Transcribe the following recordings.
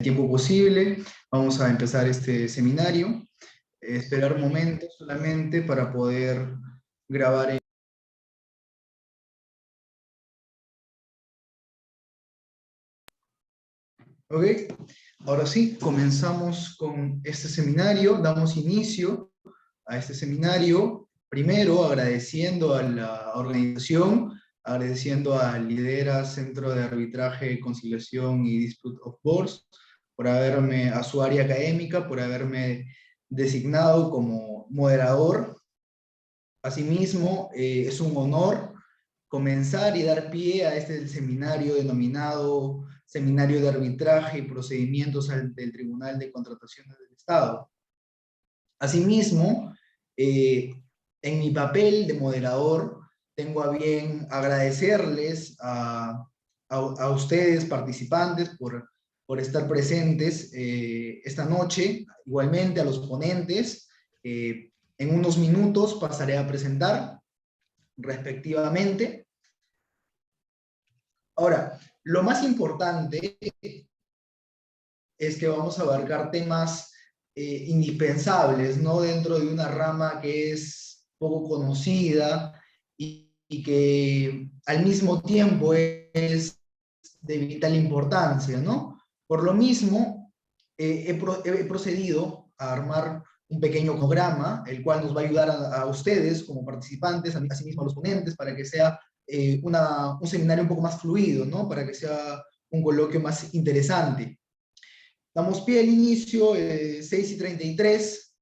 tiempo posible. Vamos a empezar este seminario. Esperar un momento solamente para poder grabar. Ok, ahora sí, comenzamos con este seminario. Damos inicio a este seminario. Primero, agradeciendo a la organización, agradeciendo a Lidera Centro de Arbitraje, Conciliación y Dispute of Boards, a su área académica, por haberme designado como moderador. Asimismo, es un honor comenzar y dar pie a este seminario denominado Seminario de Arbitraje y Procedimientos del Tribunal de Contrataciones del Estado. Asimismo, en mi papel de moderador, tengo a bien agradecerles a ustedes, participantes, por estar presentes esta noche. Igualmente a los ponentes. En unos minutos pasaré a presentar respectivamente. Ahora, lo más importante es que vamos a abarcar temas indispensables, ¿no? Dentro de una rama que es poco conocida y que al mismo tiempo es de vital importancia, ¿no? Por lo mismo, he procedido a armar un pequeño programa, el cual nos va a ayudar a ustedes como participantes, asimismo a los ponentes, para que sea un seminario un poco más fluido, ¿no? Para que sea un coloquio más interesante. Damos pie al inicio, 6:33.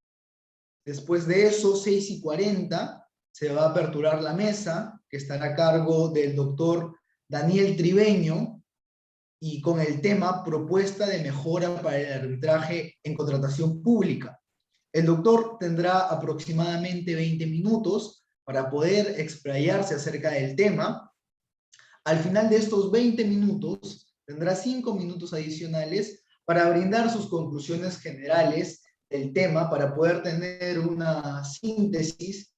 Después de eso, 6:40, se va a aperturar la mesa, que estará a cargo del doctor Daniel Tribeño, y con el tema Propuesta de mejora para el arbitraje en contratación pública. El doctor tendrá aproximadamente 20 minutos para poder explayarse acerca del tema. Al final de estos 20 minutos, tendrá 5 minutos adicionales para brindar sus conclusiones generales del tema, para poder tener una síntesis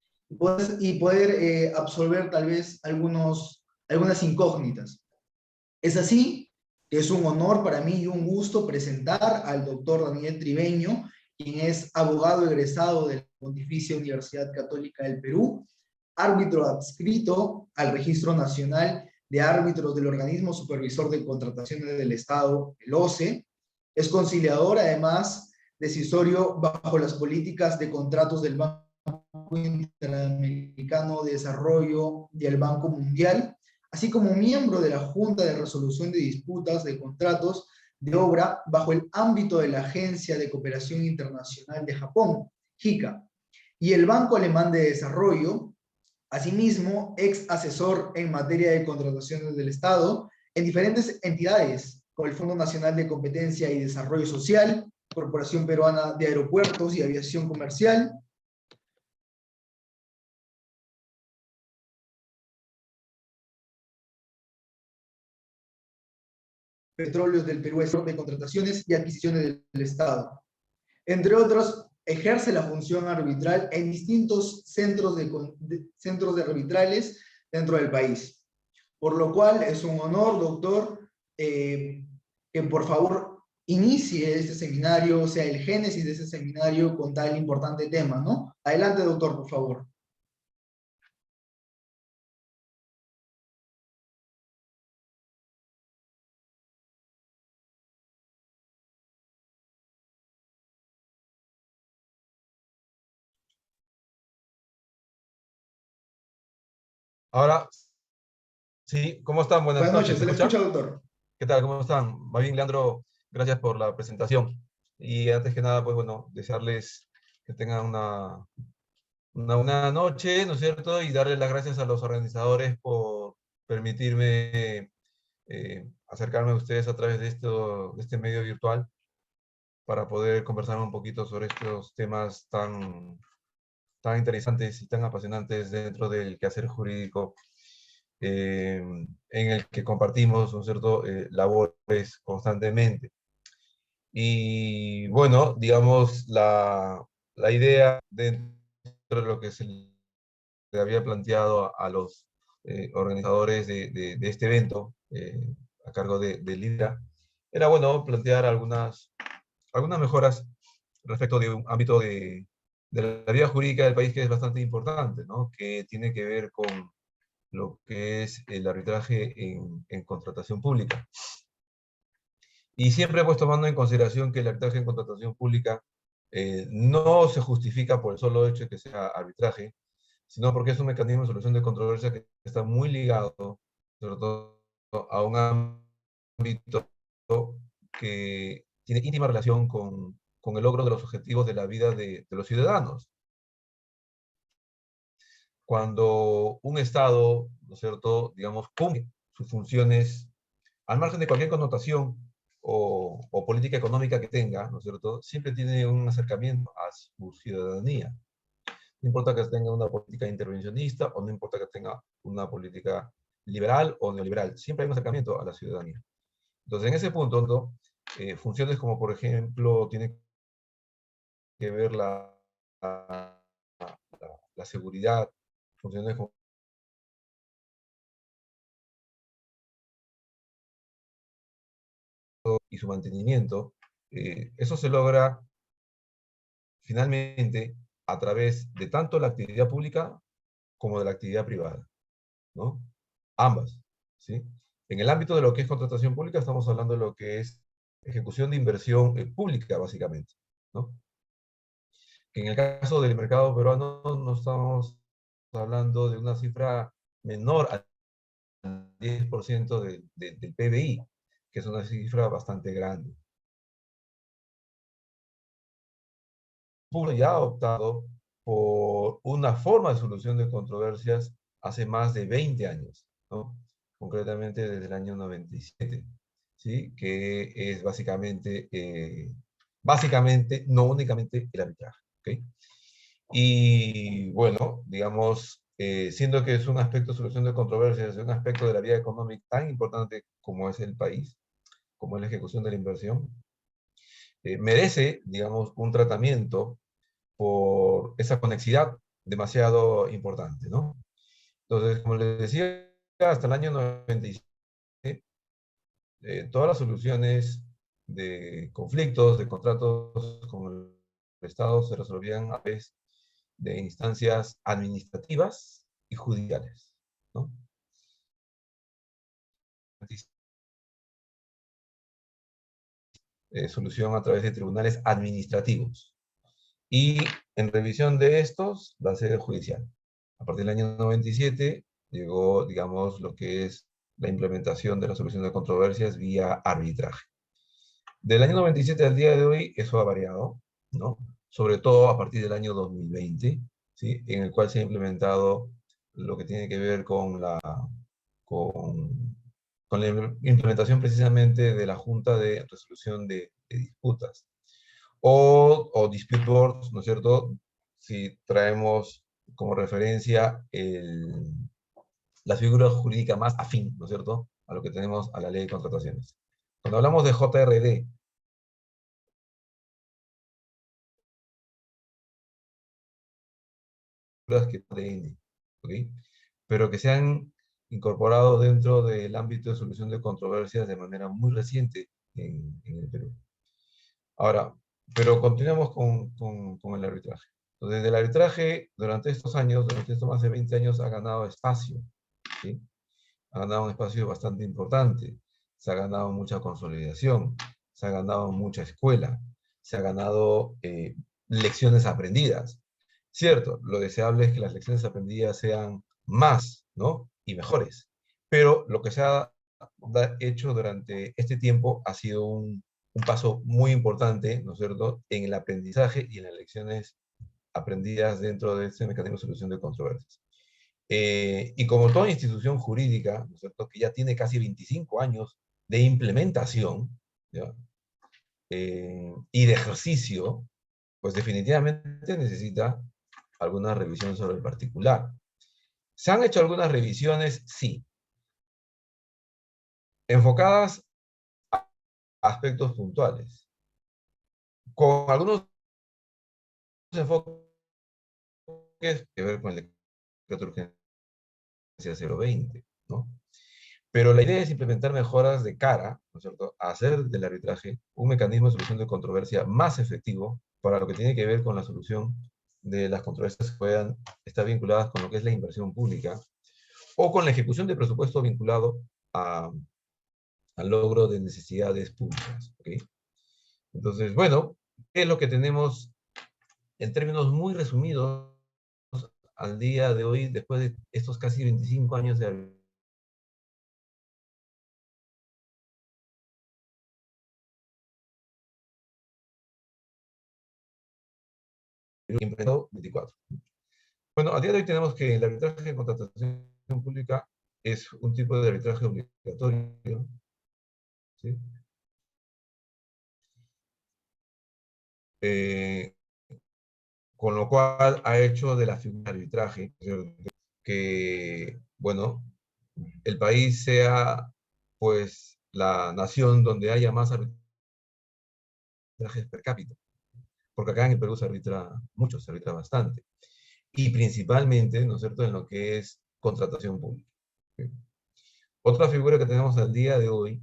y poder absorber tal vez algunas incógnitas. Es así que es un honor para mí y un gusto presentar al doctor Daniel Tribeño, quien es abogado egresado de la Pontificia Universidad Católica del Perú, árbitro adscrito al Registro Nacional de Árbitros del Organismo Supervisor de Contrataciones del Estado, el OCE. Es conciliador, además, decisorio bajo las políticas de contratos del Banco Interamericano de Desarrollo y el Banco Mundial, así como miembro de la Junta de Resolución de Disputas de Contratos de Obra bajo el ámbito de la Agencia de Cooperación Internacional de Japón, JICA, y el Banco Alemán de Desarrollo. Asimismo, ex asesor en materia de contrataciones del Estado en diferentes entidades, como el Fondo Nacional de Competencia y Desarrollo Social, Corporación Peruana de Aeropuertos y Aviación Comercial, Petróleos del Perú, de Contrataciones y Adquisiciones del Estado. Entre otros, ejerce la función arbitral en distintos centros de arbitrales dentro del país. Por lo cual es un honor, doctor, que por favor inicie este seminario, o sea, el génesis de este seminario con tal importante tema, ¿no? Adelante, doctor, por favor. Ahora, sí, ¿cómo están? Buenas Buenas noches, noches, ¿se se le escucha? escucha, doctor. ¿Qué tal? ¿Cómo están? Más bien, Leandro, gracias por la presentación. Y antes que nada, pues bueno, desearles que tengan una noche, ¿no es cierto? Y darles las gracias a los organizadores por permitirme acercarme a ustedes a través de este medio virtual para poder conversar un poquito sobre estos temas tan interesantes y tan apasionantes dentro del quehacer jurídico, en el que compartimos, ¿no es cierto?, labores constantemente. Y bueno, digamos, la idea dentro de lo que se le había planteado a los organizadores de este evento, a cargo de Lidera, era bueno plantear algunas mejoras respecto de un ámbito de la vida jurídica del país que es bastante importante, ¿no? Que tiene que ver con lo que es el arbitraje en contratación pública. Y siempre pues tomando en consideración que el arbitraje en contratación pública no se justifica por el solo hecho de que sea arbitraje, sino porque es un mecanismo de solución de controversia que está muy ligado, sobre todo, a un ámbito que tiene íntima relación con el logro de los objetivos de la vida de los ciudadanos. Cuando un Estado, ¿no es cierto?, digamos, cumple sus funciones al margen de cualquier connotación o política económica que tenga, ¿no es cierto?, siempre tiene un acercamiento a su ciudadanía. No importa que tenga una política intervencionista o no importa que tenga una política liberal o neoliberal, siempre hay un acercamiento a la ciudadanía. Entonces, en ese punto, ¿no? Funciones como, por ejemplo, tiene que ver la seguridad, funciones como y su mantenimiento, eso se logra finalmente a través de tanto la actividad pública como de la actividad privada, ¿no? Ambas, ¿sí? En el ámbito de lo que es contratación pública estamos hablando de lo que es ejecución de inversión pública, básicamente, ¿no? En el caso del mercado peruano no estamos hablando de una cifra menor al 10% del PBI, que es una cifra bastante grande. Ya ha optado por una forma de solución de controversias hace más de 20 años, ¿no? Concretamente desde el año 97, ¿sí? Que es básicamente, no únicamente el arbitraje, ¿ok? Y bueno, digamos, siendo que es un aspecto de solución de controversias, es un aspecto de la vida económica tan importante como es el país, como es la ejecución de la inversión, merece, digamos, un tratamiento por esa conexidad demasiado importante, ¿no? Entonces, como les decía, hasta el año 97, todas las soluciones de conflictos, de contratos con el Estado se resolvían a través de instancias administrativas y judiciales, ¿no? Solución a través de tribunales administrativos. Y en revisión de estos, la sede judicial. A partir del año 97 llegó, digamos, lo que es la implementación de la solución de controversias vía arbitraje. Del año 97 al día de hoy, eso ha variado, ¿no? Sobre todo a partir del año 2020, ¿sí? En el cual se ha implementado lo que tiene que ver con, con la implementación precisamente de la Junta de Resolución de Disputas o dispute boards, ¿no es cierto? Si traemos como referencia la figura jurídica más afín, ¿no es cierto?, a lo que tenemos a la ley de contrataciones. Cuando hablamos de JRD, que ADN, ¿ok? Pero que se han incorporado dentro del ámbito de solución de controversias de manera muy reciente en el Perú. Ahora, pero continuamos con el arbitraje. Entonces, el arbitraje durante estos años, durante estos más de 20 años, ha ganado espacio, ¿sí? Ha ganado un espacio bastante importante, se ha ganado mucha consolidación, se ha ganado mucha escuela, se ha ganado lecciones aprendidas. Cierto, lo deseable es que las lecciones aprendidas sean más, ¿no? Y mejores. Pero lo que se ha hecho durante este tiempo ha sido un paso muy importante, ¿no es cierto?, en el aprendizaje y en las lecciones aprendidas dentro de este mecanismo de solución de controversias. Y como toda institución jurídica, ¿no es cierto?, que ya tiene casi 25 años de implementación, ¿ya? Y de ejercicio, pues definitivamente necesita alguna revisión sobre el particular. ¿Se han hecho algunas revisiones? Sí. Enfocadas a aspectos puntuales. Con algunos enfoques que ver con el decreto de urgencia 020, ¿no? Pero la idea es implementar mejoras de cara, ¿no es cierto?, a hacer del arbitraje un mecanismo de solución de controversia más efectivo para lo que tiene que ver con la solución de las controversias que puedan estar vinculadas con lo que es la inversión pública o con la ejecución de presupuesto vinculado a, al logro de necesidades públicas. ¿Okay? Entonces, bueno, ¿qué es lo que tenemos en términos muy resumidos al día de hoy, después de estos casi 25 años de arbitraje? 24. Bueno, a día de hoy tenemos que el arbitraje en contratación pública es un tipo de arbitraje obligatorio, ¿sí? Eh, con lo cual ha hecho de la figura de arbitraje, ¿cierto?, que, bueno, el país sea, pues, la nación donde haya más arbitrajes per cápita. Porque acá en el Perú se arbitra mucho, se arbitra bastante. Y principalmente, ¿no es cierto?, en lo que es contratación pública. ¿Sí? Otra figura que tenemos al día de hoy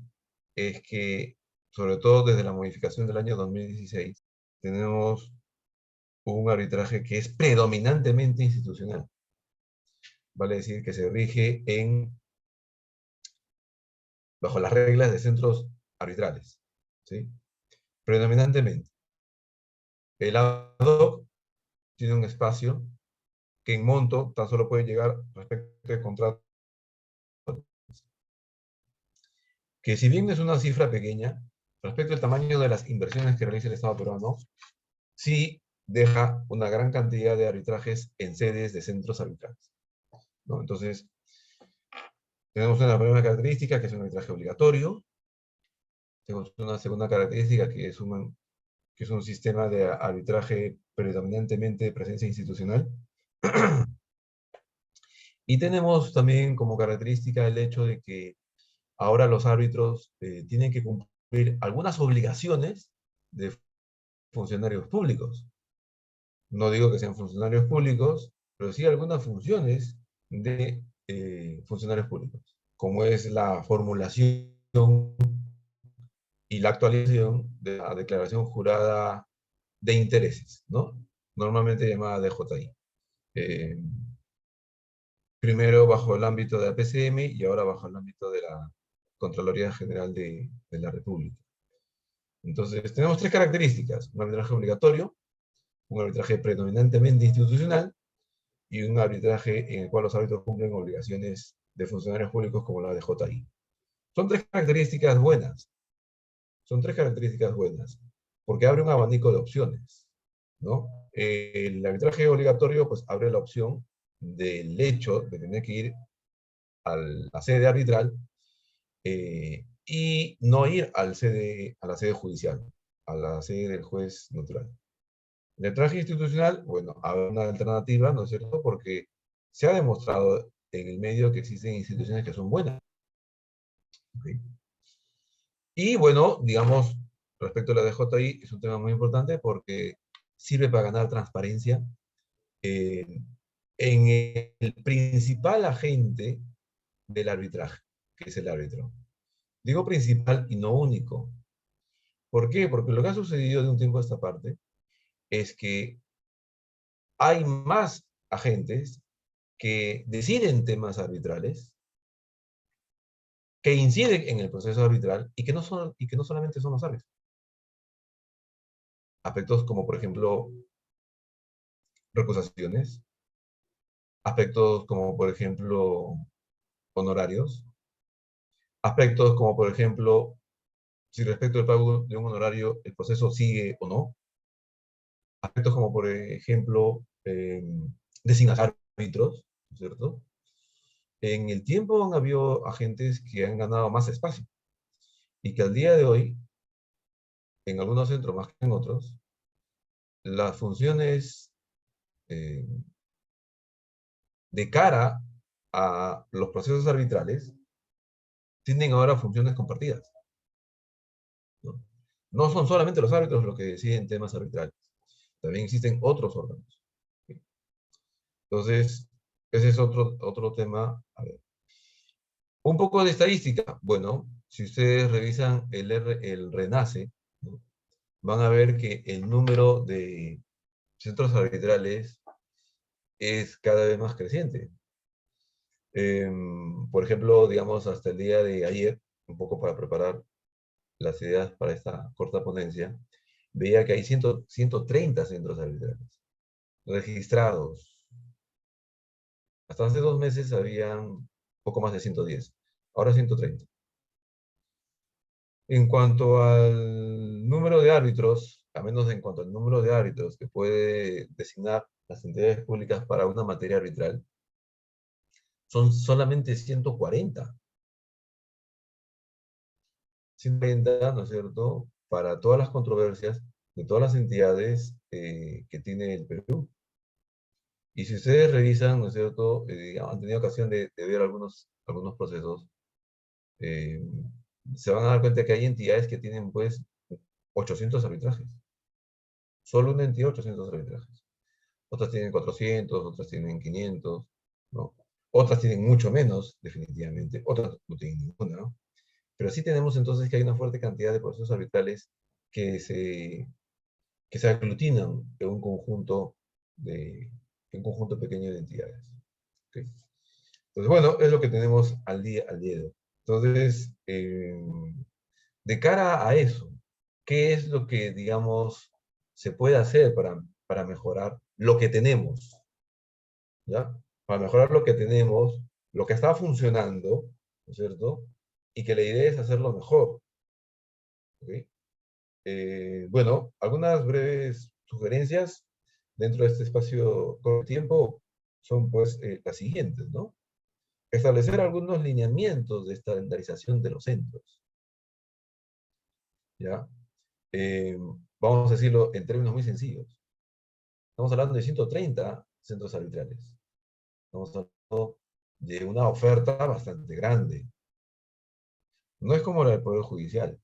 es que, sobre todo desde la modificación del año 2016, tenemos un arbitraje que es predominantemente institucional. Vale decir que se rige bajo las reglas de centros arbitrales. ¿Sí? Predominantemente. El ad hoc tiene un espacio que en monto tan solo puede llegar respecto de contratos, que si bien es una cifra pequeña, respecto al tamaño de las inversiones que realiza el Estado peruano, sí deja una gran cantidad de arbitrajes en sedes de centros arbitrales, ¿no? Entonces, tenemos una primera característica que es un arbitraje obligatorio, tenemos una segunda característica que es un sistema de arbitraje predominantemente de presencia institucional, y tenemos también como característica el hecho de que ahora los árbitros tienen que cumplir algunas obligaciones de funcionarios públicos. No digo que sean funcionarios públicos, pero sí algunas funciones de funcionarios públicos, como es la formulación y la actualización de la declaración jurada de intereses, ¿no? Normalmente llamada DJI. Eh, Primero bajo el ámbito de la PCM y ahora bajo el ámbito de la Contraloría General de la República. Entonces, tenemos tres características: un arbitraje obligatorio, un arbitraje predominantemente institucional y un arbitraje en el cual los árbitros cumplen obligaciones de funcionarios públicos como la de DJI. Son tres características buenas. Son tres características buenas, porque abre un abanico de opciones, ¿no? El arbitraje obligatorio, pues, abre la opción del hecho de tener que ir a la sede arbitral y no ir a la sede judicial, a la sede del juez natural. El arbitraje institucional, bueno, hay una alternativa, ¿no es cierto? Porque se ha demostrado en el medio que existen instituciones que son buenas. ¿Okay? Y bueno, digamos, respecto a la DJI, es un tema muy importante porque sirve para ganar transparencia eh, en el principal agente del arbitraje, que es el árbitro. Digo principal y no único. ¿Por qué? Porque lo que ha sucedido de un tiempo a esta parte es que hay más agentes que deciden temas arbitrales, que inciden en el proceso arbitral y que no solamente son los árbitros. Aspectos como, por ejemplo, recusaciones, aspectos como, por ejemplo, honorarios, aspectos como, por ejemplo, si respecto al pago de un honorario el proceso sigue o no, aspectos como, por ejemplo, designar árbitros, ¿no es cierto? En el tiempo han habido agentes que han ganado más espacio y que al día de hoy, en algunos centros más que en otros, las funciones eh, de cara a los procesos arbitrales tienen ahora funciones compartidas, ¿no? No son solamente los árbitros los que deciden temas arbitrales, también existen otros órganos. ¿Sí? Entonces, ese es otro tema. A ver. Un poco de estadística. Bueno, si ustedes revisan el RENACE, ¿no? Van a ver que el número de centros arbitrales es cada vez más creciente. Por ejemplo, digamos, hasta el día de ayer, un poco para preparar las ideas para esta corta ponencia, veía que hay 130 centros arbitrales registrados. Hasta hace 2 meses habían poco más de 110, ahora 130. En cuanto al número de árbitros, a menos en cuanto al número de árbitros que puede designar las entidades públicas para una materia arbitral, son solamente 140. 140, ¿no es cierto?, para todas las controversias de todas las entidades que tiene el Perú. Y si ustedes revisan, ¿no es cierto?, han tenido ocasión de ver algunos procesos, eh, se van a dar cuenta que hay entidades que tienen, pues, 800 arbitrajes. Solo una entidad, 800 arbitrajes. Otras tienen 400, otras tienen 500, ¿no? Otras tienen mucho menos, definitivamente. Otras no tienen ninguna, ¿no? Pero sí tenemos entonces que hay una fuerte cantidad de procesos arbitrales que se, que se aglutinan en un conjunto pequeño de entidades. ¿Okay? Entonces, bueno, es lo que tenemos al día de hoy. Entonces, de cara a eso, ¿qué es lo que, digamos, se puede hacer para mejorar lo que tenemos? ¿Ya? Para mejorar lo que tenemos, lo que está funcionando, ¿no es cierto? Y que la idea es hacerlo mejor. ¿Ok? Bueno, algunas breves sugerencias dentro de este espacio con tiempo son pues las siguientes, ¿no? Establecer algunos lineamientos de estandarización de los centros, ¿ya? Eh, Vamos a decirlo en términos muy sencillos. Estamos hablando de 130 centros arbitrales. Estamos hablando de una oferta bastante grande. No es como la del Poder Judicial.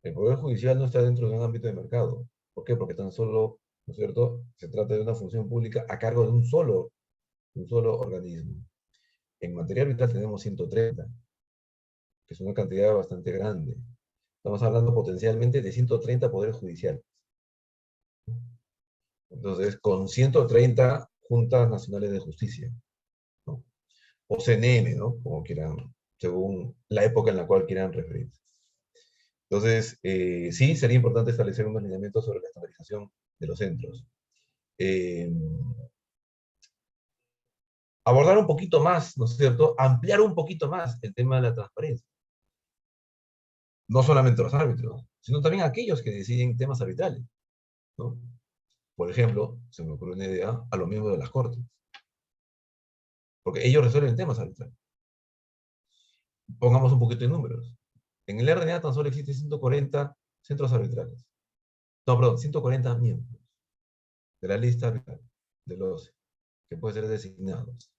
El Poder Judicial no está dentro de un ámbito de mercado. ¿Por qué? Porque tan solo, ¿no es cierto?, se trata de una función pública a cargo de un solo organismo. En materia arbitral tenemos 130, que es una cantidad bastante grande. Estamos hablando potencialmente de 130 poderes judiciales. Entonces, con 130 juntas nacionales de justicia, ¿no? O CNM, ¿no? Como quieran, según la época en la cual quieran referirse. Entonces, sí, sería importante establecer unos lineamientos sobre la estandarización de los centros. Eh, Abordar un poquito más, ¿no es cierto? Ampliar un poquito más el tema de la transparencia. No solamente los árbitros, sino también aquellos que deciden temas arbitrales, ¿no? Por ejemplo, se me ocurre una idea a los miembros de las cortes, porque ellos resuelven temas arbitrales. Pongamos un poquito de números. En el RNA tan solo existen 140 centros arbitrales. No, perdón, 140 miembros de la lista arbitral, de los que pueden ser designados.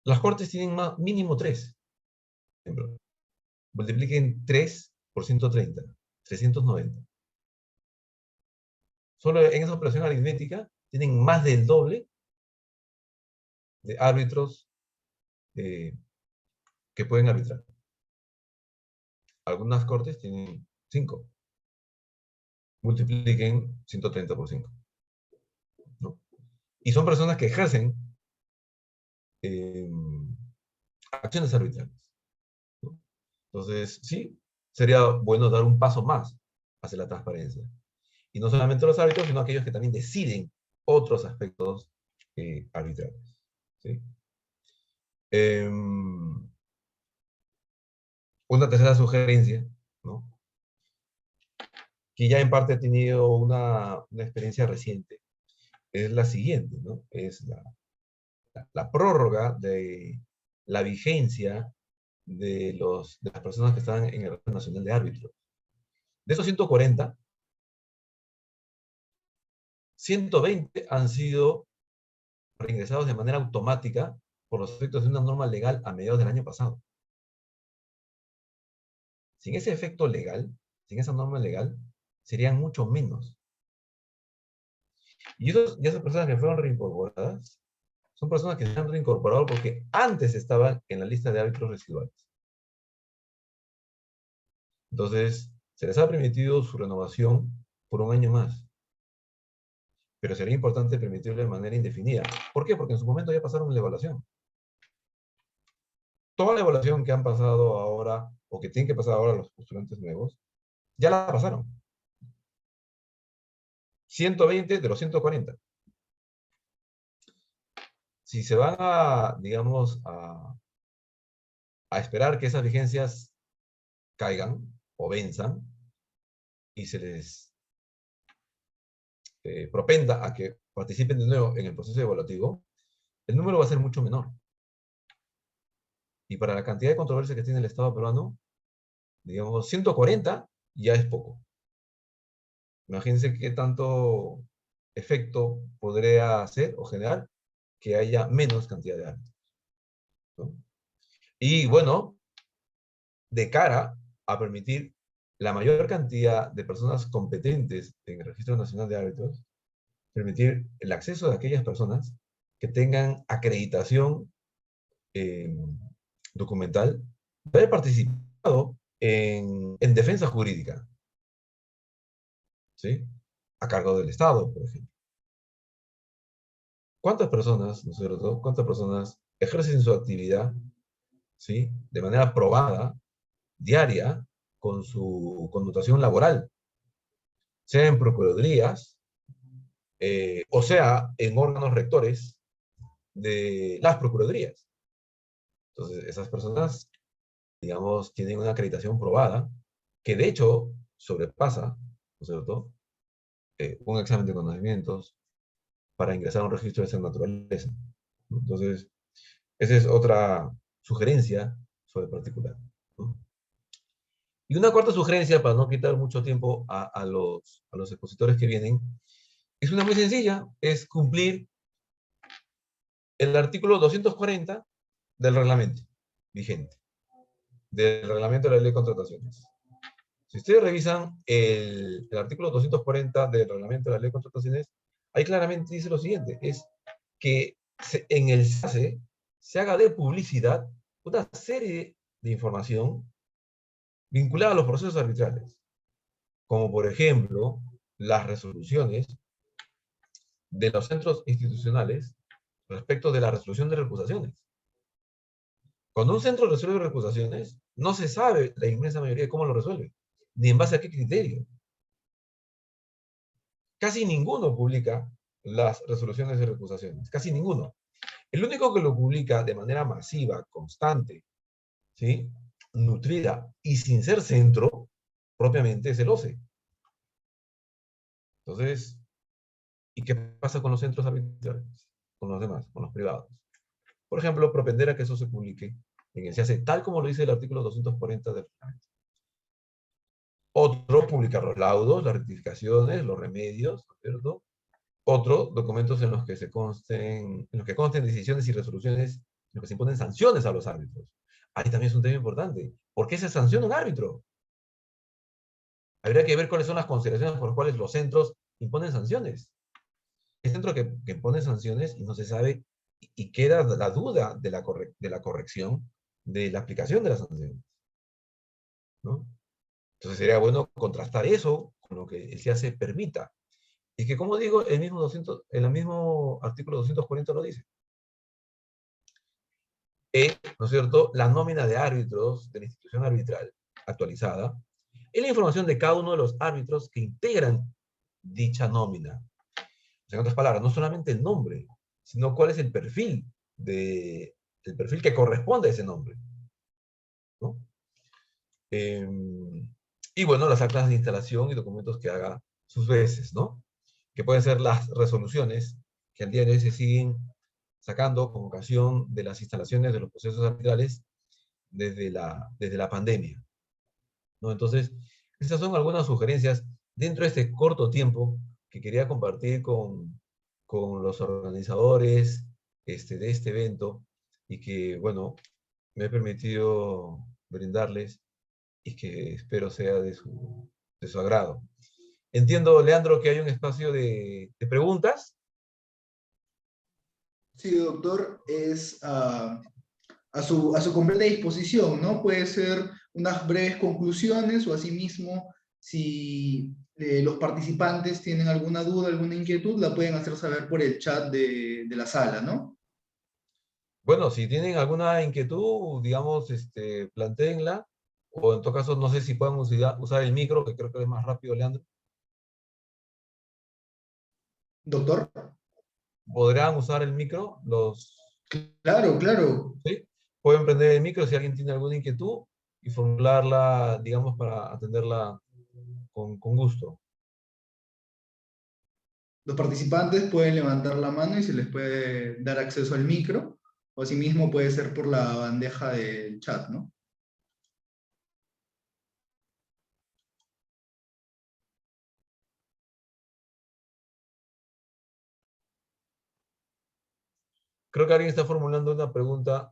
Las cortes tienen mínimo 3 miembros. Multipliquen 3 por 130, 390. Solo en esa operación aritmética tienen más del doble de árbitros que pueden arbitrar. Algunas cortes tienen 5. Multipliquen 130 por 5, ¿no? Y son personas que ejercen eh, acciones arbitrales, ¿no? Entonces, sí, sería bueno dar un paso más hacia la transparencia. Y no solamente los árbitros, sino aquellos que también deciden otros aspectos arbitrales, ¿sí? Una tercera sugerencia, ¿no?, que ya en parte ha tenido una experiencia reciente, es la siguiente, ¿no? Es la prórroga de la vigencia de las personas que están en el Registro Nacional de Árbitros. De esos 140, 120 han sido reingresados de manera automática por los efectos de una norma legal a mediados del año pasado. Sin ese efecto legal, sin esa norma legal, serían mucho menos. Y esas personas que fueron reincorporadas son personas que se han reincorporado porque antes estaban en la lista de árbitros residuales. Entonces, se les ha permitido su renovación por un año más. Pero sería importante permitirlo de manera indefinida. ¿Por qué? Porque en su momento ya pasaron la evaluación. Toda la evaluación que han pasado ahora, o que tienen que pasar ahora los postulantes nuevos, ya la pasaron. 120 de los 140. Si se van a, digamos, a esperar que esas vigencias caigan o venzan y se les propenda a que participen de nuevo en el proceso evaluativo, el número va a ser mucho menor. Y para la cantidad de controversia que tiene el Estado peruano, digamos, 140 ya es poco. Imagínense qué tanto efecto podría hacer o generar que haya menos cantidad de árbitros, ¿no? Y bueno, de cara a permitir la mayor cantidad de personas competentes en el Registro Nacional de Árbitros, permitir el acceso de aquellas personas que tengan acreditación eh, documental de haber participado en defensa jurídica, ¿sí? A cargo del Estado, por ejemplo. ¿Cuántas personas, ¿no es cierto? ¿Cuántas personas ejercen su actividad, ¿sí? De manera probada, diaria, con su connotación laboral, sea en procuradurías, o sea en órganos rectores de las procuradurías? Entonces, esas personas, digamos, tienen una acreditación probada, que de hecho sobrepasa, ¿no es cierto?, un examen de conocimientos para ingresar a un registro de esa naturaleza, ¿no? Entonces, esa es otra sugerencia sobre el particular, ¿no? Y una cuarta sugerencia, para no quitar mucho tiempo a los expositores que vienen, es una muy sencilla, es cumplir el artículo 240 del reglamento vigente, del reglamento de la ley de contrataciones. Si ustedes revisan el artículo 240 del reglamento de la ley de contrataciones, ahí claramente dice lo siguiente, es que en el SACE se haga de publicidad una serie de información vinculada a los procesos arbitrales, como por ejemplo las resoluciones de los centros institucionales respecto de la resolución de recusaciones. Cuando un centro resuelve recusaciones, no se sabe la inmensa mayoría de cómo lo resuelve, ni en base a qué criterio. Casi ninguno publica las resoluciones de recusaciones, casi ninguno. El único que lo publica de manera masiva, constante, ¿sí?, nutrida y sin ser centro, propiamente es el OCE. Entonces, ¿y qué pasa con los centros arbitrales? Con los demás, con los privados. Por ejemplo, propender a que eso se publique en el SEACE, tal como lo dice el artículo 240 del reglamento. Otro, publicar los laudos, las rectificaciones, los remedios, ¿cierto? Otro, documentos en los que consten decisiones y resoluciones, en los que se imponen sanciones a los árbitros. Ahí también es un tema importante. ¿Por qué se sanciona un árbitro? Habría que ver cuáles son las consideraciones por las cuales los centros imponen sanciones. Hay centros que imponen sanciones y no se sabe, y queda la duda de la corrección de la aplicación de las sanciones, ¿no? Entonces sería bueno contrastar eso con lo que el SEACE permita. Y que, como digo, el mismo artículo 240 lo dice. ¿No es cierto?, la nómina de árbitros de la institución arbitral actualizada es la información de cada uno de los árbitros que integran dicha nómina. En otras palabras, no solamente el nombre, sino cuál es el perfil que corresponde a ese nombre, ¿no? Y bueno, las actas de instalación y documentos que haga sus veces, ¿no? Que pueden ser las resoluciones que al día de hoy se siguen sacando con ocasión de las instalaciones de los procesos arbitrales desde la pandemia, ¿no? Entonces, esas son algunas sugerencias dentro de este corto tiempo que quería compartir con los organizadores de este evento y que, bueno, me he permitido brindarles y que espero sea de su agrado. Entiendo, Leandro, que hay un espacio de preguntas. Sí, doctor, es a su completa disposición, ¿no? Puede ser unas breves conclusiones o asimismo, si los participantes tienen alguna duda, alguna inquietud, la pueden hacer saber por el chat de la sala, ¿no? Bueno, si tienen alguna inquietud, digamos, plantéenla, o en todo caso, no sé si puedan usar el micro, que creo que es más rápido, Leandro. Doctor, ¿Podrán usar el micro? claro, claro. ¿Sí? Pueden prender el micro si alguien tiene alguna inquietud y formularla, digamos, para atenderla con gusto. Los participantes pueden levantar la mano y se les puede dar acceso al micro, o asimismo puede ser por la bandeja del chat, ¿no? Creo que alguien está formulando una pregunta.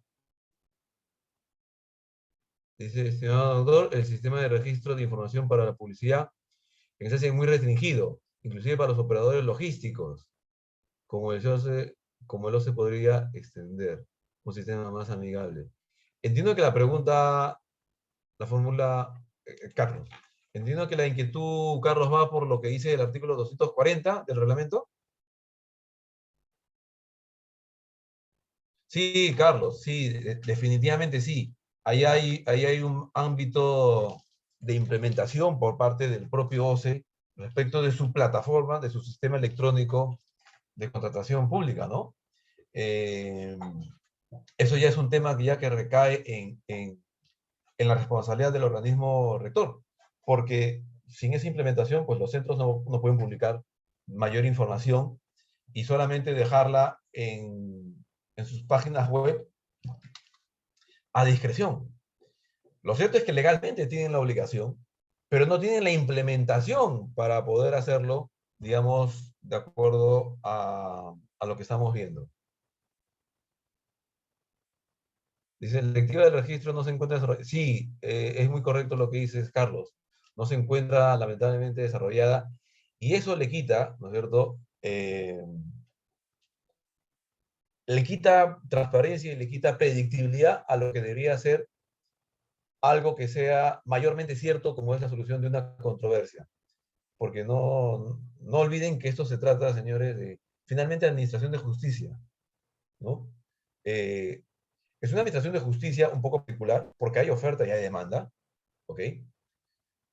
Dice, estimado doctor, el sistema de registro de información para la publicidad es muy restringido, inclusive para los operadores logísticos. Como el OCE, como el OCE podría extender un sistema más amigable. Entiendo que la pregunta la fórmula Carlos. Entiendo que la inquietud, Carlos, va por lo que dice el artículo 240 del reglamento. Sí, Carlos, sí, definitivamente sí. Ahí hay un ámbito de implementación por parte del propio OCE respecto de su plataforma, de su sistema electrónico de contratación pública, ¿no? Eh, Eso ya es un tema que ya que recae en la responsabilidad del organismo rector, porque sin esa implementación, pues los centros no pueden publicar mayor información y solamente dejarla en sus páginas web a discreción. Lo cierto es que legalmente tienen la obligación, pero no tienen la implementación para poder hacerlo, digamos, de acuerdo a lo que estamos viendo. Dice, la directiva del registro no se encuentra desarrollada. Sí, es muy correcto lo que dices, Carlos. No se encuentra lamentablemente desarrollada y eso le quita, ¿no es cierto? Le quita transparencia y le quita predictibilidad a lo que debería ser algo que sea mayormente cierto como es la solución de una controversia. Porque no olviden que esto se trata, señores, de finalmente administración de justicia, ¿no? Eh, es una administración de justicia un poco particular porque hay oferta y hay demanda, ¿ok?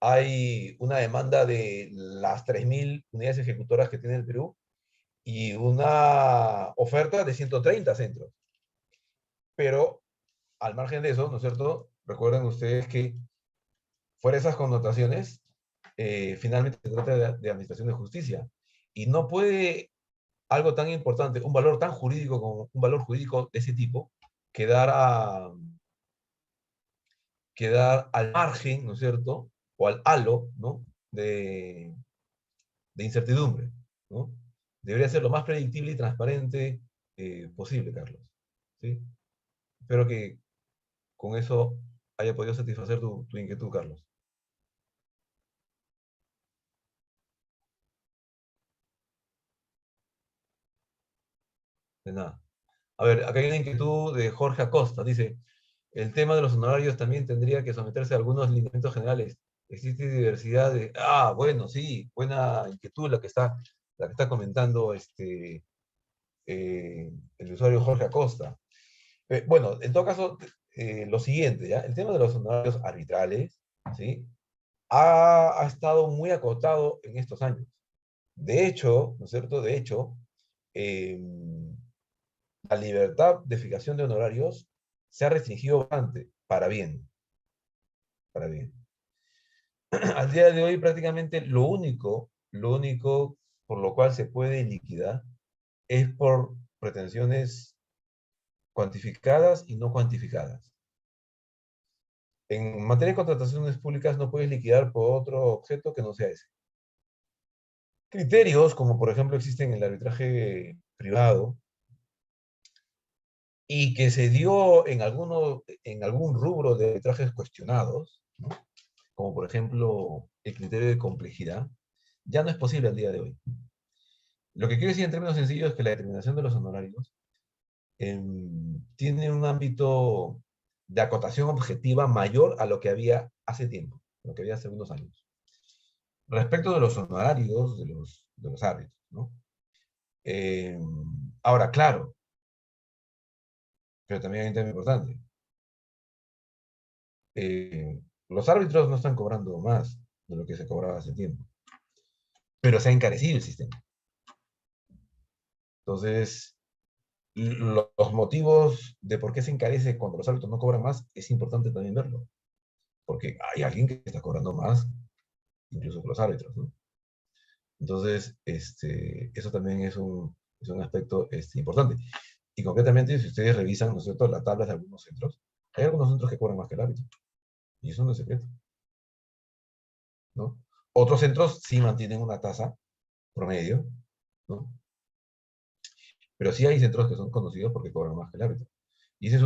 Hay una demanda de las 3.000 unidades ejecutoras que tiene el Perú y una oferta de 130 centros. Pero al margen de eso, ¿no es cierto? Recuerden ustedes que fuera de esas connotaciones, finalmente se trata de administración de justicia. Y no puede algo tan importante, un valor tan jurídico como un valor jurídico de ese tipo, quedar, quedar al margen, ¿no es cierto? O al halo, ¿no? De incertidumbre, ¿no? Debería ser lo más predictible y transparente posible, Carlos. ¿Sí? Espero que con eso haya podido satisfacer tu inquietud, Carlos. De nada. A ver, acá hay una inquietud de Jorge Acosta. Dice, el tema de los honorarios también tendría que someterse a algunos lineamientos generales. Existe diversidad de... Ah, bueno, sí, buena inquietud la que está comentando el usuario Jorge Acosta. Bueno, en todo caso, lo siguiente, ¿ya? El tema de los honorarios arbitrales, ¿sí? Ha estado muy acotado en estos años. De hecho, ¿no es cierto? De hecho, eh, la libertad de fijación de honorarios se ha restringido bastante, para bien, para bien. Al día de hoy prácticamente lo único por lo cual se puede liquidar es por pretensiones cuantificadas y no cuantificadas. En materia de contrataciones públicas no puedes liquidar por otro objeto que no sea ese. Criterios, como por ejemplo existen en el arbitraje privado, y que se dio en algún rubro de arbitrajes cuestionados, ¿no? Como por ejemplo el criterio de complejidad, ya no es posible al día de hoy. Lo que quiero decir en términos sencillos es que la determinación de los honorarios tiene un ámbito de acotación objetiva mayor a lo que había hace tiempo, lo que había hace unos años. Respecto de los honorarios de los árbitros, ¿no? Eh, Ahora, claro, pero también hay un tema importante. Los árbitros no están cobrando más de lo que se cobraba hace tiempo, pero se ha encarecido el sistema. Entonces, los motivos de por qué se encarece cuando los árbitros no cobran más es importante también verlo, porque hay alguien que está cobrando más, incluso que los árbitros, ¿no? Entonces, eso también es un aspecto importante. Y concretamente, si ustedes revisan, ¿no es cierto?, las tablas de algunos centros, hay algunos centros que cobran más que el árbitro, y eso no es secreto, ¿no? Otros centros sí mantienen una tasa promedio, ¿no? Pero sí hay centros que son conocidos porque cobran más que el árbitro. Y ese es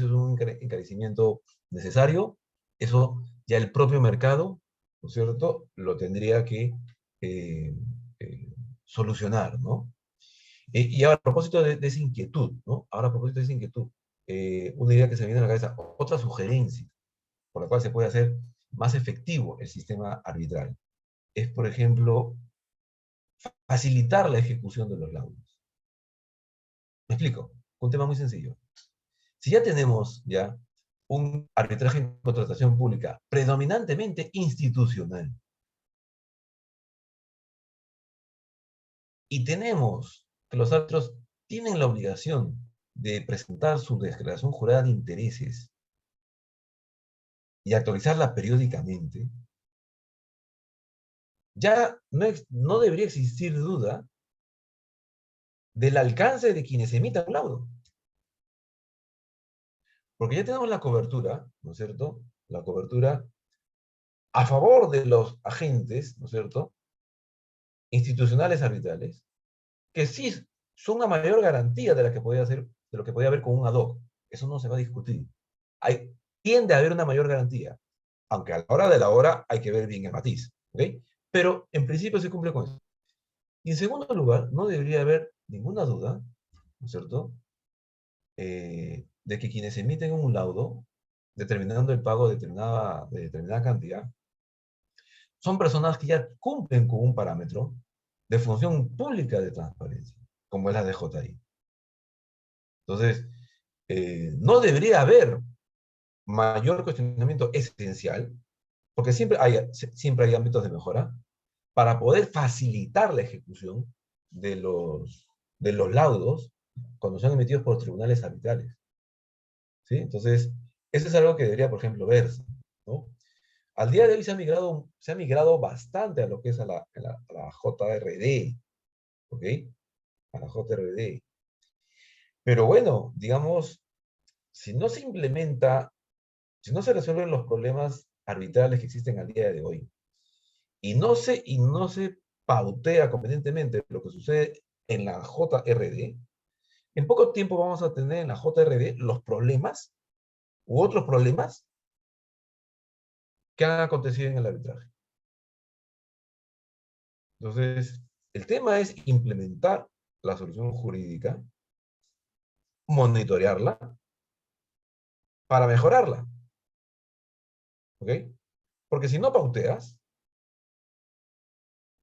un encarecimiento necesario. Eso ya el propio mercado, ¿no es cierto?, lo tendría que eh, eh, solucionar, ¿no? Y ahora, a propósito de esa inquietud, ¿no? Ahora, a propósito de esa inquietud, una idea que se me viene a la cabeza, otra sugerencia por la cual se puede hacer más efectivo el sistema arbitral, es, por ejemplo, facilitar la ejecución de los laudos. Me explico, un tema muy sencillo. Si ya tenemos ya un arbitraje en contratación pública predominantemente institucional, y tenemos que los árbitros tienen la obligación de presentar su declaración jurada de intereses y actualizarla periódicamente, ya no debería existir duda del alcance de quienes emitan un laudo. Porque ya tenemos la cobertura, ¿no es cierto? La cobertura a favor de los agentes, ¿no es cierto?, institucionales arbitrales, que sí son una mayor garantía de, la que podía hacer, de lo que podía haber con un ad hoc. Eso no se va a discutir. Tiende a haber una mayor garantía, aunque a la hora de la hora hay que ver bien el matiz, ¿ok? Pero en principio se cumple con eso. Y en segundo lugar, no debería haber ninguna duda, ¿no es cierto?, de que quienes emiten un laudo, determinando el pago de determinada cantidad, son personas que ya cumplen con un parámetro de función pública de transparencia, como es la DJI. Entonces, no debería haber mayor cuestionamiento esencial, porque siempre hay ámbitos de mejora, para poder facilitar la ejecución de los laudos cuando son emitidos por tribunales arbitrales, ¿sí? Entonces, eso es algo que debería, por ejemplo, verse, ¿no? Al día de hoy se ha migrado bastante a lo que es a la JRD, ¿ok? A la JRD. Pero bueno, digamos, si no se implementa, si no se resuelven los problemas arbitrales que existen al día de hoy, y no se pautea convenientemente lo que sucede en la JRD, en poco tiempo vamos a tener en la JRD los problemas u otros problemas que han acontecido en el arbitraje. Entonces, el tema es implementar la solución jurídica, monitorearla para mejorarla, ¿ok? Porque si no pauteas,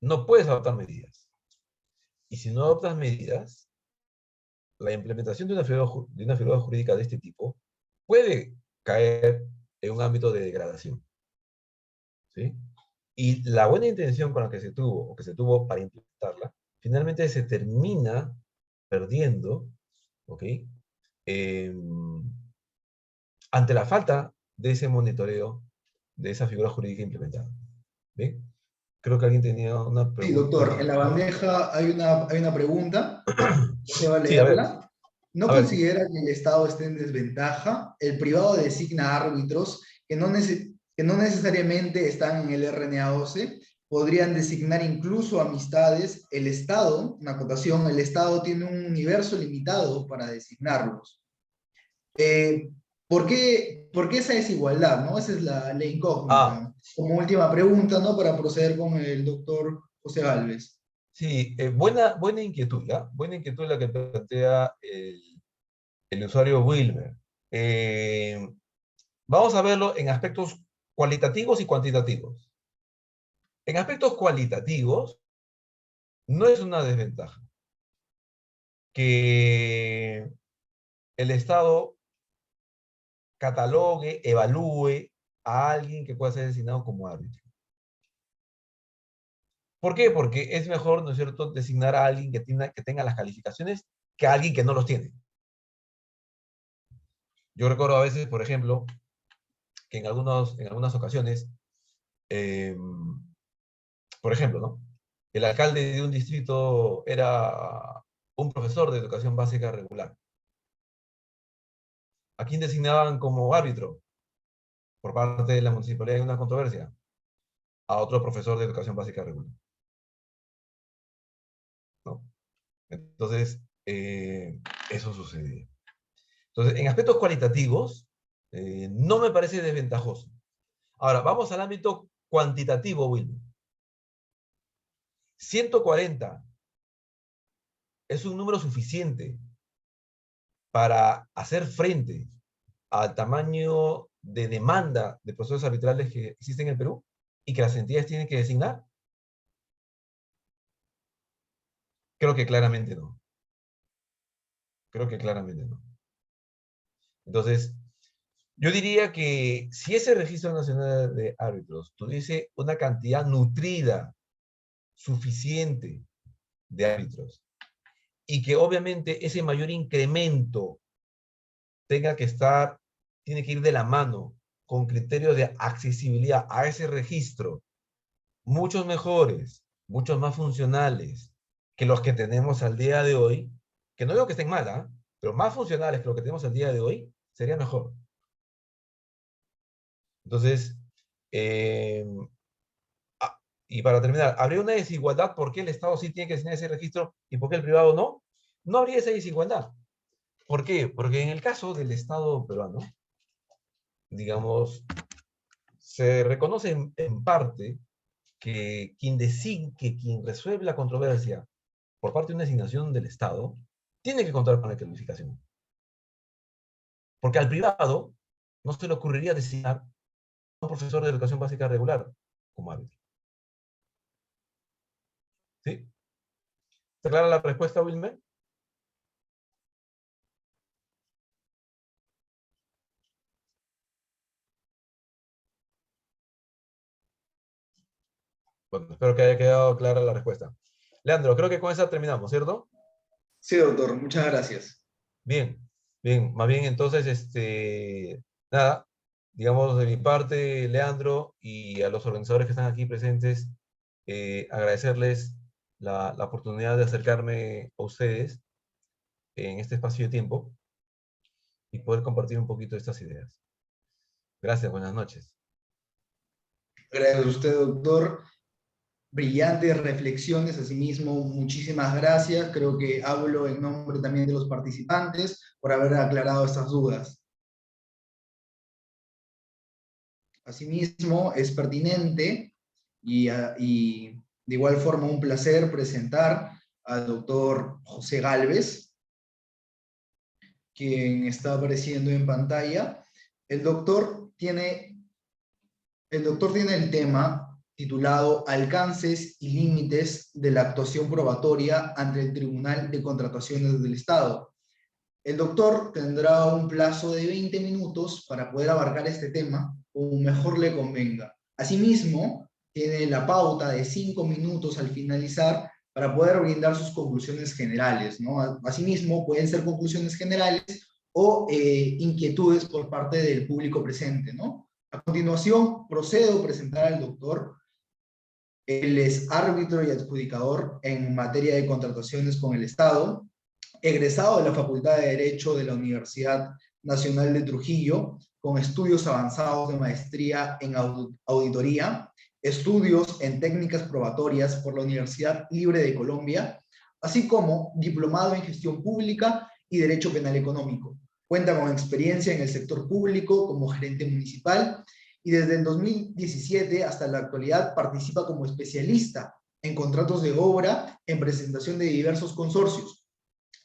no puedes adoptar medidas. Y si no adoptas medidas, la implementación de una figura jurídica de este tipo puede caer en un ámbito de degradación, ¿sí? Y la buena intención con la que se tuvo, o que se tuvo para implementarla, finalmente se termina perdiendo, ¿ok? Eh, Ante la falta de ese monitoreo de esa figura jurídica implementada. ¿Bien? Creo que alguien tenía una Sí, doctor, en pregunta. la bandeja hay una pregunta, ¿se va a Sí, a ver, leerla? ¿No a ver. considera que el Estado esté en desventaja? El privado designa árbitros que no necesariamente están en el RNA-12, podrían designar incluso amistades. El Estado, una acotación, el Estado tiene un universo limitado para designarlos. Eh, por qué esa desigualdad, ¿no? Esa es la Ah, incógnita. Como última pregunta, ¿no? Para proceder con el doctor José Gálvez. sí, buena inquietud, ¿ya? Buena inquietud la que plantea el usuario Wilmer. Vamos a verlo en aspectos cualitativos y cuantitativos. En aspectos cualitativos, no es una desventaja que el Estado catalogue, evalúe a alguien que pueda ser designado como árbitro. ¿Por qué? Porque es mejor, ¿no es cierto?, designar a alguien que tenga las calificaciones que a alguien que no los tiene. Yo recuerdo a veces, por ejemplo, que en algunas ocasiones, eh, por ejemplo, ¿no? El alcalde de un distrito era un profesor de educación básica regular. ¿A quién designaban como árbitro? Por parte de la municipalidad en una controversia. A otro profesor de educación básica regular, ¿no? Entonces, eso sucedía. Entonces, en aspectos cualitativos, no me parece desventajoso. Ahora, vamos al ámbito cuantitativo, Wilmer. 140 es un número suficiente para hacer frente al tamaño de demanda de procesos arbitrales que existen en el Perú y que las entidades tienen que designar. Creo que claramente no. Creo que claramente no. Entonces, yo diría que si ese Registro Nacional de Árbitros tuviese una cantidad nutrida, suficiente de árbitros, y que obviamente ese mayor incremento tiene que ir de la mano con criterios de accesibilidad a ese registro, muchos mejores, muchos más funcionales que los que tenemos al día de hoy, que no digo que estén mal, ¿eh? Pero más funcionales que lo que tenemos al día de hoy, sería mejor. Entonces, eh, y para terminar, ¿habría una desigualdad por qué el Estado sí tiene que tener ese registro y por qué el privado no? No habría esa desigualdad. ¿Por qué? Porque en el caso del Estado peruano, digamos, se reconoce en parte que quien resuelve la controversia por parte de una designación del Estado tiene que contar con la calificación. Porque al privado no se le ocurriría designar a un profesor de educación básica regular como árbitro. ¿Sí? ¿Está clara la respuesta, Wilmer? Bueno, espero que haya quedado clara la respuesta. Leandro, creo que con esa terminamos, ¿cierto? Sí, doctor, muchas gracias. Bien, bien, más bien entonces, nada, digamos de mi parte, Leandro, y a los organizadores que están aquí presentes, agradecerles la oportunidad de acercarme a ustedes en este espacio de tiempo y poder compartir un poquito de estas ideas. Gracias, buenas noches. Gracias a usted, doctor. Brillantes reflexiones, asimismo, muchísimas gracias. Creo que hablo en nombre también de los participantes por haber aclarado estas dudas. Asimismo, es pertinente y de igual forma un placer presentar al doctor José Gálvez, quien está apareciendo en pantalla. El doctor tiene el tema titulado Alcances y límites de la actuación probatoria ante el Tribunal de Contrataciones del Estado. El doctor tendrá un plazo de 20 minutos para poder abarcar este tema como mejor le convenga. Asimismo, tiene la pauta de 5 minutos al finalizar para poder brindar sus conclusiones generales, ¿no? Asimismo, pueden ser conclusiones generales o inquietudes por parte del público presente, ¿no? A continuación, procedo a presentar al doctor. Él es árbitro y adjudicador en materia de contrataciones con el Estado, egresado de la Facultad de Derecho de la Universidad Nacional de Trujillo, con estudios avanzados de maestría en auditoría, estudios en técnicas probatorias por la Universidad Libre de Colombia, así como diplomado en gestión pública y derecho penal económico. Cuenta con experiencia en el sector público como gerente municipal y desde el 2017 hasta la actualidad participa como especialista en contratos de obra en presentación de diversos consorcios.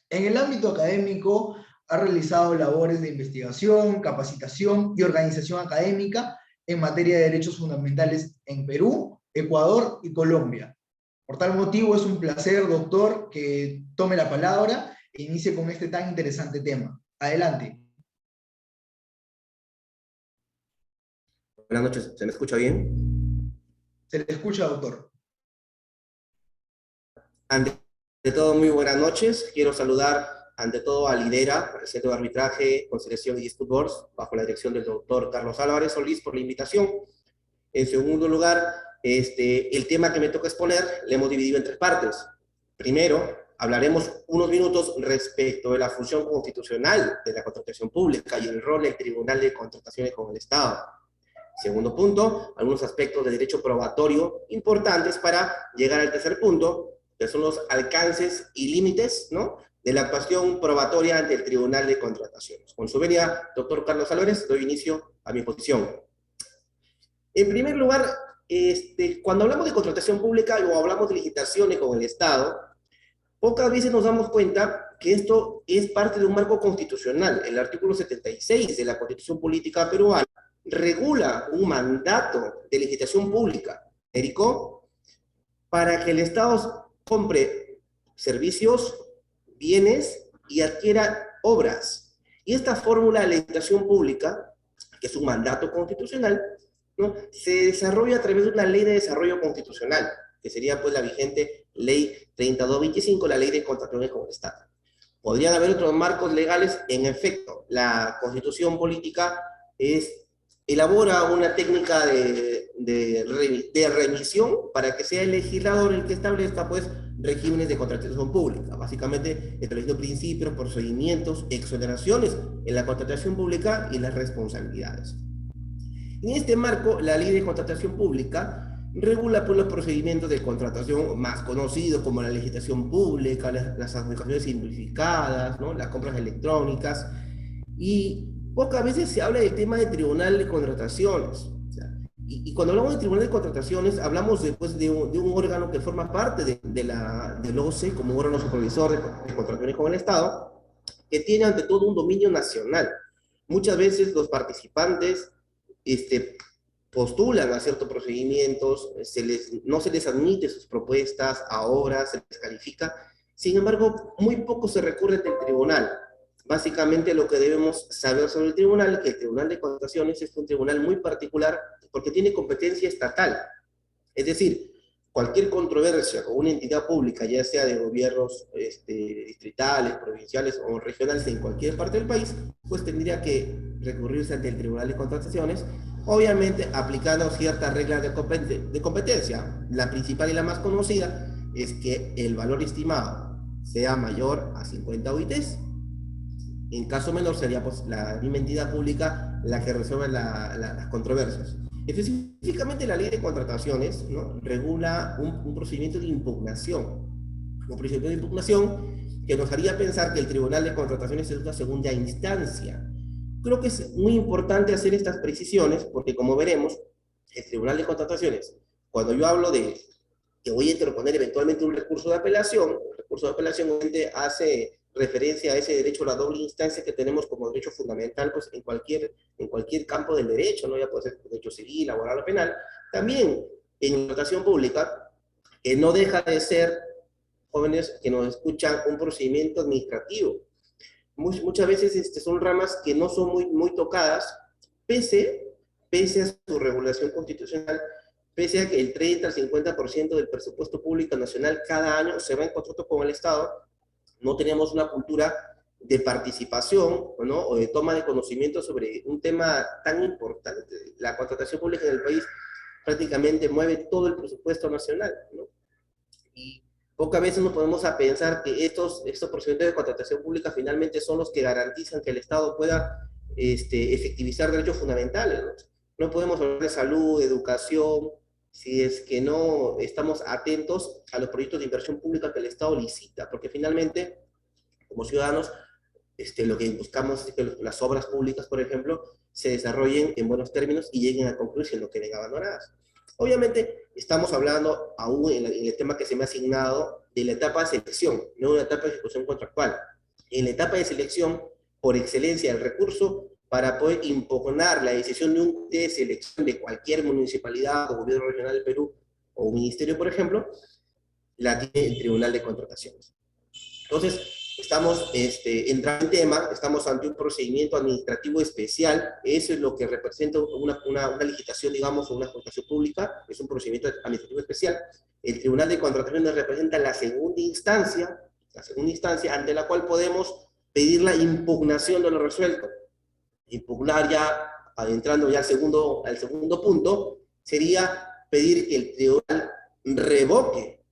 En el ámbito académico ha realizado labores de investigación, capacitación y organización académica en materia de derechos fundamentales en Perú, Ecuador y Colombia. Por tal motivo, es un placer, doctor, que tome la palabra e inicie con este tan interesante tema. Adelante. Buenas noches, ¿se me escucha bien? Se le escucha, doctor. Ante todo, muy buenas noches. Quiero saludar ante todo a Lidera, al Centro de Arbitraje, Conciliación y eSports, bajo la dirección del doctor Carlos Álvarez Solís, por la invitación. En segundo lugar, el tema que me toca exponer le hemos dividido en tres partes. Primero, hablaremos unos minutos respecto de la función constitucional de la contratación pública y el rol del Tribunal de Contrataciones con el Estado. Segundo punto, algunos aspectos de derecho probatorio importantes para llegar al tercer punto, que son los alcances y límites, ¿no?, de la actuación probatoria ante el Tribunal de Contrataciones. Con su venia, doctor Carlos Álvarez, doy inicio a mi exposición. En primer lugar, cuando hablamos de contratación pública o hablamos de licitaciones con el Estado, pocas veces nos damos cuenta que esto es parte de un marco constitucional. El artículo 76 de la Constitución Política Peruana regula un mandato de licitación pública, Erico, para que el Estado compre servicios, bienes y adquiera obras. Y esta fórmula de licitación pública, que es un mandato constitucional, ¿no?, se desarrolla a través de una ley de desarrollo constitucional, que sería pues la vigente ley 3225, la ley de contrataciones con el Estado. Podrían haber otros marcos legales, en efecto. La Constitución Política elabora una técnica de remisión para que sea el legislador el que establezca pues regímenes de contratación pública, básicamente estableciendo principios, procedimientos, exoneraciones en la contratación pública y las responsabilidades. En este marco, la ley de contratación pública regula pues, los procedimientos de contratación más conocidos como la licitación pública, las adjudicaciones simplificadas, ¿no?, las compras electrónicas, y pocas veces se habla del tema de tribunal de contrataciones. O sea, y cuando hablamos de tribunal de contrataciones, hablamos después de un órgano que forma parte del OCE, como órgano supervisor de contrataciones con el Estado, que tiene ante todo un dominio nacional. Muchas veces los participantes postulan a ciertos procedimientos, no se les admite sus propuestas a obras, se les califica. Sin embargo, muy poco se recurre ante el tribunal. Básicamente lo que debemos saber sobre el tribunal es que el Tribunal de Contrataciones es un tribunal muy particular porque tiene competencia estatal. Es decir, cualquier controversia con una entidad pública, ya sea de gobiernos distritales, provinciales o regionales en cualquier parte del país, pues tendría que recurrirse ante el Tribunal de Contrataciones, obviamente aplicando ciertas reglas de competencia. La principal y la más conocida es que el valor estimado sea mayor a 50 OITs. En caso menor sería pues, la misma entidad pública la que resuelve las controversias. Específicamente la ley de contrataciones, ¿no?, regula un procedimiento de impugnación. Un procedimiento de impugnación que nos haría pensar que el Tribunal de Contrataciones es una segunda instancia. Creo que es muy importante hacer estas precisiones porque, como veremos, el Tribunal de Contrataciones, cuando yo hablo de que voy a interponer eventualmente un recurso de apelación, el recurso de apelación obviamente hace referencia a ese derecho a la doble instancia que tenemos como derecho fundamental pues, en cualquier campo del derecho, ¿no?, ya puede ser derecho civil, laboral o penal. También en contratación pública, que no deja de ser, jóvenes que nos escuchan, un procedimiento administrativo. Muchas veces son ramas que no son muy tocadas, pese a su regulación constitucional, pese a que el 30 al 50% del presupuesto público nacional cada año se va en contrato con el Estado. No tenemos una cultura de participación, ¿no?, o de toma de conocimiento sobre un tema tan importante. La contratación pública en el país prácticamente mueve todo el presupuesto nacional, ¿no? Y pocas veces nos ponemos a pensar que estos procedimientos de contratación pública finalmente son los que garantizan que el Estado pueda efectivizar derechos fundamentales, ¿no? No podemos hablar de salud, de educación, si es que no estamos atentos a los proyectos de inversión pública que el Estado licita, porque finalmente, como ciudadanos, lo que buscamos es que las obras públicas, por ejemplo, se desarrollen en buenos términos y lleguen a concluir siendo que vengan abandonadas. Obviamente, estamos hablando aún en el tema que se me ha asignado de la etapa de selección, no una etapa de ejecución contractual. En la etapa de selección, por excelencia del recurso para poder impugnar la decisión de un comité de selección de cualquier municipalidad o gobierno regional del Perú, o un ministerio, por ejemplo, la tiene el Tribunal de Contrataciones. Entonces, estamos entrando en tema, estamos ante un procedimiento administrativo especial, eso es lo que representa una licitación, digamos, o una contratación pública, es un procedimiento administrativo especial. El Tribunal de Contrataciones representa la segunda instancia ante la cual podemos pedir la impugnación de lo resuelto. Impugnar ya, adentrando ya al segundo punto, sería pedir que el tribunal revoque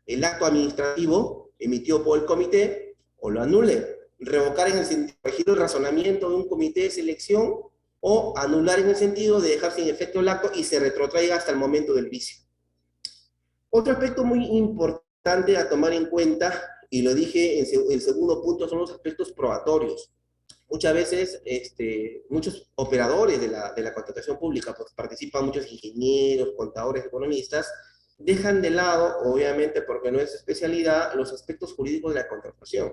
el acto administrativo emitido por el comité o lo anule. Revocar en el sentido de corregir el razonamiento de un comité de selección o anular en el sentido de dejar sin efecto el acto y se retrotraiga hasta el momento del vicio. Otro aspecto muy importante a tomar en cuenta, y lo dije en el segundo punto, son los aspectos probatorios. Muchas veces, muchos operadores de la contratación pública, porque participan muchos ingenieros, contadores, economistas, dejan de lado, obviamente porque no es especialidad, los aspectos jurídicos de la contratación.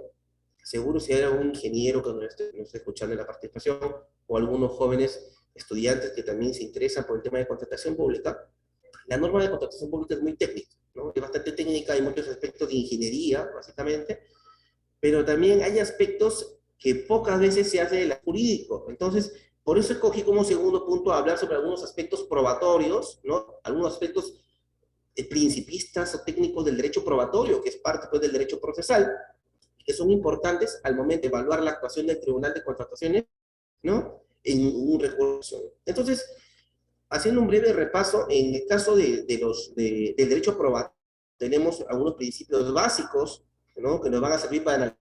Seguro si hay algún ingeniero que nos esté escuchando en la participación, o algunos jóvenes estudiantes que también se interesan por el tema de contratación pública, la norma de contratación pública es muy técnica, ¿no? Es bastante técnica, hay muchos aspectos de ingeniería, básicamente, pero también hay aspectos que pocas veces se hace del jurídico. Entonces, por eso escogí como segundo punto hablar sobre algunos aspectos probatorios, ¿no? Algunos aspectos principistas o técnicos del derecho probatorio, que es parte pues, del derecho procesal, que son importantes al momento de evaluar la actuación del Tribunal de Contrataciones, ¿no? En un recurso. Entonces, haciendo un breve repaso, en el caso del derecho probatorio, tenemos algunos principios básicos, ¿no? Que nos van a servir para analizar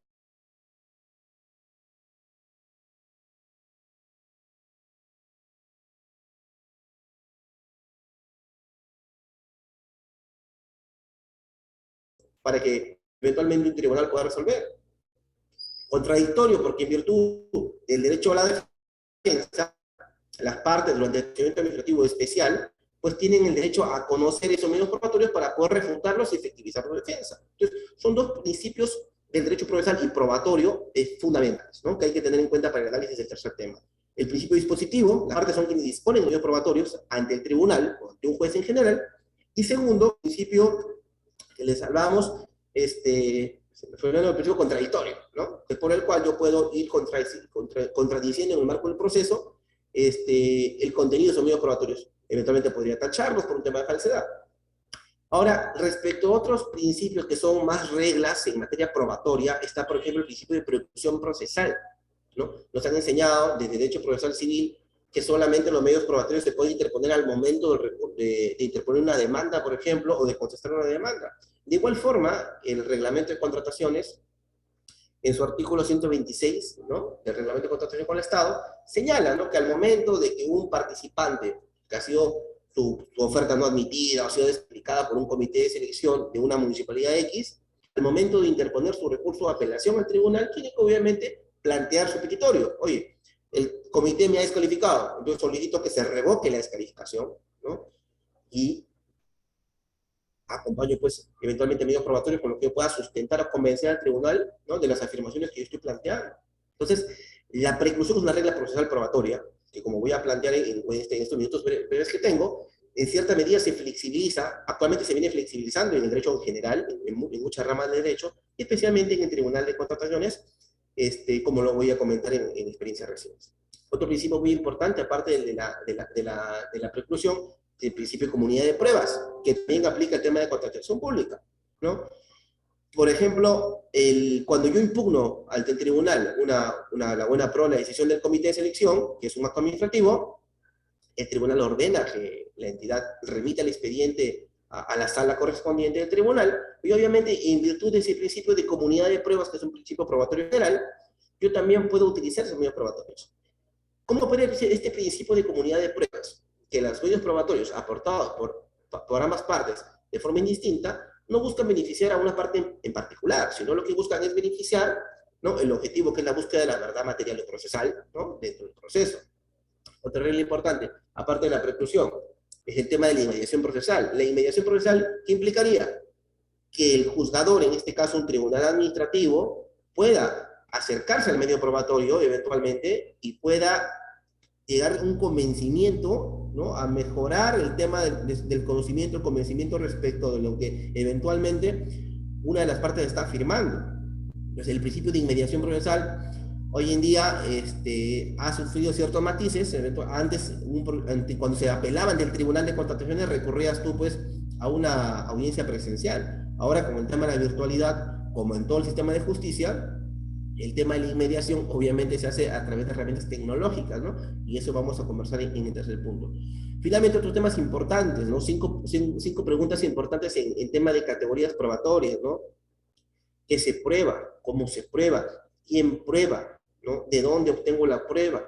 para que eventualmente un tribunal pueda resolver. Contradictorio, porque en virtud del derecho a la defensa, las partes durante el procedimiento administrativo especial, pues tienen el derecho a conocer esos medios probatorios para poder refutarlos y efectivizar su defensa. Entonces, son dos principios del derecho procesal y probatorio fundamentales, ¿no? Que hay que tener en cuenta para el análisis del tercer tema. El principio dispositivo, las partes son quienes disponen de medios probatorios ante el tribunal o ante un juez en general. Y segundo, el principio que les hablamos, se me fue el principio contradictorio, ¿no? Que por el cual yo puedo ir contradiciendo en el marco del proceso el contenido de esos medios probatorios. Eventualmente podría tacharlos por un tema de falsedad. Ahora, respecto a otros principios que son más reglas en materia probatoria, está, por ejemplo, el principio de preclusión procesal, ¿no? Nos han enseñado desde Derecho Procesal Civil que solamente los medios probatorios se pueden interponer al momento de interponer una demanda, por ejemplo, o de contestar una demanda. De igual forma, el reglamento de contrataciones, en su artículo 126, ¿no? Del reglamento de contratación con el Estado, señala, ¿no? Que al momento de que un participante, que ha sido su oferta no admitida, o ha sido descalificada por un comité de selección de una municipalidad X, al momento de interponer su recurso de apelación al tribunal, tiene que obviamente plantear su petitorio. Oye, el comité me ha descalificado, entonces solicito que se revoque la descalificación, ¿no? Y acompaño, pues, eventualmente medios probatorios con los que yo pueda sustentar o convencer al tribunal, ¿no? De las afirmaciones que yo estoy planteando. Entonces, la preclusión es una regla procesal probatoria, que como voy a plantear en estos minutos breves que tengo, en cierta medida se flexibiliza, actualmente se viene flexibilizando en el derecho en general, en muchas ramas de derecho, y especialmente en el Tribunal de Contrataciones, como lo voy a comentar en experiencias recientes. Otro principio muy importante, aparte de la preclusión, el principio de comunidad de pruebas, que también aplica el tema de contratación pública, ¿no? Por ejemplo, cuando yo impugno ante el tribunal la buena pro, la decisión del comité de selección, que es un acto administrativo, el tribunal ordena que la entidad remita el expediente a la sala correspondiente del tribunal, y obviamente en virtud de ese principio de comunidad de pruebas, que es un principio probatorio general, yo también puedo utilizar esos medios probatorios. ¿Cómo puede ser este principio de comunidad de pruebas? Que los medios probatorios aportados por ambas partes de forma indistinta no buscan beneficiar a una parte en particular, sino lo que buscan es beneficiar, ¿no? El objetivo, que es la búsqueda de la verdad material y procesal, ¿no? Dentro del proceso. Otra regla importante, aparte de la preclusión, es el tema de la inmediación procesal. La inmediación procesal, ¿qué implicaría? Que el juzgador, en este caso un tribunal administrativo, pueda acercarse al medio probatorio eventualmente y pueda llegar a un convencimiento, ¿no? A mejorar el tema del conocimiento, el convencimiento respecto de lo que eventualmente una de las partes está afirmando. Entonces, el principio de inmediación procesal hoy en día ha sufrido ciertos matices. Antes, cuando se apelaban del Tribunal de Contrataciones, recurrías tú pues a una audiencia presencial. Ahora, con el tema de la virtualidad, como en todo el sistema de justicia, el tema de la inmediación obviamente se hace a través de herramientas tecnológicas, ¿no? Y eso vamos a conversar en el tercer punto. Finalmente, otros temas importantes, ¿no? Cinco preguntas importantes en tema de categorías probatorias, ¿no? ¿Qué se prueba? ¿Cómo se prueba? ¿Quién prueba? ¿No? ¿De dónde obtengo la prueba?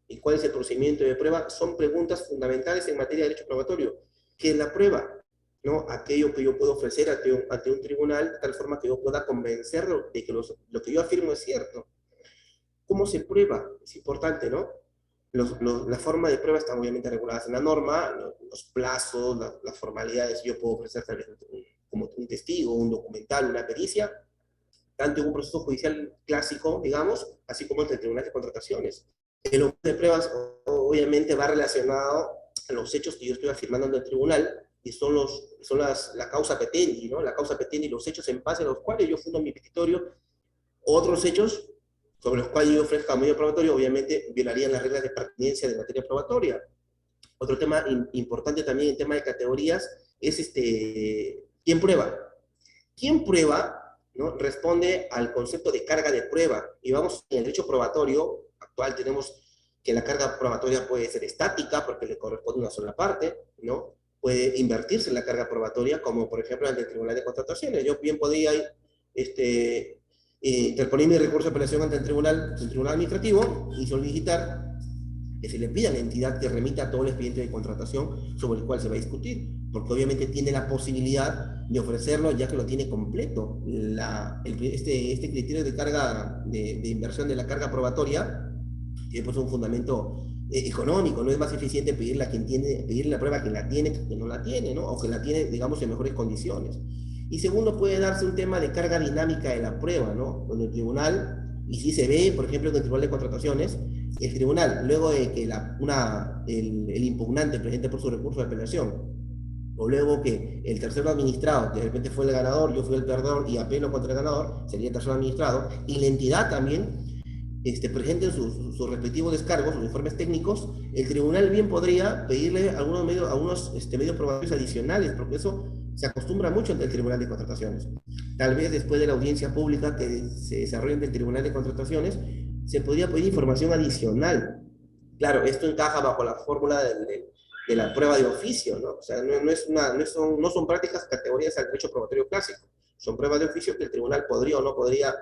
¿Y cuál es el procedimiento de prueba? Son preguntas fundamentales en materia de derecho probatorio. ¿Qué es la prueba? ¿No? Aquello que yo puedo ofrecer ante un tribunal de tal forma que yo pueda convencerlo de que lo que yo afirmo es cierto. ¿Cómo se prueba? Es importante, ¿no? La forma de prueba están obviamente reguladas en la norma, los plazos, las formalidades. Yo puedo ofrecer tal vez como un testigo, un documental, una pericia, tanto en un proceso judicial clásico, digamos, así como en el Tribunal de Contrataciones. El objeto de pruebas obviamente va relacionado a los hechos que yo estoy afirmando en el tribunal, y son la causa petendi, ¿no? La causa petendi y los hechos en base a los cuales yo fundo mi petitorio. Otros hechos sobre los cuales yo ofrezca medio probatorio, obviamente violarían las reglas de pertinencia de materia probatoria. Otro tema importante también en tema de categorías es ¿quién prueba? ¿Quién prueba? ¿No? Responde al concepto de carga de prueba. Y vamos, en el derecho probatorio actual tenemos que la carga probatoria puede ser estática porque le corresponde una sola parte, ¿no? Puede invertirse en la carga probatoria, como por ejemplo ante el Tribunal de Contrataciones. Yo bien podría interponer mi recurso de apelación ante el tribunal administrativo y solicitar que se le pida a la entidad que remita todo el expediente de contratación sobre el cual se va a discutir, porque obviamente tiene la posibilidad de ofrecerlo ya que lo tiene completo. Este criterio de carga, de inversión de la carga probatoria, tiene pues un fundamento económico. No es más eficiente pedirle la prueba a quien la tiene que no la tiene, ¿no? O que la tiene, digamos, en mejores condiciones. Y segundo, puede darse un tema de carga dinámica de la prueba, ¿no? Donde el tribunal, y si se ve, por ejemplo, en el Tribunal de Contrataciones, el tribunal, luego de que el impugnante presente por su recurso de apelación, o luego que el tercero administrado, que de repente fue el ganador, yo fui el perdedor y apelo contra el ganador, sería el tercero administrado, y la entidad también presenten sus respectivos descargos, sus informes técnicos, el tribunal bien podría pedirle algunos medios probatorios adicionales, porque eso se acostumbra mucho ante el Tribunal de Contrataciones. Tal vez después de la audiencia pública que se desarrolla ante el Tribunal de Contrataciones, se podría pedir información adicional. Claro, esto encaja bajo la fórmula de la prueba de oficio, ¿no? O sea, no son prácticas categorías al derecho probatorio clásico, son pruebas de oficio que el tribunal podría o no podría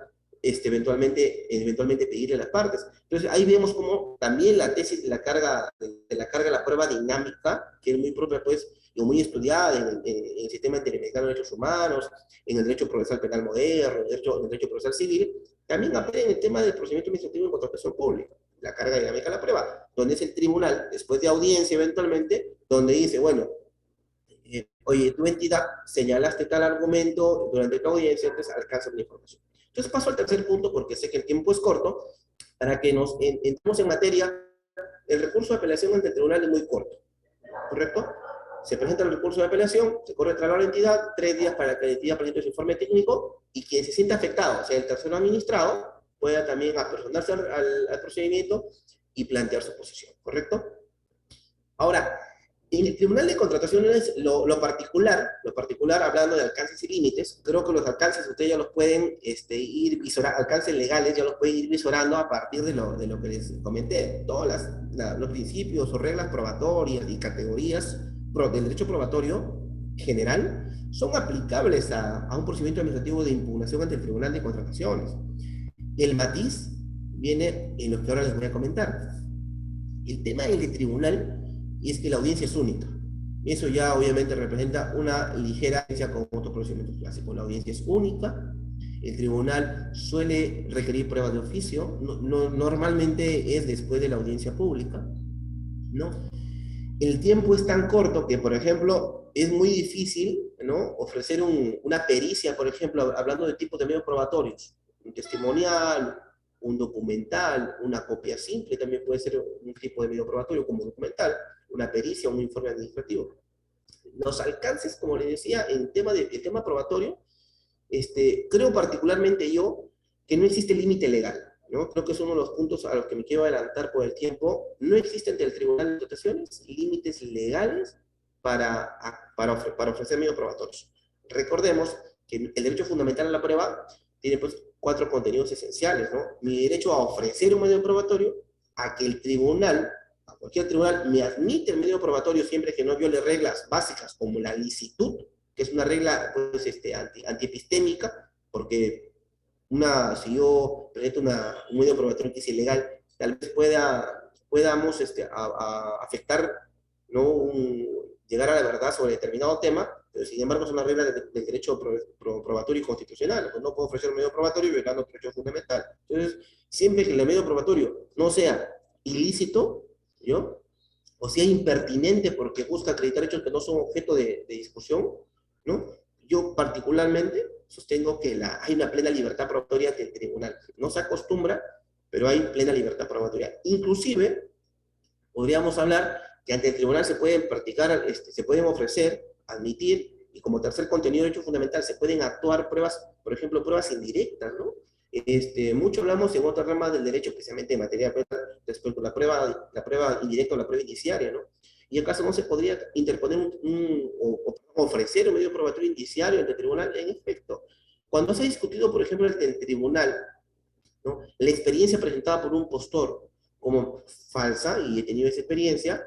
eventualmente pedirle a las partes. Entonces, ahí vemos como también la tesis de la carga de la prueba dinámica, que es muy propia, pues, y muy estudiada en el sistema interamericano de derechos humanos, en el derecho procesal penal moderno, en el derecho procesal civil, también aprende el tema del procedimiento administrativo en contratación pública, la carga dinámica de la prueba, donde es el tribunal, después de audiencia eventualmente, donde dice, bueno, oye, tu entidad señalaste tal argumento durante tu audiencia, entonces alcanza la información. Entonces paso al tercer punto, porque sé que el tiempo es corto, para que nos entremos en materia. El recurso de apelación ante el tribunal es muy corto, ¿correcto? Se presenta el recurso de apelación, se corre traslado a la entidad, 3 días para que la entidad presente su informe técnico, y quien se sienta afectado, o sea, el tercero administrado, pueda también apersonarse al procedimiento y plantear su posición, ¿correcto? Ahora, en el Tribunal de Contrataciones, lo particular, hablando de alcances y límites, creo que los alcances ustedes ya los pueden ir visorando, alcances legales ya los pueden ir visorando a partir de lo que les comenté. Todos los principios o reglas probatorias y categorías del derecho probatorio general son aplicables a un procedimiento administrativo de impugnación ante el Tribunal de Contrataciones. El matiz viene en lo que ahora les voy a comentar. El tema del tribunal es que la audiencia es única. Eso ya obviamente representa una ligera diferencia con otros procedimientos clásicos. La audiencia es única, el tribunal suele requerir pruebas de oficio, normalmente es después de la audiencia pública, ¿no? El tiempo es tan corto que, por ejemplo, es muy difícil, ¿no?, ofrecer una pericia, por ejemplo, hablando de tipos de medios probatorios, un testimonial, un documental, una copia simple, también puede ser un tipo de medio probatorio como documental, una pericia, un informe administrativo. Los alcances, como les decía, en tema probatorio, creo particularmente yo que no existe límite legal, ¿no? Creo que es uno de los puntos a los que me quiero adelantar por el tiempo. No existe ante el Tribunal de Dotaciones límites legales para ofrecer medios probatorios. Recordemos que el derecho fundamental a la prueba tiene pues 4 contenidos esenciales, ¿no? Mi derecho a ofrecer un medio probatorio, a que el tribunal, a cualquier tribunal, me admite el medio probatorio siempre que no viole reglas básicas como la licitud, que es una regla pues, antiepistémica, porque si yo presento un medio probatorio que es ilegal, tal vez podamos afectar, ¿no? Llegar a la verdad sobre determinado tema, pero sin embargo es una regla del derecho probatorio y constitucional. Pues no puedo ofrecer un medio probatorio violando el derecho fundamental. Entonces, siempre que el medio probatorio no sea ilícito, ¿yo? O sea impertinente porque busca acreditar hechos que no son objeto de discusión, ¿no? Yo particularmente sostengo que hay una plena libertad probatoria ante el tribunal. No se acostumbra, pero hay plena libertad probatoria. Inclusive, podríamos hablar que ante el tribunal se pueden practicar, se pueden ofrecer, admitir, y como tercer contenido de derecho fundamental, se pueden actuar pruebas, por ejemplo, pruebas indirectas, ¿no? Mucho hablamos en otras ramas del derecho, especialmente en materia penal, respecto a la prueba indirecta o la prueba indiciaria, ¿no? ¿Y acaso no se podría interponer o ofrecer un medio probatorio indiciario ante el tribunal? En efecto, cuando se ha discutido, por ejemplo, ante el tribunal, ¿no? La experiencia presentada por un postor como falsa, y he tenido esa experiencia,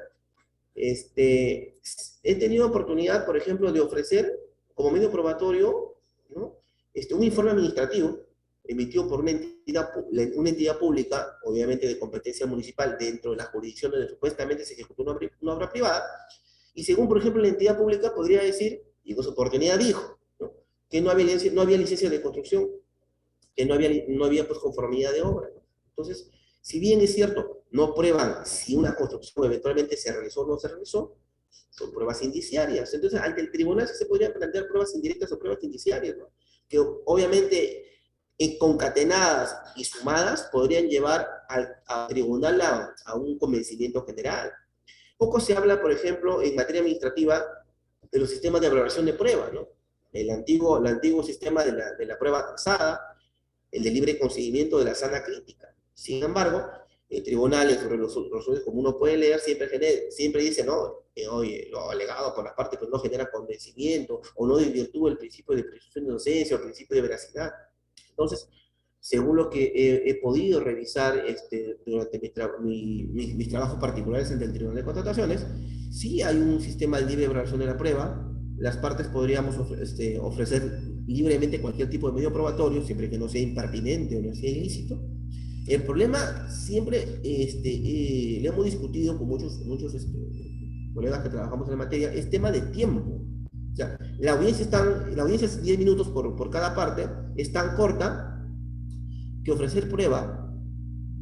he tenido oportunidad, por ejemplo, de ofrecer como medio probatorio, ¿no? Un informe administrativo emitido por una entidad pública, obviamente de competencia municipal, dentro de la jurisdicción donde supuestamente se ejecutó una obra privada, y según, por ejemplo, la entidad pública podría decir, y con su oportunidad dijo, ¿no? Que no había licencia de construcción, que no había pues, conformidad de obra, ¿no? Entonces, si bien es cierto, no prueban si una construcción eventualmente se realizó o no se realizó, son pruebas indiciarias. Entonces, ante el tribunal se podrían plantear pruebas indirectas o pruebas indiciarias, ¿no? Que obviamente concatenadas y sumadas podrían llevar al tribunal a un convencimiento general. Poco se habla, por ejemplo, en materia administrativa de los sistemas de valoración de prueba, ¿no? El antiguo sistema de la prueba atrasada, el de libre conseguimiento de la sana crítica. Sin embargo, el tribunal, sobre los como uno puede leer, siempre dice, no, oye, lo alegado por la parte pues no genera convencimiento, o no desvirtúa el principio de presunción de inocencia, o el principio de veracidad. Entonces, según lo que he podido revisar durante mis trabajos particulares ante el Tribunal de Contrataciones, sí hay un sistema de libre valoración de la prueba. Las partes podríamos ofrecer libremente cualquier tipo de medio probatorio, siempre que no sea impertinente o no sea ilícito. El problema siempre, le hemos discutido con muchos colegas que trabajamos en la materia, es tema de tiempo. O sea, la audiencia es 10 minutos por cada parte, es tan corta que ofrecer prueba,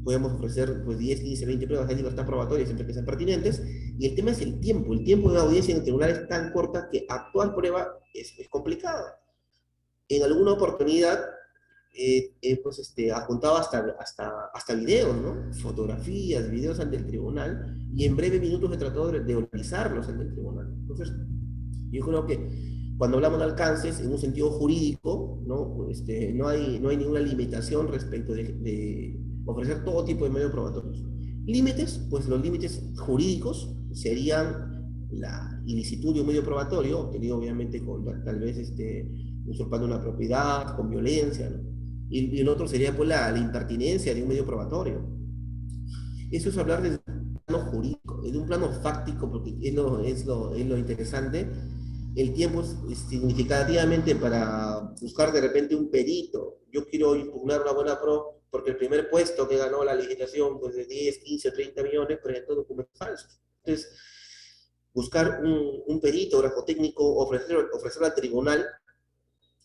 podemos ofrecer pues 10, 15, 20 pruebas de libertad probatoria siempre que sean pertinentes, y el tema es el tiempo de audiencia en el tribunal es tan corta que actuar prueba es complicado. En alguna oportunidad, pues apuntado hasta videos, ¿no? Fotografías, videos ante el tribunal, y en breves minutos he tratado de organizarlos ante el tribunal. Entonces, yo creo que cuando hablamos de alcances, en un sentido jurídico, ¿no? No hay ninguna limitación respecto de ofrecer todo tipo de medios probatorios. Límites, pues los límites jurídicos serían la ilicitud de un medio probatorio, obtenido obviamente con tal vez usurpando una propiedad, con violencia, ¿no? Y el otro sería pues la impertinencia de un medio probatorio. Eso es hablar desde un plano jurídico, desde un plano fáctico, porque es lo interesante. El tiempo es significativamente para buscar de repente un perito. Yo quiero impugnar una buena pro porque el primer puesto que ganó la licitación pues de 10, 15 o 30 millones presentó documentos falsos. Entonces, buscar un perito, grafotécnico, ofrecerlo al tribunal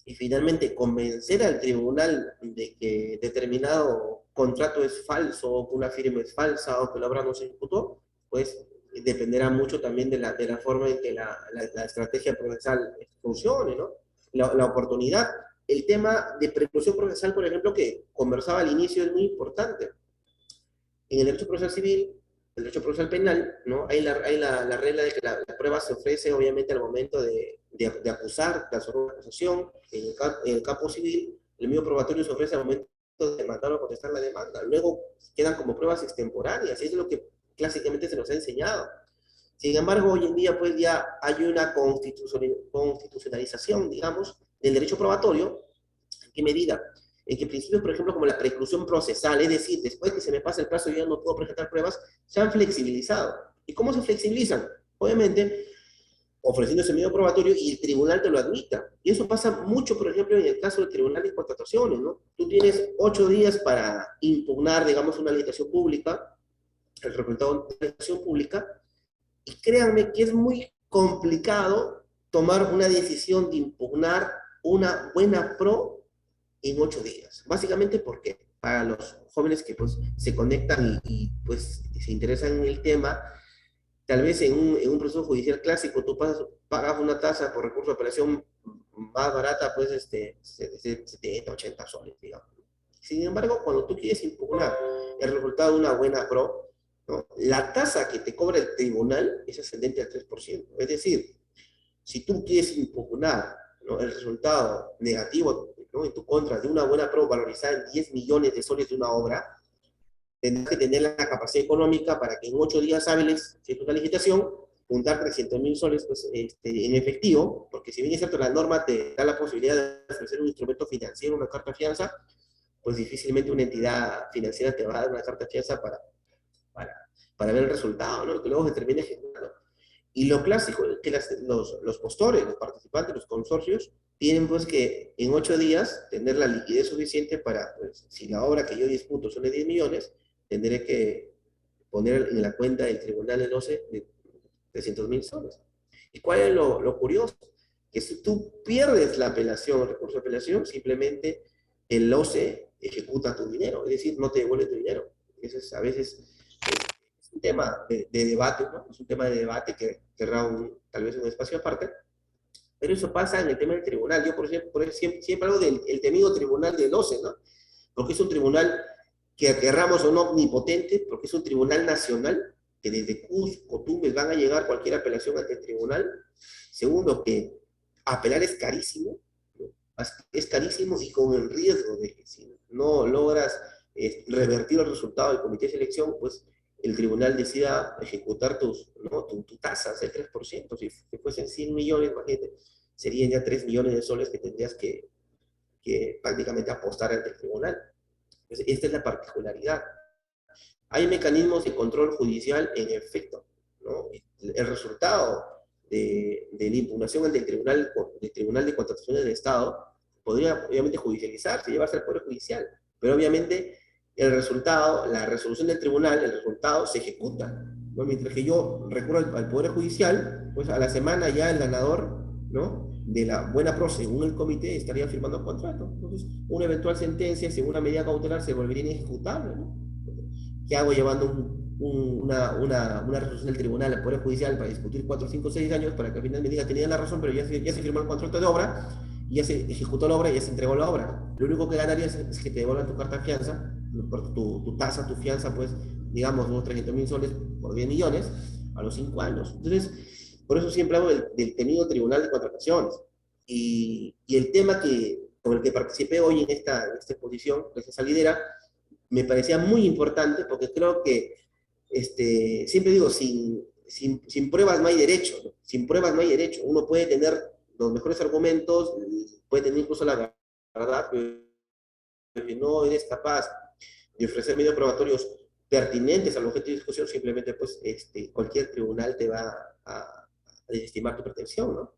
y finalmente convencer al tribunal de que determinado contrato es falso, o que una firma es falsa, o que la obra no se ejecutó, pues dependerá mucho también de la forma en que la estrategia procesal funcione, ¿no? La oportunidad el tema de preclusión procesal, por ejemplo, que conversaba al inicio, es muy importante. En el derecho procesal civil, el derecho procesal penal, ¿no? Hay la regla de que la prueba se ofrece, obviamente, al momento de acusar, de hacer una acusación. En el campo civil, el medio probatorio se ofrece al momento de demandar o contestar la demanda. Luego quedan como pruebas extemporáneas, y eso es lo que clásicamente se nos ha enseñado. Sin embargo, hoy en día, pues ya hay una constitucionalización, digamos, del derecho probatorio. ¿En qué medida? En que principios, por ejemplo, como la preclusión procesal, es decir, después que se me pase el plazo yo ya no puedo presentar pruebas, se han flexibilizado. ¿Y cómo se flexibilizan? Obviamente, ofreciendo ese medio probatorio y el tribunal te lo admita. Y eso pasa mucho, por ejemplo, en el caso del tribunal de contrataciones, ¿no? Tú tienes 8 días para impugnar, digamos, una licitación pública, el resultado de la licitación pública, y créanme que es muy complicado tomar una decisión de impugnar una buena pro en 8 días. Básicamente porque para los jóvenes que pues se conectan y pues se interesan en el tema, tal vez en un proceso judicial clásico tú pagas una tasa por recurso de apelación más barata, pues 70, 80 soles, digamos. Sin embargo, cuando tú quieres impugnar el resultado de una buena pro, ¿no? La tasa que te cobra el tribunal es ascendente al 3%. Es decir, si tú quieres impugnar, ¿no?, el resultado negativo, ¿no?, en tu contra de una buena pro valorizada en 10 millones de soles de una obra, tendrás que tener la capacidad económica para que en 8 días hábiles, si es una licitación, juntar 300.000 soles pues, en efectivo, porque si bien es cierto, la norma te da la posibilidad de ofrecer un instrumento financiero, una carta de fianza, pues difícilmente una entidad financiera te va a dar una carta de fianza para, para ver el resultado, ¿no?, que luego se termine ejecutando. Y lo clásico es que los postores, los participantes, los consorcios, tienen pues que en 8 días tener la liquidez suficiente para, pues, si la obra que yo disputo son de 10 millones, tendré que poner en la cuenta del tribunal del OCE de 300.000 soles. ¿Y cuál es lo curioso? Que si tú pierdes la apelación, el recurso de apelación, simplemente el OCE ejecuta tu dinero, es decir, no te devuelve tu dinero. Eso es a veces es un tema de debate, ¿no? Es un tema de debate que querrá tal vez un espacio aparte, pero eso pasa en el tema del tribunal. Yo, por ejemplo, siempre hablo del el temido tribunal del OCE, ¿no? Porque es un tribunal que querramos o no omnipotente, porque es un tribunal nacional, que desde Cusco, Tumbes van a llegar cualquier apelación ante el tribunal. Segundo, que apelar es carísimo, ¿no? Es carísimo y con el riesgo de que si no logras revertir el resultado del comité de selección, pues el tribunal decida ejecutar ¿no?, tu tasa del 3%. Si fuesen 100 millones, imagínate, serían ya 3 millones de soles que tendrías que prácticamente apostar ante el tribunal. Entonces, esta es la particularidad. Hay mecanismos de control judicial en efecto, ¿no? El resultado de la impugnación ante el Tribunal de Contrataciones del Estado podría obviamente judicializarse, llevarse al Poder Judicial, pero obviamente el resultado, la resolución del tribunal, el resultado se ejecuta, ¿no? Mientras que yo recurro al Poder Judicial, pues a la semana ya el ganador, ¿no?, de la buena pro, según el comité, estaría firmando contrato. Entonces, una eventual sentencia, según una medida cautelar, se volvería inejecutable, ¿no? ¿Qué hago llevando una resolución del tribunal al Poder Judicial para discutir 4, 5, 6 años para que al final me diga que tenía la razón, pero ya se firmó el contrato de obra, y ya se ejecutó la obra y ya se entregó la obra? Lo único que ganarías es que te devuelvan tu carta de fianza, tu tasa, tu fianza, pues, digamos, unos 300.000 soles por 10 millones a los 5 años. Entonces, por eso siempre hablo del temido tribunal de contrataciones. Y el tema con el que participé hoy en esta exposición, esta salidera, me parecía muy importante porque creo que, siempre digo, sin pruebas no hay derecho, ¿no? Sin pruebas no hay derecho. Uno puede tener los mejores argumentos, puede tener incluso la verdad, pero que no eres capaz de ofrecer medios probatorios pertinentes al objeto de discusión, simplemente pues cualquier tribunal te va a desestimar tu pretensión, ¿no?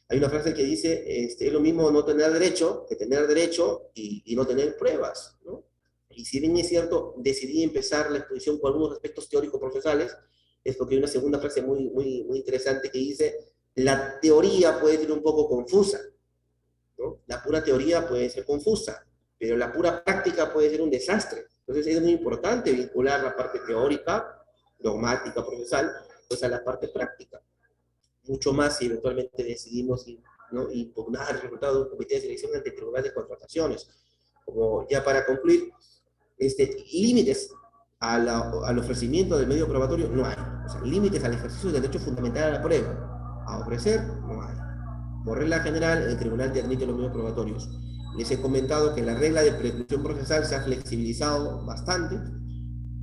Hay una frase que dice, es lo mismo no tener derecho que tener derecho y no tener pruebas, ¿no? Y si bien es cierto, decidí empezar la exposición con algunos aspectos teórico-procesales, es porque hay una segunda frase muy, muy, muy interesante que dice, la teoría puede ser un poco confusa, ¿no? La pura teoría puede ser confusa, pero la pura práctica puede ser un desastre. Entonces es muy importante vincular la parte teórica, dogmática, procesal, pues a la parte práctica. Mucho más si eventualmente decidimos ¿no? Y impugnar el resultado de un comité de selección ante el Tribunal de Contrataciones. Como ya para concluir, límites al ofrecimiento del medio probatorio no hay. O sea, límites al ejercicio del derecho fundamental a la prueba. A ofrecer, no hay. Por regla general, el tribunal te admite los medios probatorios. Les he comentado que la regla de preclusión procesal se ha flexibilizado bastante.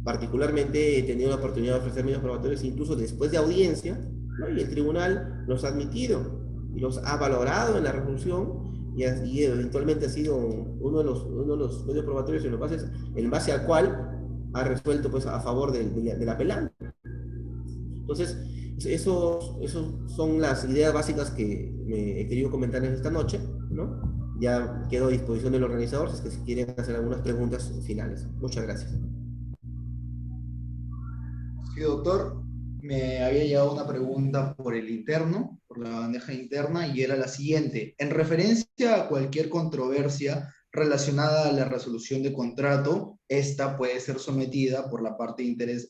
Particularmente he tenido la oportunidad de ofrecer medios probatorios incluso después de audiencia, ¿no? Y el tribunal los ha admitido y los ha valorado en la resolución y eventualmente ha sido uno de los medios probatorios en base al cual ha resuelto pues, a favor del apelante. Entonces, esos son las ideas básicas que me he querido comentar esta noche, ¿no? Ya quedo a disposición del organizador si es que si quieren hacer algunas preguntas finales. Muchas gracias. Sí, doctor, me había llegado una pregunta por el interno, por la bandeja interna, y era la siguiente. En referencia a cualquier controversia relacionada a la resolución de contrato, esta puede ser sometida por la parte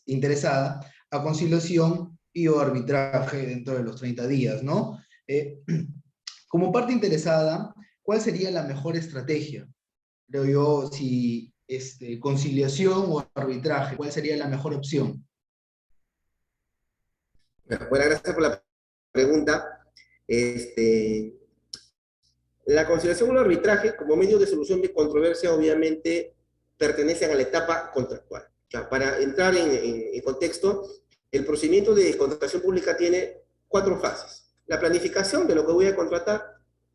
interesada a conciliación y o arbitraje dentro de los 30 días, ¿no? Como parte interesada, ¿cuál sería la mejor estrategia? Creo yo, si conciliación o arbitraje, ¿cuál sería la mejor opción? Bueno, gracias por la pregunta. La conciliación o el arbitraje, como medio de solución de controversia, obviamente pertenecen a la etapa contractual. O sea, para entrar en contexto, el procedimiento de contratación pública tiene 4 fases. La planificación de lo que voy a contratar,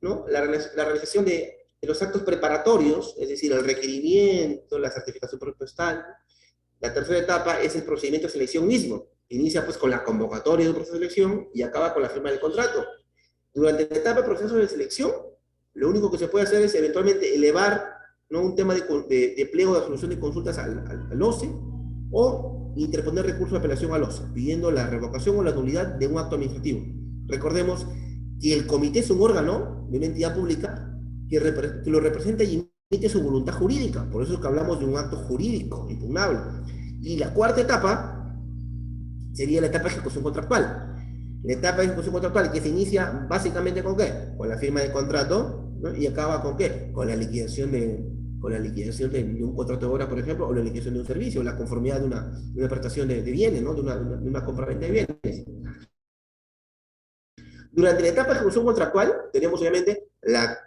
¿no? La realización de los actos preparatorios, es decir, el requerimiento, la certificación presupuestal. La tercera etapa es el procedimiento de selección mismo. Inicia pues con la convocatoria de un proceso de selección y acaba con la firma del contrato. Durante la etapa de proceso de selección, lo único que se puede hacer es eventualmente elevar, ¿no? Un tema de pliego de resolución de consultas al OCE o interponer recurso de apelación al OCE, pidiendo la revocación o la nulidad de un acto administrativo. Recordemos que el comité es un órgano de una entidad pública que lo representa y emite su voluntad jurídica. Por eso es que hablamos de un acto jurídico impugnable. Y la cuarta etapa sería la etapa de ejecución contractual. La etapa de ejecución contractual que se inicia básicamente ¿con qué? Con la firma de contrato, ¿no? Y acaba ¿con qué? Con la liquidación de un contrato de obra, por ejemplo, o la liquidación de un servicio, o la conformidad de una prestación de bienes, ¿no? De una compra-venta de bienes. Durante la etapa de ejecución contractual, tenemos obviamente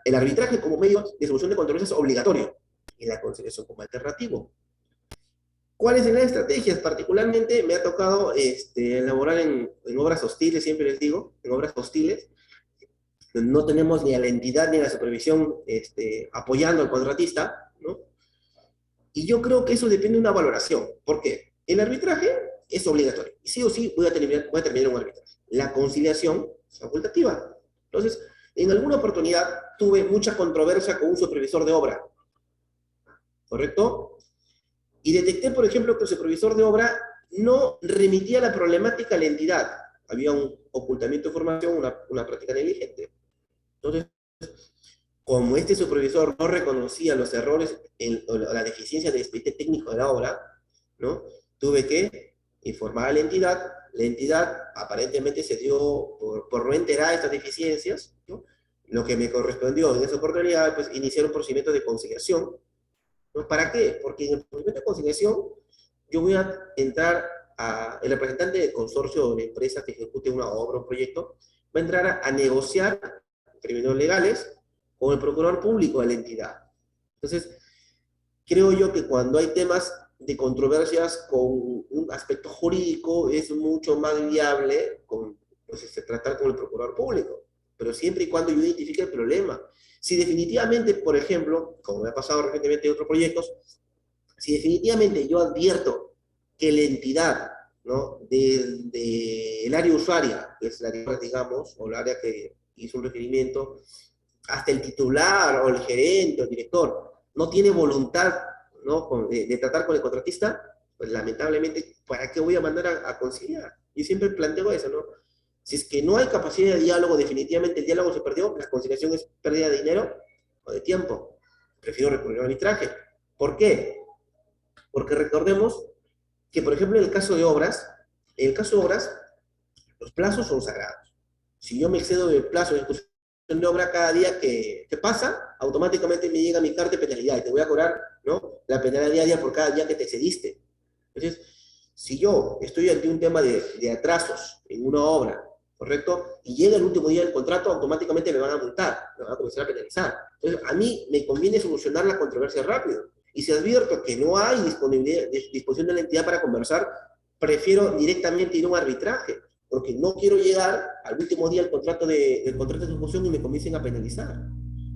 el arbitraje como medio de solución de controversias obligatorio y la conciliación como alternativo. ¿Cuáles son las estrategias? Particularmente me ha tocado elaborar en obras hostiles, siempre les digo, en obras hostiles. No tenemos ni a la entidad ni a la supervisión apoyando al contratista, ¿no? Y yo creo que eso depende de una valoración. ¿Por qué? El arbitraje es obligatorio. Y sí o sí voy a terminar un arbitraje. La conciliación es facultativa. Entonces, en alguna oportunidad tuve mucha controversia con un supervisor de obra. ¿Correcto? Y detecté, por ejemplo, que el supervisor de obra no remitía la problemática a la entidad. Había un ocultamiento de información, una práctica negligente. Entonces, como este supervisor no reconocía los errores o la deficiencia del expediente técnico de la obra, ¿no? Tuve que informar a la entidad aparentemente se dio por no enterar de estas deficiencias, ¿no? Lo que me correspondió en esa oportunidad, pues iniciar un procedimiento de conciliación, ¿no? ¿Para qué? Porque en el procedimiento de conciliación yo voy a entrar el representante del consorcio o de empresa que ejecute una obra o un proyecto, va a entrar a negociar términos legales con el procurador público de la entidad. Entonces, creo yo que cuando hay temas de controversias con un aspecto jurídico, es mucho más viable tratar con el procurador público, pero siempre y cuando yo identifique el problema. Si definitivamente, por ejemplo, como me ha pasado recientemente en otros proyectos, si definitivamente yo advierto que la entidad, ¿no? del área usuaria, que es la área, digamos, o el área que hizo un requerimiento, hasta el titular o el gerente o el director no tiene voluntad, ¿no? de tratar con el contratista, pues lamentablemente, ¿para qué voy a mandar a conciliar? Yo siempre planteo eso, ¿no? Si es que no hay capacidad de diálogo, definitivamente el diálogo se perdió, la conciliación es pérdida de dinero o de tiempo. Prefiero recurrir al arbitraje. ¿Por qué? Porque recordemos que, por ejemplo, en el caso de obras, los plazos son sagrados. Si yo me excedo del plazo de ejecución de obra cada día que pasa, automáticamente me llega mi carta de penalidad y te voy a cobrar, ¿no?, la penalidad diaria por cada día que te excediste. Entonces, si yo estoy ante un tema de atrasos en una obra, ¿correcto? Y llega el último día del contrato, automáticamente me van a multar, me van a comenzar a penalizar. Entonces, a mí me conviene solucionar la controversia rápido. Y si advierto que no hay disposición de la entidad para conversar, prefiero directamente ir a un arbitraje, porque no quiero llegar al último día del contrato de ejecución y me comiencen a penalizar.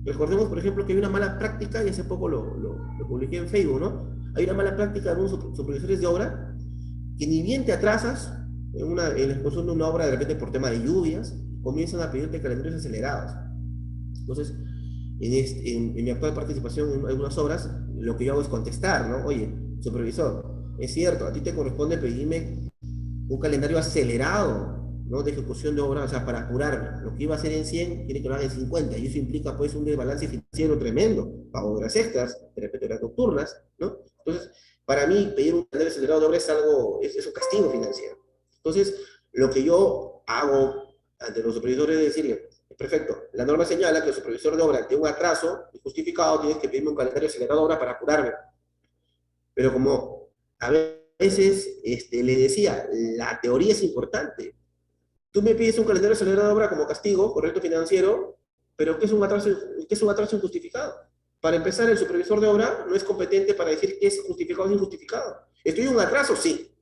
Recordemos, por ejemplo, que hay una mala práctica, y hace poco lo publiqué en Facebook, ¿no? Hay una mala práctica de algunos supervisores de obra, que ni bien te atrasas en la ejecución de una obra, de repente por tema de lluvias, comienzan a pedirte calendarios acelerados. Entonces, en mi actual participación en algunas obras, lo que yo hago es contestar, ¿no? Oye, supervisor, es cierto, a ti te corresponde pedirme un calendario acelerado, ¿no?, de ejecución de obra, o sea, para apurarme. Lo que iba a hacer en 100, tiene que lo haga en 50, y eso implica, pues, un desbalance financiero tremendo, pago de horas extras, de repente horas nocturnas, ¿no? Entonces, para mí, pedir un calendario acelerado de obra es algo, es un castigo financiero. Entonces, lo que yo hago ante los supervisores es decirle, perfecto, la norma señala que el supervisor de obra tiene un atraso injustificado, tienes que pedirme un calendario acelerado de obra para apurarme. Pero como a veces le decía, la teoría es importante. Tú me pides un calendario acelerado de obra como castigo, correcto, financiero, pero ¿qué es un atraso injustificado? Para empezar, el supervisor de obra no es competente para decir qué es justificado o injustificado. ¿Estoy en un atraso? Sí,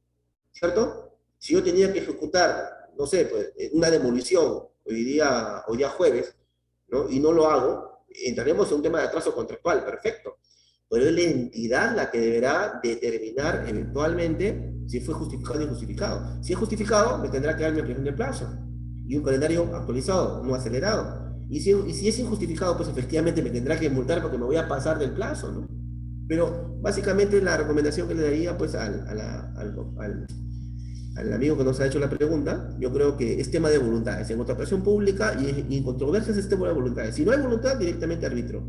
¿cierto? Si yo tenía que ejecutar, no sé, pues, una demolición hoy día jueves, ¿no?, y no lo hago, entraremos en un tema de atraso contractual, perfecto. Pero es la entidad la que deberá determinar eventualmente si fue justificado o injustificado. Si es justificado, me tendrá que dar mi ampliación de plazo y un calendario actualizado, no acelerado. Y si es injustificado, pues efectivamente me tendrá que multar porque me voy a pasar del plazo, ¿no? Pero básicamente la recomendación que le daría, pues, al amigo que nos ha hecho la pregunta, yo creo que es tema de voluntades. En contratación pública y en controversias es tema de voluntades. Si no hay voluntad, directamente arbitro.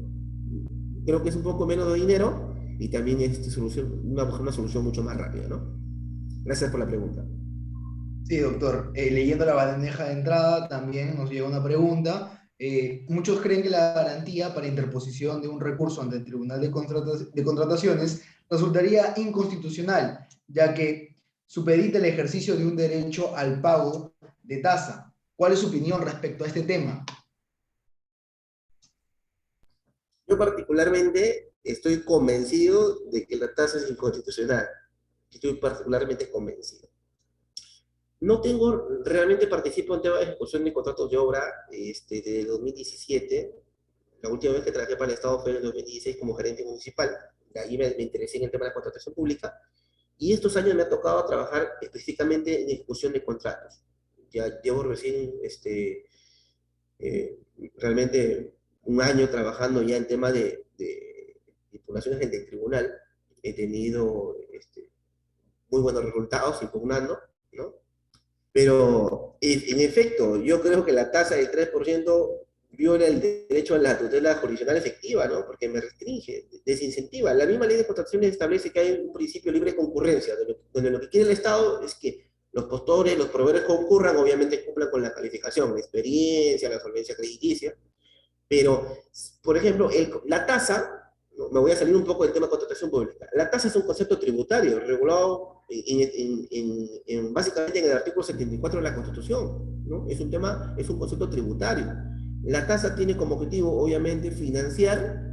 Creo que es un poco menos de dinero y también es una solución mucho más rápida, ¿no? Gracias por la pregunta. Sí, doctor. Leyendo la bandeja de entrada también nos llega una pregunta. Muchos creen que la garantía para interposición de un recurso ante el Tribunal de Contrataciones resultaría inconstitucional, ya que supedita el ejercicio de un derecho al pago de tasa. ¿Cuál es su opinión respecto a este tema? Yo particularmente estoy convencido de que la tasa es inconstitucional. Estoy particularmente convencido. No tengo, realmente participo en temas de ejecución de contratos de obra desde 2017. La última vez que trabajé para el Estado fue en el 2016 como gerente municipal. De ahí me interesé en el tema de la contratación pública. Y estos años me ha tocado trabajar específicamente en ejecución de contratos. Ya llevo recién realmente un año trabajando ya en tema de impugnaciones ante el tribunal. He tenido muy buenos resultados impugnando, ¿no? Pero, en efecto, yo creo que la tasa del 3% viola el derecho a la tutela jurisdiccional efectiva, ¿no? Porque me restringe, desincentiva. La misma ley de contrataciones establece que hay un principio de libre concurrencia, donde lo que quiere el Estado es que los postores, los proveedores concurran, obviamente cumplan con la calificación, la experiencia, la solvencia crediticia, pero, por ejemplo, la tasa, ¿no?, me voy a salir un poco del tema de contratación pública, la tasa es un concepto tributario regulado básicamente en el artículo 74 de la Constitución, ¿no? Es un concepto tributario. La tasa tiene como objetivo, obviamente, financiar,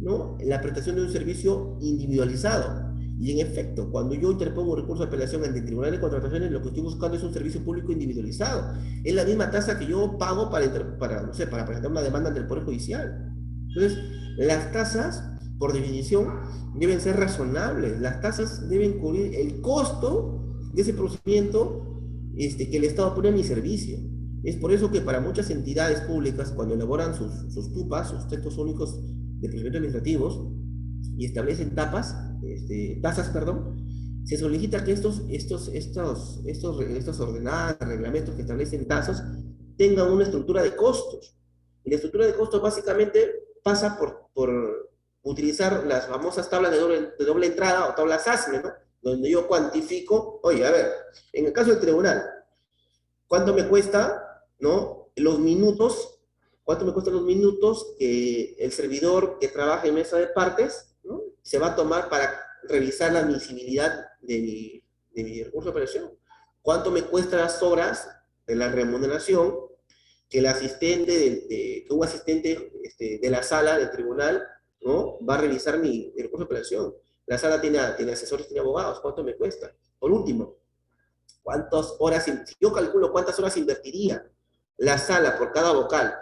¿no?, la prestación de un servicio individualizado. Y en efecto, cuando yo interpongo un recurso de apelación ante el Tribunal de Contrataciones, lo que estoy buscando es un servicio público individualizado. Es la misma tasa que yo pago no sé, para presentar una demanda ante el Poder Judicial. Entonces, las tasas, por definición, deben ser razonables. Las tasas deben cubrir el costo de ese procedimiento que el Estado pone a mi servicio. Es por eso que para muchas entidades públicas, cuando elaboran sus TUPAs, sus textos únicos de procedimientos administrativos, y establecen tasas, se solicita que estos ordenadas, reglamentos que establecen tasas, tengan una estructura de costos. Y la estructura de costos básicamente pasa por utilizar las famosas tablas de doble entrada o tablas ASME, ¿no?, donde yo cuantifico, oye, a ver, en el caso del tribunal, ¿cuánto me cuesta, ¿no?, los minutos ¿Cuánto me cuestan los minutos que el servidor que trabaja en mesa de partes, ¿no?, se va a tomar para revisar la admisibilidad de mi recurso de apelación? ¿Cuánto me cuestan las horas de la remuneración que el asistente, que un asistente de la sala del tribunal, ¿no?, va a revisar mi recurso de apelación? La sala tiene asesores, tiene abogados, ¿cuánto me cuesta? Por último, ¿cuántas horas, si yo calculo cuántas horas invertiría la sala por cada vocal?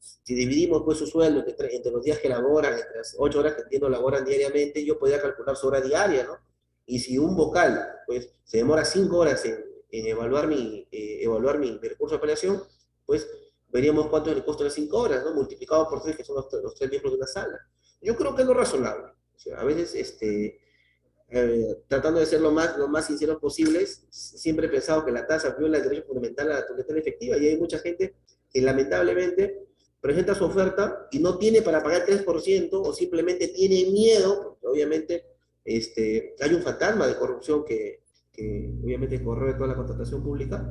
Si dividimos pues su sueldo entre los días que laboran, entre las 8 horas que entiendo laboran diariamente, yo podría calcular su hora diaria, ¿no? Y si un vocal pues se demora 5 horas en evaluar mi recurso de apelación, pues veríamos cuánto es el costo de 5 horas, ¿no? Multiplicado por 3, que son los 3 miembros de una sala. Yo creo que es lo razonable. O sea, a veces, tratando de ser lo más sinceros posibles, siempre he pensado que la tasa viola el derecho fundamental a la tutela efectiva, y hay mucha gente que lamentablemente presenta su oferta y no tiene para pagar el 3%, o simplemente tiene miedo, porque obviamente hay un fantasma de corrupción que obviamente corroe toda la contratación pública,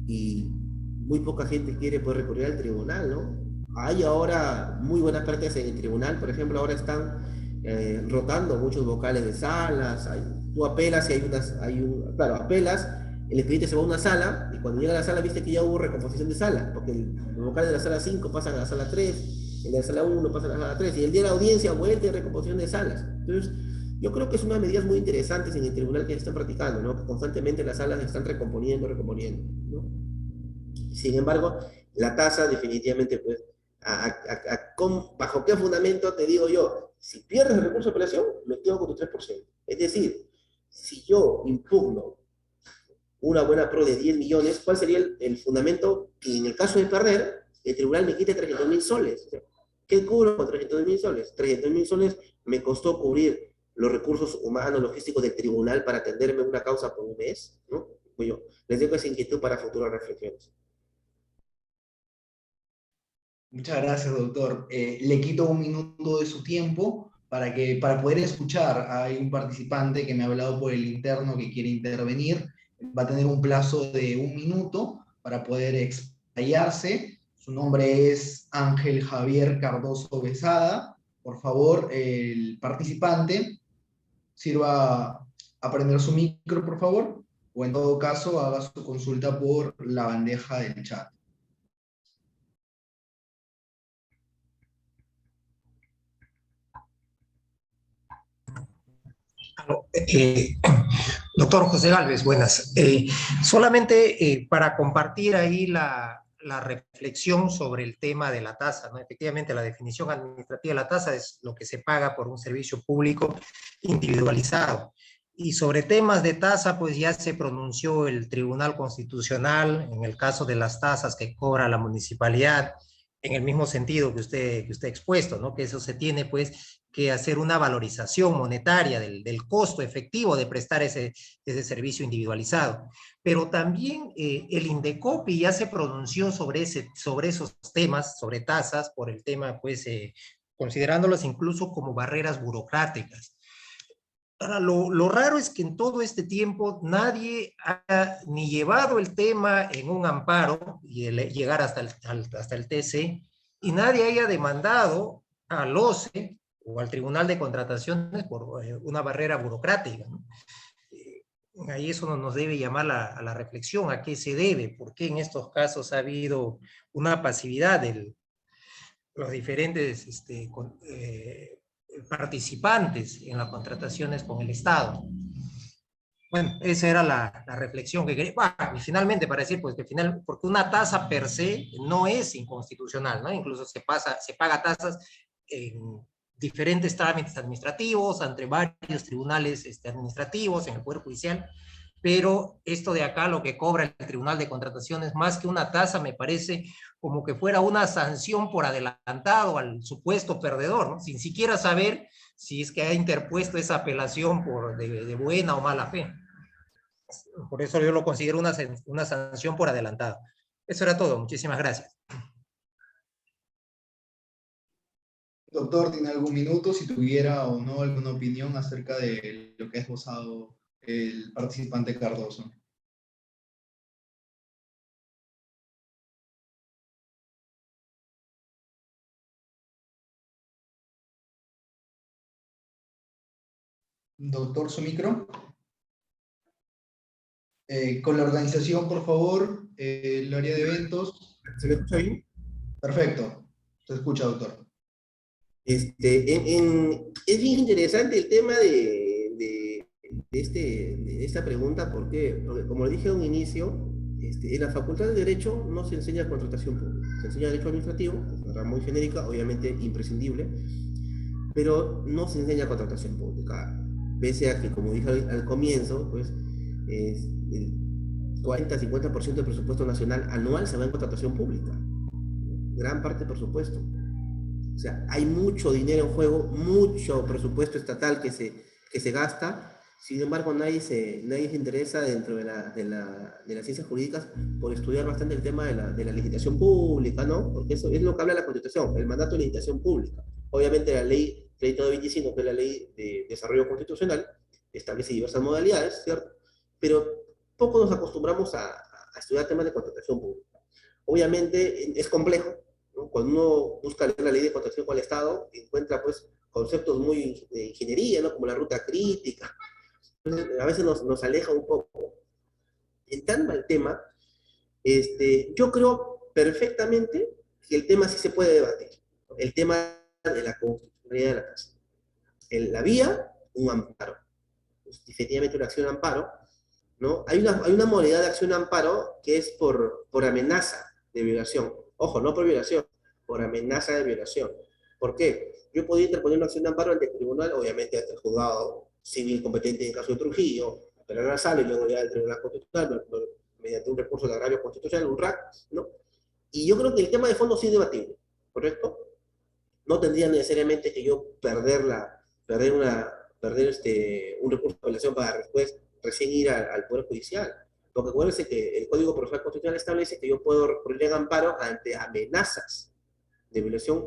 y muy poca gente quiere poder recurrir al tribunal, ¿no? Hay ahora muy buenas prácticas en el tribunal, por ejemplo, ahora están rotando muchos vocales de salas, tú apelas y claro, apelas, el expediente se va a una sala, y cuando llega a la sala viste que ya hubo recomposición de sala, porque los vocales de la sala 5 pasan a la sala 3, el de la sala 1 pasa a la sala 3, y el día de la audiencia vuelve a recomposición de salas. Entonces, yo creo que es unas medidas muy interesantes en el tribunal que se están practicando, ¿no? Que constantemente las salas se están recomponiendo, ¿no? Sin embargo, la tasa definitivamente, pues, ¿bajo qué fundamento te digo yo? Si pierdes el recurso de apelación, me quedo con tu 3%. Es decir, si yo impugno una buena pro de 10 millones, ¿cuál sería el fundamento que en el caso de perder, el tribunal me quite 300.000 soles? ¿Qué cubro con 300.000 soles? 300.000 soles me costó cubrir los recursos humanos, logísticos del tribunal para atenderme una causa por un mes, ¿no? Pues yo les dejo esa inquietud para futuras reflexiones. Muchas gracias, doctor. Le quito un minuto de su tiempo para poder escuchar. Hay un participante que me ha hablado por el interno que quiere intervenir. Va a tener un plazo de un minuto para poder explayarse. Su nombre es Ángel Javier Cardoso Besada. Por favor, el participante sirva a prender su micro, por favor, o en todo caso haga su consulta por la bandeja del chat. Eh, Doctor José Gálvez, buenas. Solamente para compartir ahí la reflexión sobre el tema de la tasa, ¿no? Efectivamente, la definición administrativa de la tasa es lo que se paga por un servicio público individualizado. Y sobre temas de tasa, pues ya se pronunció el Tribunal Constitucional en el caso de las tasas que cobra la municipalidad, en el mismo sentido que usted ha expuesto, ¿no? Que eso se tiene, pues, que hacer una valorización monetaria del costo efectivo de prestar ese servicio individualizado. Pero también el INDECOPI ya se pronunció sobre esos temas, sobre tasas, por el tema, pues, considerándolas incluso como barreras burocráticas. Ahora, lo raro es que en todo este tiempo nadie ha ni llevado el tema en un amparo y llegar hasta el TC, y nadie haya demandado al OCE o al Tribunal de Contrataciones por una barrera burocrática, ¿no? Ahí eso nos debe llamar a la reflexión, a qué se debe, por qué en estos casos ha habido una pasividad de los diferentes participantes en las contrataciones con el Estado. Bueno, esa era la reflexión que quería. Bueno, y finalmente, para decir, pues que porque una tasa per se no es inconstitucional, ¿no? Incluso se paga tasas en diferentes trámites administrativos, ante varios tribunales administrativos, en el Poder Judicial, pero esto de acá, lo que cobra el Tribunal de Contrataciones, más que una tasa, me parece como que fuera una sanción por adelantado al supuesto perdedor, ¿no? Sin siquiera saber si es que ha interpuesto esa apelación de buena o mala fe. Por eso yo lo considero una sanción por adelantado. Eso era todo. Muchísimas gracias. Doctor, ¿tiene algún minuto si tuviera o no alguna opinión acerca de lo que ha esbozado el participante Cardoso? Doctor, su micro. Con la organización, por favor, el área de eventos. ¿Se me escucha bien? Perfecto. Se escucha, doctor. Es bien interesante el tema de esta pregunta, porque como dije a un inicio, en la Facultad de Derecho no se enseña contratación pública, se enseña Derecho Administrativo, una rama muy genérica, obviamente imprescindible, pero no se enseña contratación pública, pese a que, como dije al comienzo, pues el 40-50% del presupuesto nacional anual se va en contratación pública, gran parte por supuesto. O sea, hay mucho dinero en juego, mucho presupuesto estatal que se gasta. Sin embargo, nadie se interesa dentro de las ciencias jurídicas por estudiar bastante el tema de la legislación pública, ¿no? Porque eso es lo que habla la Constitución, el mandato de legislación pública. Obviamente la ley 3225, que es la ley de desarrollo constitucional, establece diversas modalidades, ¿cierto? Pero poco nos acostumbramos a estudiar temas de contratación pública. Obviamente es complejo, ¿no? Cuando uno busca leer la ley de contratación con el Estado, encuentra pues conceptos muy de ingeniería, ¿no? Como la ruta crítica. Entonces, a veces nos aleja un poco. Entrando al tema, yo creo perfectamente que el tema sí se puede debatir. El tema de la constitucionalidad de la tasa. La vía, un amparo. Pues, efectivamente una acción de amparo, ¿no? Hay una modalidad de acción de amparo que es por amenaza de violación. Ojo, no por violación, por amenaza de violación. ¿Por qué? Yo podía interponer una acción de amparo ante el tribunal, obviamente ante el juzgado civil competente en el caso de Trujillo, apelar a la sala y luego ya al Tribunal Constitucional, mediante un recurso de agravio constitucional, un RAC, ¿no? Y yo creo que el tema de fondo sí es debatible, ¿correcto? No tendría necesariamente que yo perder un recurso de apelación para después recién ir al Poder Judicial. Porque acuérdense que el Código Procesal Constitucional establece que yo puedo recurrir en amparo ante amenazas de violación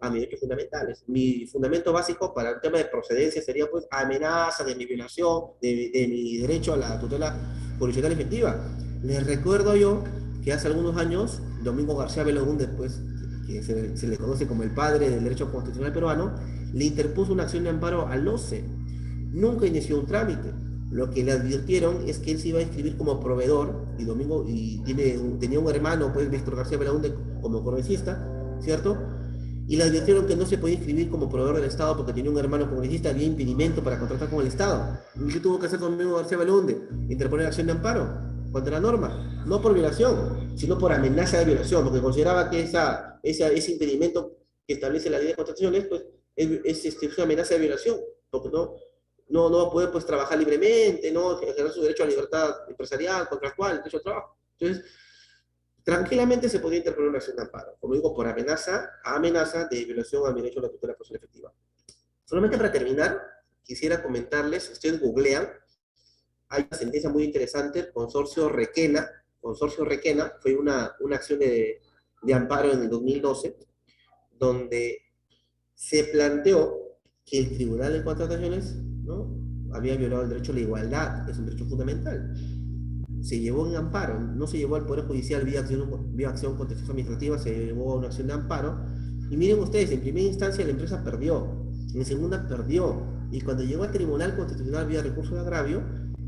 a mis derechos fundamentales. Mi fundamento básico para el tema de procedencia sería pues amenaza de mi violación, de mi derecho a la tutela jurisdiccional efectiva. Les recuerdo yo que hace algunos años, Domingo García Belaúnde, después, que se le conoce como el padre del derecho constitucional peruano, le interpuso una acción de amparo al OCE. Nunca inició un trámite. Lo que le advirtieron es que él se iba a inscribir como proveedor, y tenía un hermano, pues, Víctor García Belaúnde, como congresista, ¿cierto? Y le advirtieron que no se podía inscribir como proveedor del Estado porque tenía un hermano congresista, había impedimento para contratar con el Estado. ¿Y qué tuvo que hacer Domingo García Belaúnde? Interponer acción de amparo contra la norma, no por violación, sino por amenaza de violación, porque consideraba que ese impedimento que establece la ley de contrataciones, pues, es una amenaza de violación, porque no va a poder pues trabajar libremente, no ejercer su derecho a libertad empresarial, contractual, derecho al trabajo. Entonces, tranquilamente se podía interponer una acción de amparo, como digo, por amenaza de violación a mi derecho a la tutela procesal efectiva. Solamente para terminar, quisiera comentarles, si ustedes googlean, hay una sentencia muy interesante, Consorcio Requena fue una acción de amparo en el 2012, donde se planteó que el Tribunal de Contrataciones, ¿no?, había violado el derecho a la igualdad, que es un derecho fundamental. Se llevó en amparo, no se llevó al Poder Judicial vía acción contenciosa administrativa, se llevó a una acción de amparo. Y miren ustedes, en primera instancia la empresa perdió, en segunda perdió, y cuando llegó al Tribunal Constitucional vía recurso de agravio,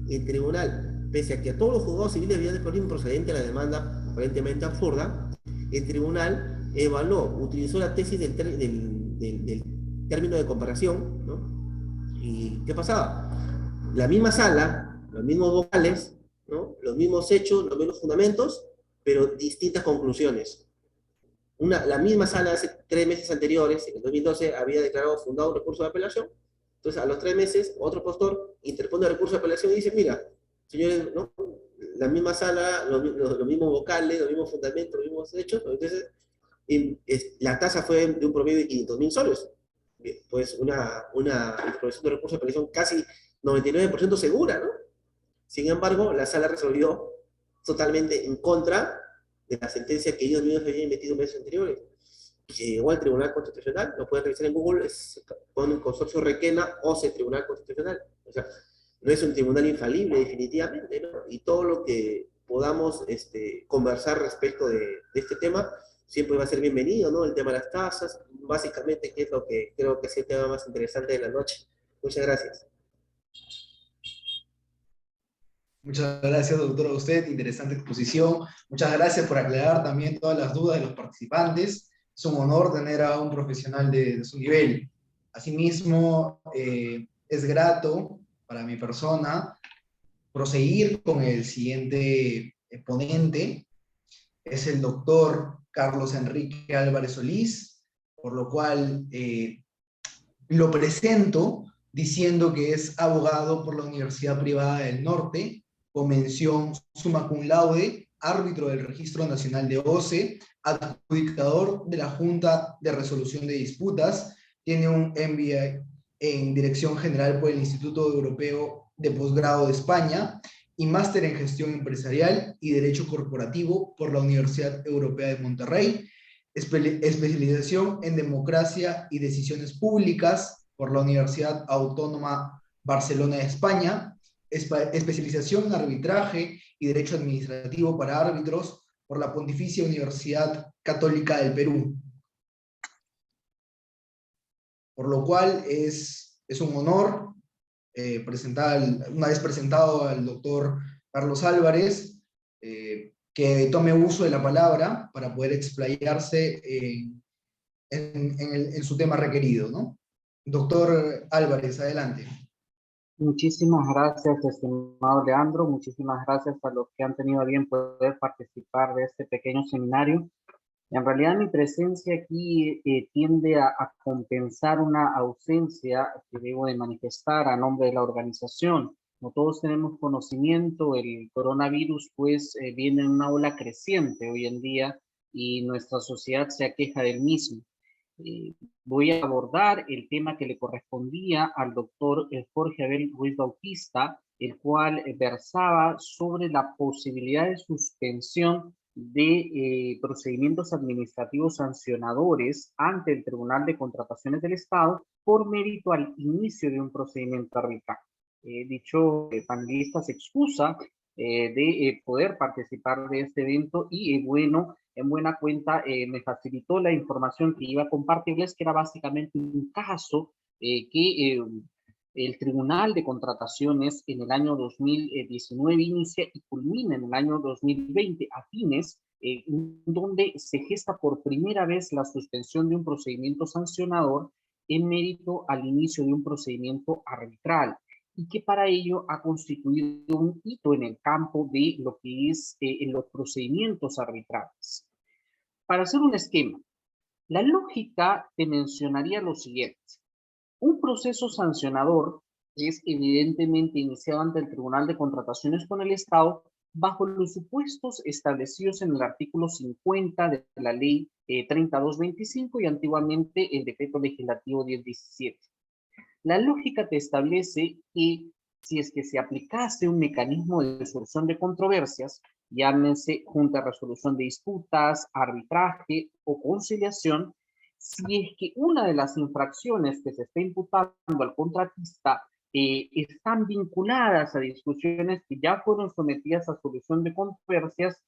el tribunal, pese a que a todos los juzgados civiles habían declarado improcedente la demanda aparentemente absurda, el tribunal evaluó, utilizó la tesis del término de comparación, ¿no? ¿Y qué pasaba? La misma sala, los mismos vocales, ¿no?, los mismos hechos, los mismos fundamentos, pero distintas conclusiones. La misma sala hace 3 meses anteriores, en el 2012, había declarado fundado un recurso de apelación. Entonces, a los 3 meses, otro postor interpone el recurso de apelación y dice, mira, señores, ¿no?, la misma sala, los mismos vocales, los mismos fundamentos, los mismos hechos. Entonces, la tasa fue de un promedio de 500.000 soles. Pues una introducción de recurso de apelación casi 99% segura, ¿no? Sin embargo, la sala resolvió totalmente en contra de la sentencia que ellos mismos habían emitido meses anteriores. Llegó al Tribunal Constitucional, lo pueden revisar en Google, ponen Consorcio Requena o Tribunal Constitucional. O sea, no es un tribunal infalible, definitivamente, ¿no? Y todo lo que podamos conversar respecto de este tema siempre va a ser bienvenido, ¿no? El tema de las tasas, básicamente, que es lo que creo que es el tema más interesante de la noche. Muchas gracias. Muchas gracias, doctor, a usted. Interesante exposición. Muchas gracias por aclarar también todas las dudas de los participantes. Es un honor tener a un profesional de su nivel. Asimismo, es grato para mi persona proseguir con el siguiente ponente. Es el doctor Carlos Enrique Álvarez Solís, por lo cual lo presento diciendo que es abogado por la Universidad Privada del Norte, con mención summa cum laude, árbitro del Registro Nacional de OCE, adjudicador de la Junta de Resolución de Disputas, tiene un MBA en Dirección General por el Instituto Europeo de Posgrado de España y máster en Gestión Empresarial y Derecho Corporativo por la Universidad Europea de Monterrey, especialización en Democracia y Decisiones Públicas por la Universidad Autónoma Barcelona de España, especialización en Arbitraje y Derecho Administrativo para Árbitros por la Pontificia Universidad Católica del Perú. Por lo cual es un honor una vez presentado al doctor Carlos Álvarez, que tome uso de la palabra para poder explayarse en su tema requerido, ¿no? Doctor Álvarez, adelante. Muchísimas gracias, estimado Leandro. Muchísimas gracias a los que han tenido a bien poder participar de este pequeño seminario. En realidad mi presencia aquí tiende a compensar una ausencia que debo de manifestar a nombre de la organización. Como todos tenemos conocimiento, el coronavirus pues viene en una ola creciente hoy en día y nuestra sociedad se aqueja del mismo. Voy a abordar el tema que le correspondía al doctor Jorge Abel Ruiz Bautista, el cual versaba sobre la posibilidad de suspensión de procedimientos administrativos sancionadores ante el Tribunal de Contrataciones del Estado por mérito al inicio de un procedimiento arbitral. Dicho panelista se excusa de poder participar de este evento y bueno, en buena cuenta me facilitó la información que iba a compartirles, que era básicamente un caso que el Tribunal de Contrataciones en el año 2019 inicia y culmina en el año 2020 a fines, donde se gesta por primera vez la suspensión de un procedimiento sancionador en mérito al inicio de un procedimiento arbitral, y que para ello ha constituido un hito en el campo de lo que es en los procedimientos arbitrales. Para hacer un esquema, la lógica te mencionaría lo siguiente. Un proceso sancionador es evidentemente iniciado ante el Tribunal de Contrataciones con el Estado bajo los supuestos establecidos en el artículo 50 de la Ley 3225 y antiguamente el Decreto Legislativo 1017. La lógica te establece que si es que se aplicase un mecanismo de solución de controversias, llámense Junta de Resolución de Disputas, arbitraje o conciliación, si es que una de las infracciones que se está imputando al contratista están vinculadas a discusiones que ya fueron sometidas a solución de controversias,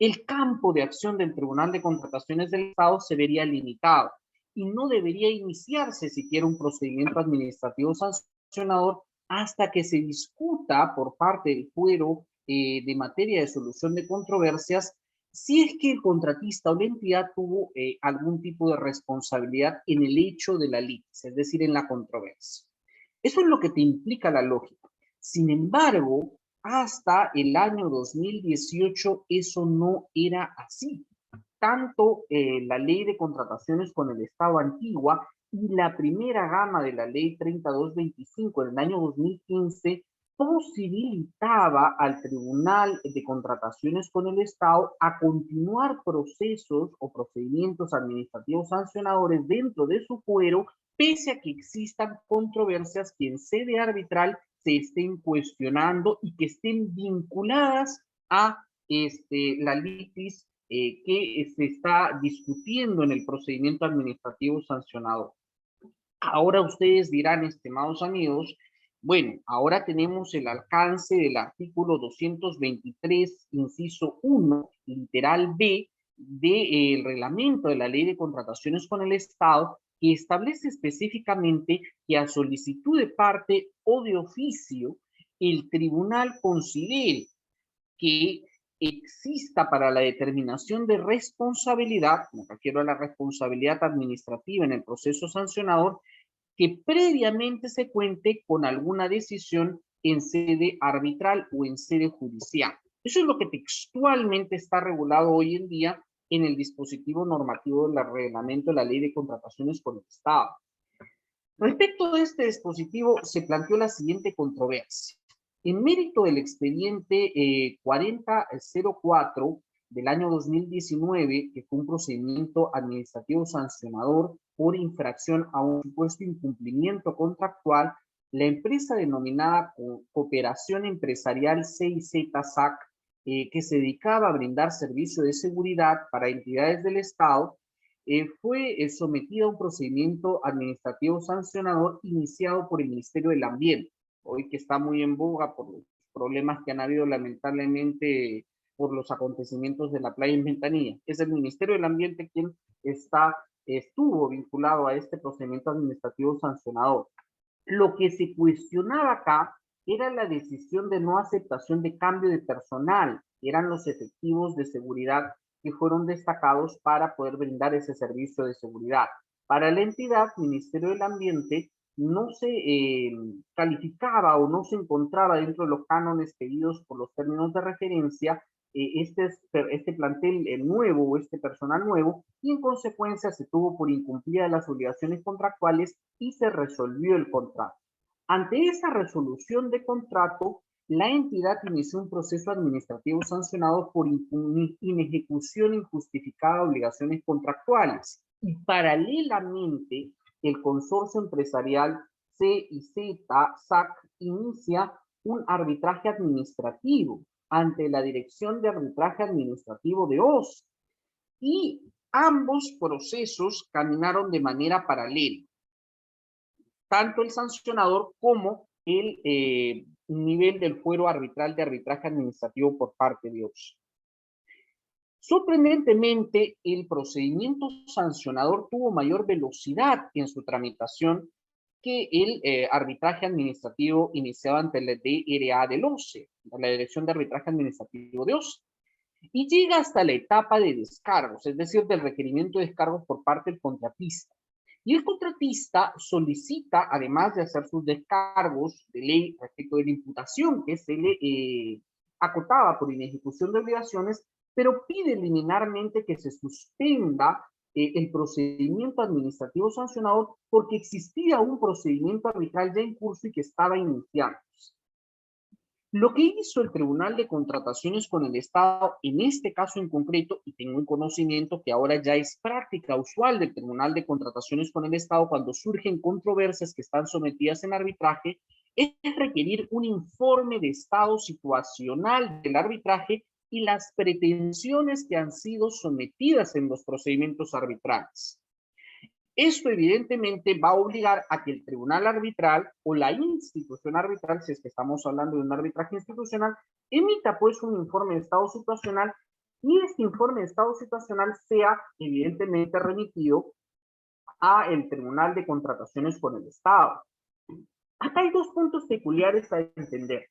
el campo de acción del Tribunal de Contrataciones del Estado se vería limitado y no debería iniciarse siquiera un procedimiento administrativo sancionador hasta que se discuta por parte del fuero de materia de solución de controversias si es que el contratista o la entidad tuvo algún tipo de responsabilidad en el hecho de la litis, es decir, en la controversia. Eso es lo que te implica la lógica. Sin embargo, hasta el año 2018 eso no era así. Tanto la ley de contrataciones con el Estado antigua y la primera gama de la ley 3225 en el año 2015 posibilitaba al Tribunal de Contrataciones con el Estado a continuar procesos o procedimientos administrativos sancionadores dentro de su fuero, pese a que existan controversias que en sede arbitral se estén cuestionando y que estén vinculadas a la litis que se está discutiendo en el procedimiento administrativo sancionador. Ahora ustedes dirán, estimados amigos, bueno, ahora tenemos el alcance del artículo 223, inciso 1, literal B, del reglamento de la Ley de Contrataciones con el Estado, que establece específicamente que a solicitud de parte o de oficio, el tribunal considere que exista para la determinación de responsabilidad, me refiero a la responsabilidad administrativa en el proceso sancionador, que previamente se cuente con alguna decisión en sede arbitral o en sede judicial. Eso es lo que textualmente está regulado hoy en día en el dispositivo normativo del reglamento de la Ley de Contrataciones con el Estado. Respecto de este dispositivo, se planteó la siguiente controversia. En mérito del expediente 4004 del año 2019, que fue un procedimiento administrativo sancionador por infracción a un supuesto incumplimiento contractual, la empresa denominada Cooperación Empresarial CIZ SAC, que se dedicaba a brindar servicio de seguridad para entidades del Estado, fue sometida a un procedimiento administrativo sancionador iniciado por el Ministerio del Ambiente, hoy que está muy en boga por los problemas que han habido lamentablemente por los acontecimientos de la playa en Ventanilla. Es el Ministerio del Ambiente quien estuvo vinculado a este procedimiento administrativo sancionador. Lo que se cuestionaba acá era la decisión de no aceptación de cambio de personal, que eran los efectivos de seguridad que fueron destacados para poder brindar ese servicio de seguridad. Para la entidad, Ministerio del Ambiente, no se calificaba o no se encontraba dentro de los cánones pedidos por los términos de referencia este plantel nuevo o este personal nuevo, y en consecuencia se tuvo por incumplida las obligaciones contractuales y se resolvió el contrato. Ante esa resolución de contrato, la entidad inició un proceso administrativo sancionado por inejecución injustificada de obligaciones contractuales, y paralelamente el consorcio empresarial CIZ SAC inicia un arbitraje administrativo ante la Dirección de Arbitraje Administrativo de OSI, y ambos procesos caminaron de manera paralela, tanto el sancionador como el nivel del fuero arbitral de arbitraje administrativo por parte de OSI. Sorprendentemente, el procedimiento sancionador tuvo mayor velocidad en su tramitación que el arbitraje administrativo iniciado ante la DRA del OCE, la Dirección de Arbitraje Administrativo de OCE, y llega hasta la etapa de descargos, es decir, del requerimiento de descargos por parte del contratista. Y el contratista solicita, además de hacer sus descargos de ley respecto de la imputación que se le acotaba por inejecución de obligaciones, pero pide liminarmente que se suspenda el procedimiento administrativo sancionador porque existía un procedimiento arbitral ya en curso y que estaba iniciándose. Lo que hizo el Tribunal de Contrataciones con el Estado, en este caso en concreto, y tengo en conocimiento que ahora ya es práctica usual del Tribunal de Contrataciones con el Estado cuando surgen controversias que están sometidas en arbitraje, es requerir un informe de estado situacional del arbitraje y las pretensiones que han sido sometidas en los procedimientos arbitrales. Esto evidentemente va a obligar a que el tribunal arbitral o la institución arbitral, si es que estamos hablando de un arbitraje institucional, emita pues un informe de estado situacional, y este informe de estado situacional sea evidentemente remitido a el Tribunal de Contrataciones con el Estado. Acá hay dos puntos peculiares a entender.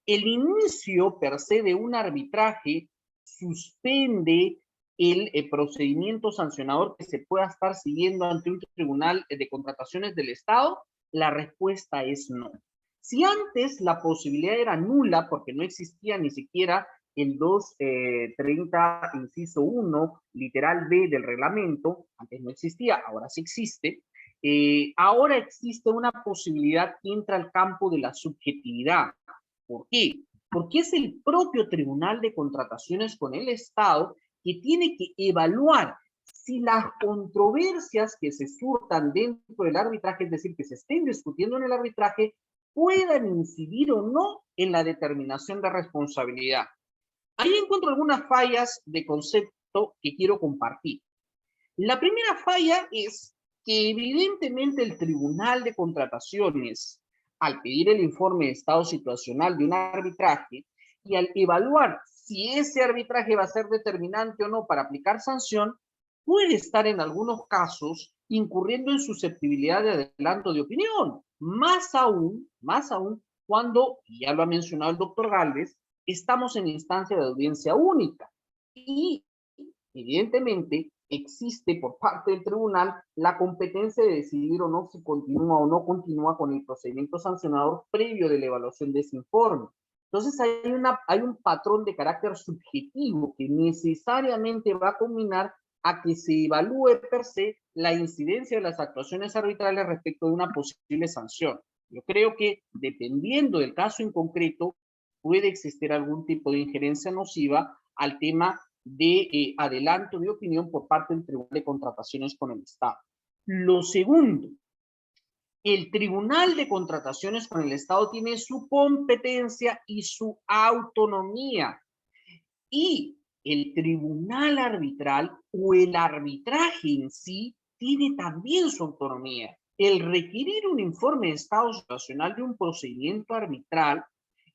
El inicio per se de un arbitraje suspende el procedimiento sancionador que se pueda estar siguiendo ante un tribunal de contrataciones del Estado. La respuesta es no. Si antes la posibilidad era nula porque no existía ni siquiera el 230 inciso 1 literal B del reglamento, antes no existía, ahora sí existe, ahora existe una posibilidad que entra al campo de la subjetividad. ¿Por qué? Porque es el propio Tribunal de Contrataciones con el Estado que tiene que evaluar si las controversias que se surtan dentro del arbitraje, es decir, que se estén discutiendo en el arbitraje, puedan incidir o no en la determinación de responsabilidad. Ahí encuentro algunas fallas de concepto que quiero compartir. La primera falla es que evidentemente el Tribunal de Contrataciones, al pedir el informe de estado situacional de un arbitraje y al evaluar si ese arbitraje va a ser determinante o no para aplicar sanción, puede estar en algunos casos incurriendo en susceptibilidad de adelanto de opinión. Más aún cuando, y ya lo ha mencionado el doctor Gálvez, estamos en instancia de audiencia única. Y evidentemente existe por parte del tribunal la competencia de decidir o no si continúa o no continúa con el procedimiento sancionador previo de la evaluación de ese informe. Entonces hay un patrón de carácter subjetivo que necesariamente va a combinar a que se evalúe per se la incidencia de las actuaciones arbitrales respecto de una posible sanción. Yo creo que dependiendo del caso en concreto puede existir algún tipo de injerencia nociva al tema de adelanto de opinión por parte del Tribunal de Contrataciones con el Estado. Lo segundo, el Tribunal de Contrataciones con el Estado tiene su competencia y su autonomía. Y el tribunal arbitral o el arbitraje en sí tiene también su autonomía. El requerir un informe de estado situacional de un procedimiento arbitral,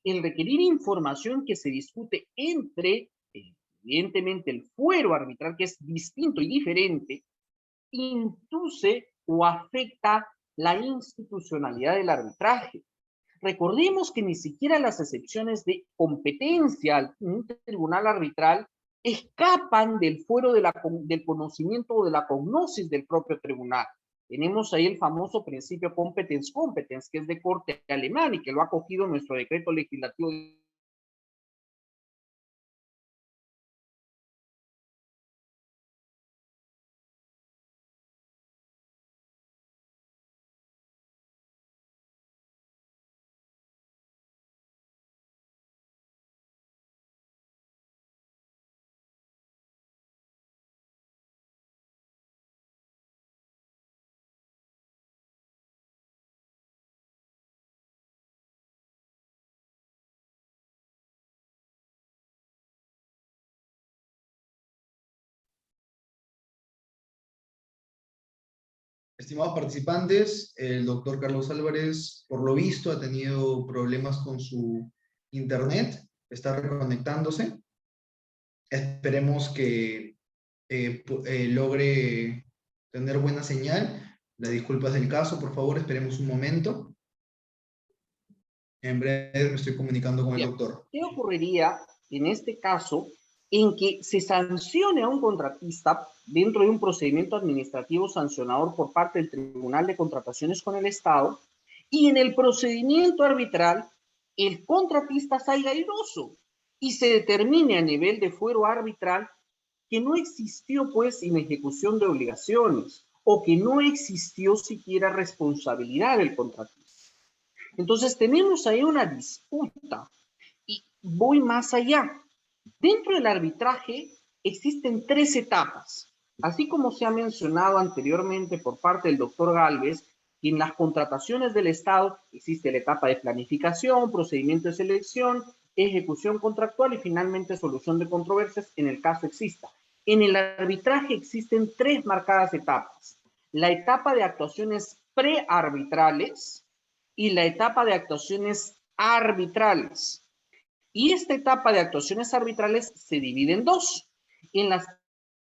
el requerir información que se discute entre, evidentemente, el fuero arbitral, que es distinto y diferente, induce o afecta la institucionalidad del arbitraje. Recordemos que ni siquiera las excepciones de competencia en un tribunal arbitral escapan del fuero del conocimiento o de la cognosis del propio tribunal. Tenemos ahí el famoso principio competence, que es de corte alemán y que lo ha cogido nuestro decreto legislativo. Estimados participantes, el doctor Carlos Álvarez, por lo visto, ha tenido problemas con su internet, está reconectándose. Esperemos que logre tener buena señal. Las disculpas del caso, por favor, esperemos un momento. En breve me estoy comunicando con el doctor. ¿Qué ocurriría en este caso en que se sancione a un contratista dentro de un procedimiento administrativo sancionador por parte del Tribunal de Contrataciones con el Estado y en el procedimiento arbitral el contratista salga airoso y se determine a nivel de fuero arbitral que no existió pues inejecución de obligaciones o que no existió siquiera responsabilidad del contratista? Entonces tenemos ahí una disputa y voy más allá. Dentro del arbitraje existen 3 etapas. Así como se ha mencionado anteriormente por parte del doctor Gálvez, que en las contrataciones del Estado existe la etapa de planificación, procedimiento de selección, ejecución contractual y finalmente solución de controversias en el caso exista. En el arbitraje existen 3 marcadas etapas. La etapa de actuaciones prearbitrales y la etapa de actuaciones arbitrales. Y esta etapa de actuaciones arbitrales se divide en 2. En las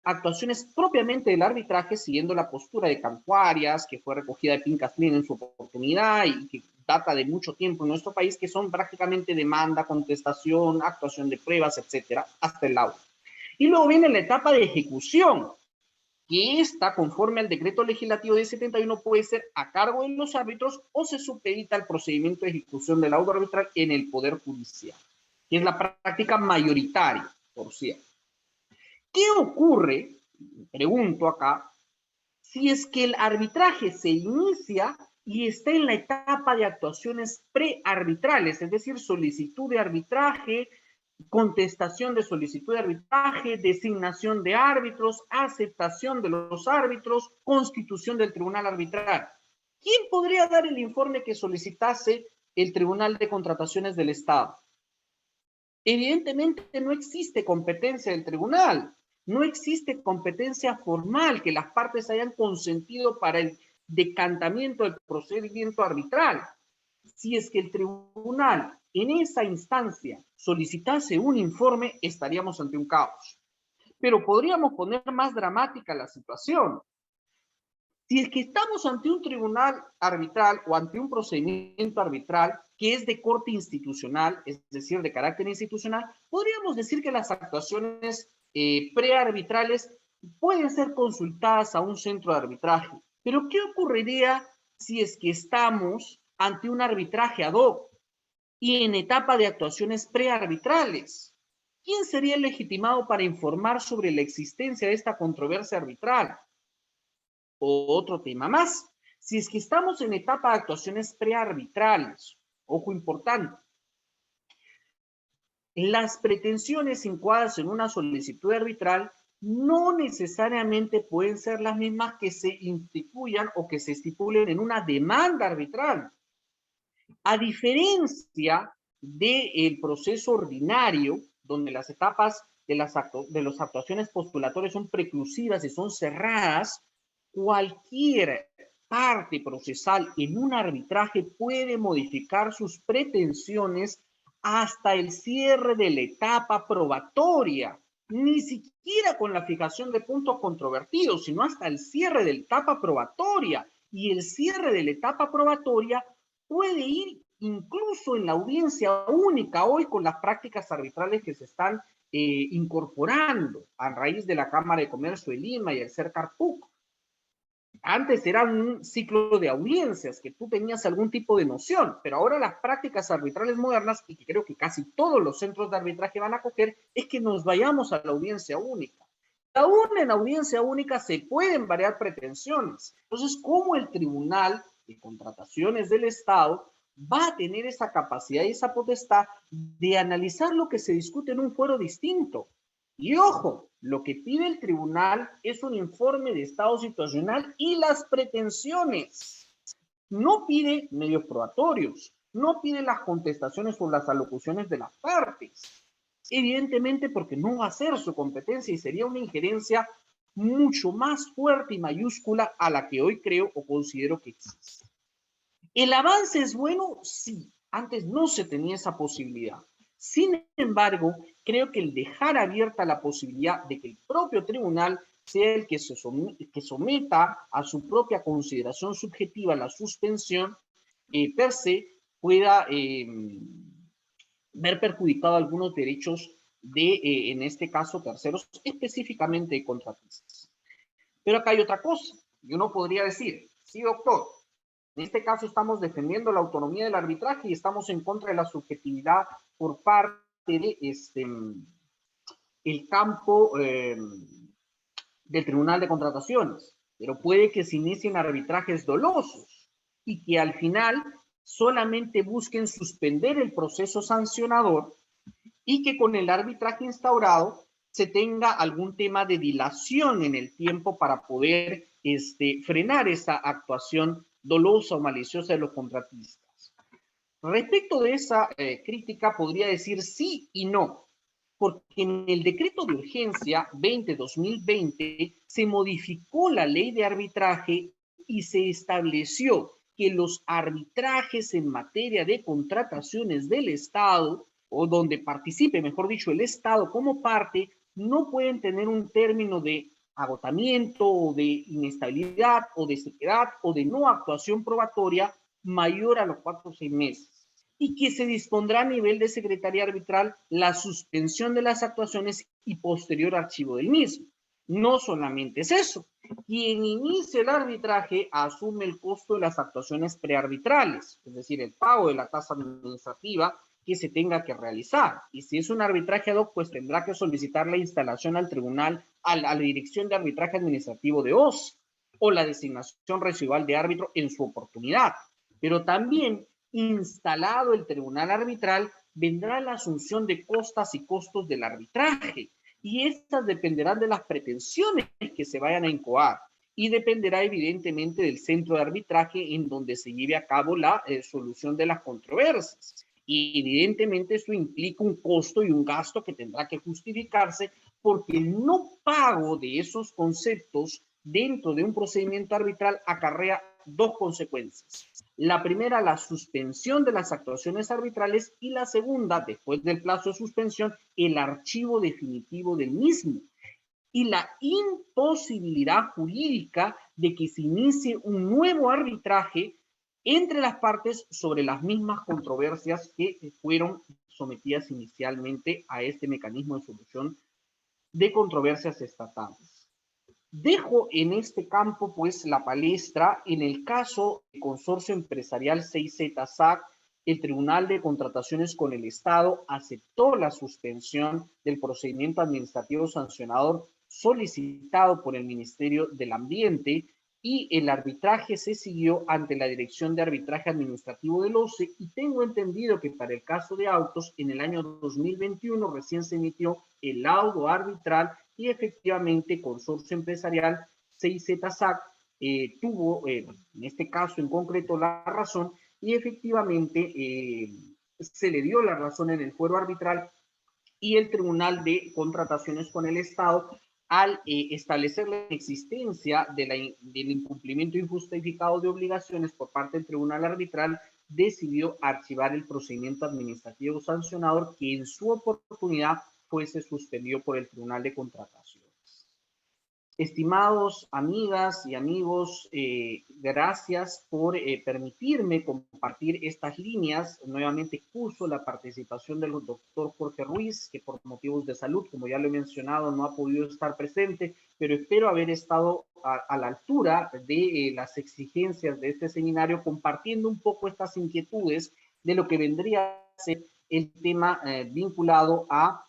actuaciones propiamente del arbitraje, siguiendo la postura de Campo Arias, que fue recogida de Pincas-Lin en su oportunidad y que data de mucho tiempo en nuestro país, que son prácticamente demanda, contestación, actuación de pruebas, etcétera, hasta el laudo. Y luego viene la etapa de ejecución, que esta, conforme al decreto legislativo de 71, puede ser a cargo de los árbitros o se supedita al procedimiento de ejecución del laudo arbitral en el Poder Judicial, que es la práctica mayoritaria, por cierto. ¿Qué ocurre, pregunto acá, si es que el arbitraje se inicia y está en la etapa de actuaciones prearbitrales, es decir, solicitud de arbitraje, contestación de solicitud de arbitraje, designación de árbitros, aceptación de los árbitros, constitución del tribunal arbitral? ¿Quién podría dar el informe que solicitase el Tribunal de Contrataciones del Estado? Evidentemente no existe competencia del tribunal, no existe competencia formal que las partes hayan consentido para el decantamiento del procedimiento arbitral. Si es que el tribunal en esa instancia solicitase un informe, estaríamos ante un caos. Pero podríamos poner más dramática la situación. Si es que estamos ante un tribunal arbitral o ante un procedimiento arbitral que es de corte institucional, es decir, de carácter institucional, podríamos decir que las actuaciones prearbitrales pueden ser consultadas a un centro de arbitraje. Pero ¿qué ocurriría si es que estamos ante un arbitraje ad hoc y en etapa de actuaciones prearbitrales? ¿Quién sería el legitimado para informar sobre la existencia de esta controversia arbitral? O otro tema más, si es que estamos en etapa de actuaciones prearbitrales, ojo importante, las pretensiones incoadas en una solicitud arbitral no necesariamente pueden ser las mismas que se instituyan o que se estipulen en una demanda arbitral. A diferencia del proceso ordinario, donde las etapas de las actuaciones postulatorias son preclusivas y son cerradas, cualquier parte procesal en un arbitraje puede modificar sus pretensiones hasta el cierre de la etapa probatoria, ni siquiera con la fijación de puntos controvertidos, sino hasta el cierre de la etapa probatoria. Y el cierre de la etapa probatoria puede ir incluso en la audiencia única hoy con las prácticas arbitrales que se están incorporando a raíz de la Cámara de Comercio de Lima y el CERCAR-PUC. Antes era un ciclo de audiencias que tú tenías algún tipo de noción, pero ahora las prácticas arbitrales modernas, y que creo que casi todos los centros de arbitraje van a coger, es que nos vayamos a la audiencia única. Aún en audiencia única se pueden variar pretensiones. Entonces, ¿cómo el Tribunal de Contrataciones del Estado va a tener esa capacidad y esa potestad de analizar lo que se discute en un foro distinto? Y ojo, lo que pide el tribunal es un informe de estado situacional y las pretensiones. No pide medios probatorios, no pide las contestaciones o las alocuciones de las partes. Evidentemente porque no va a ser su competencia y sería una injerencia mucho más fuerte y mayúscula a la que hoy creo o considero que existe. ¿El avance es bueno? Sí. Antes no se tenía esa posibilidad. Sin embargo, creo que el dejar abierta la posibilidad de que el propio tribunal sea el que someta a su propia consideración subjetiva la suspensión, per se pueda ver perjudicado algunos derechos de, en este caso, terceros, específicamente de contratistas. Pero acá hay otra cosa. Y uno podría decir, sí, doctor, en este caso estamos defendiendo la autonomía del arbitraje y estamos en contra de la subjetividad por parte de el campo del Tribunal de Contrataciones. Pero puede que se inicien arbitrajes dolosos y que al final solamente busquen suspender el proceso sancionador y que con el arbitraje instaurado se tenga algún tema de dilación en el tiempo para poder frenar esa actuación dolosa o maliciosa de los contratistas. Respecto de esa crítica podría decir sí y no, porque en el decreto de urgencia 20-2020 se modificó la ley de arbitraje y se estableció que los arbitrajes en materia de contrataciones del Estado, o donde participe, mejor dicho, el Estado como parte, no pueden tener un término de agotamiento o de inestabilidad o de sequedad o de no actuación probatoria mayor a los 4 o 6 meses. Y que se dispondrá a nivel de secretaría arbitral la suspensión de las actuaciones y posterior archivo del mismo. No solamente es eso, quien inicia el arbitraje asume el costo de las actuaciones prearbitrales, es decir, el pago de la tasa administrativa que se tenga que realizar. Y si es un arbitraje ad hoc, pues tendrá que solicitar la instalación al tribunal, a la Dirección de Arbitraje Administrativo de OSI, o la designación residual de árbitro en su oportunidad. Pero también, instalado el tribunal arbitral, vendrá la asunción de costas y costos del arbitraje, y estas dependerán de las pretensiones que se vayan a incoar, y dependerá evidentemente del centro de arbitraje en donde se lleve a cabo la solución de las controversias. Y evidentemente eso implica un costo y un gasto que tendrá que justificarse, porque el no pago de esos conceptos dentro de un procedimiento arbitral acarrea dos consecuencias. La primera, la suspensión de las actuaciones arbitrales, y la segunda, después del plazo de suspensión, el archivo definitivo del mismo. y la imposibilidad jurídica de que se inicie un nuevo arbitraje entre las partes sobre las mismas controversias que fueron sometidas inicialmente a este mecanismo de solución de controversias estatales. Dejo en este campo, pues, la palestra. En el caso del consorcio empresarial 6Z SAC, el Tribunal de Contrataciones con el Estado aceptó la suspensión del procedimiento administrativo sancionador solicitado por el Ministerio del Ambiente y el arbitraje se siguió ante la Dirección de Arbitraje Administrativo del OCE, y tengo entendido que para el caso de autos, en el año 2021 recién se emitió el laudo arbitral y efectivamente Consorcio Empresarial 6Z SAC tuvo, en este caso en concreto, la razón, y efectivamente se le dio la razón en el fuero arbitral, y el Tribunal de Contrataciones con el Estado, al establecer la existencia del incumplimiento injustificado de obligaciones por parte del Tribunal Arbitral, decidió archivar el procedimiento administrativo sancionador, que en su oportunidad fuese suspendido por el Tribunal de Contrataciones. Estimados amigas y amigos, gracias por permitirme compartir estas líneas. Nuevamente excuso la participación del doctor Jorge Ruiz, que por motivos de salud, como ya lo he mencionado, no ha podido estar presente, pero espero haber estado a la altura de las exigencias de este seminario, compartiendo un poco estas inquietudes de lo que vendría a ser el tema vinculado a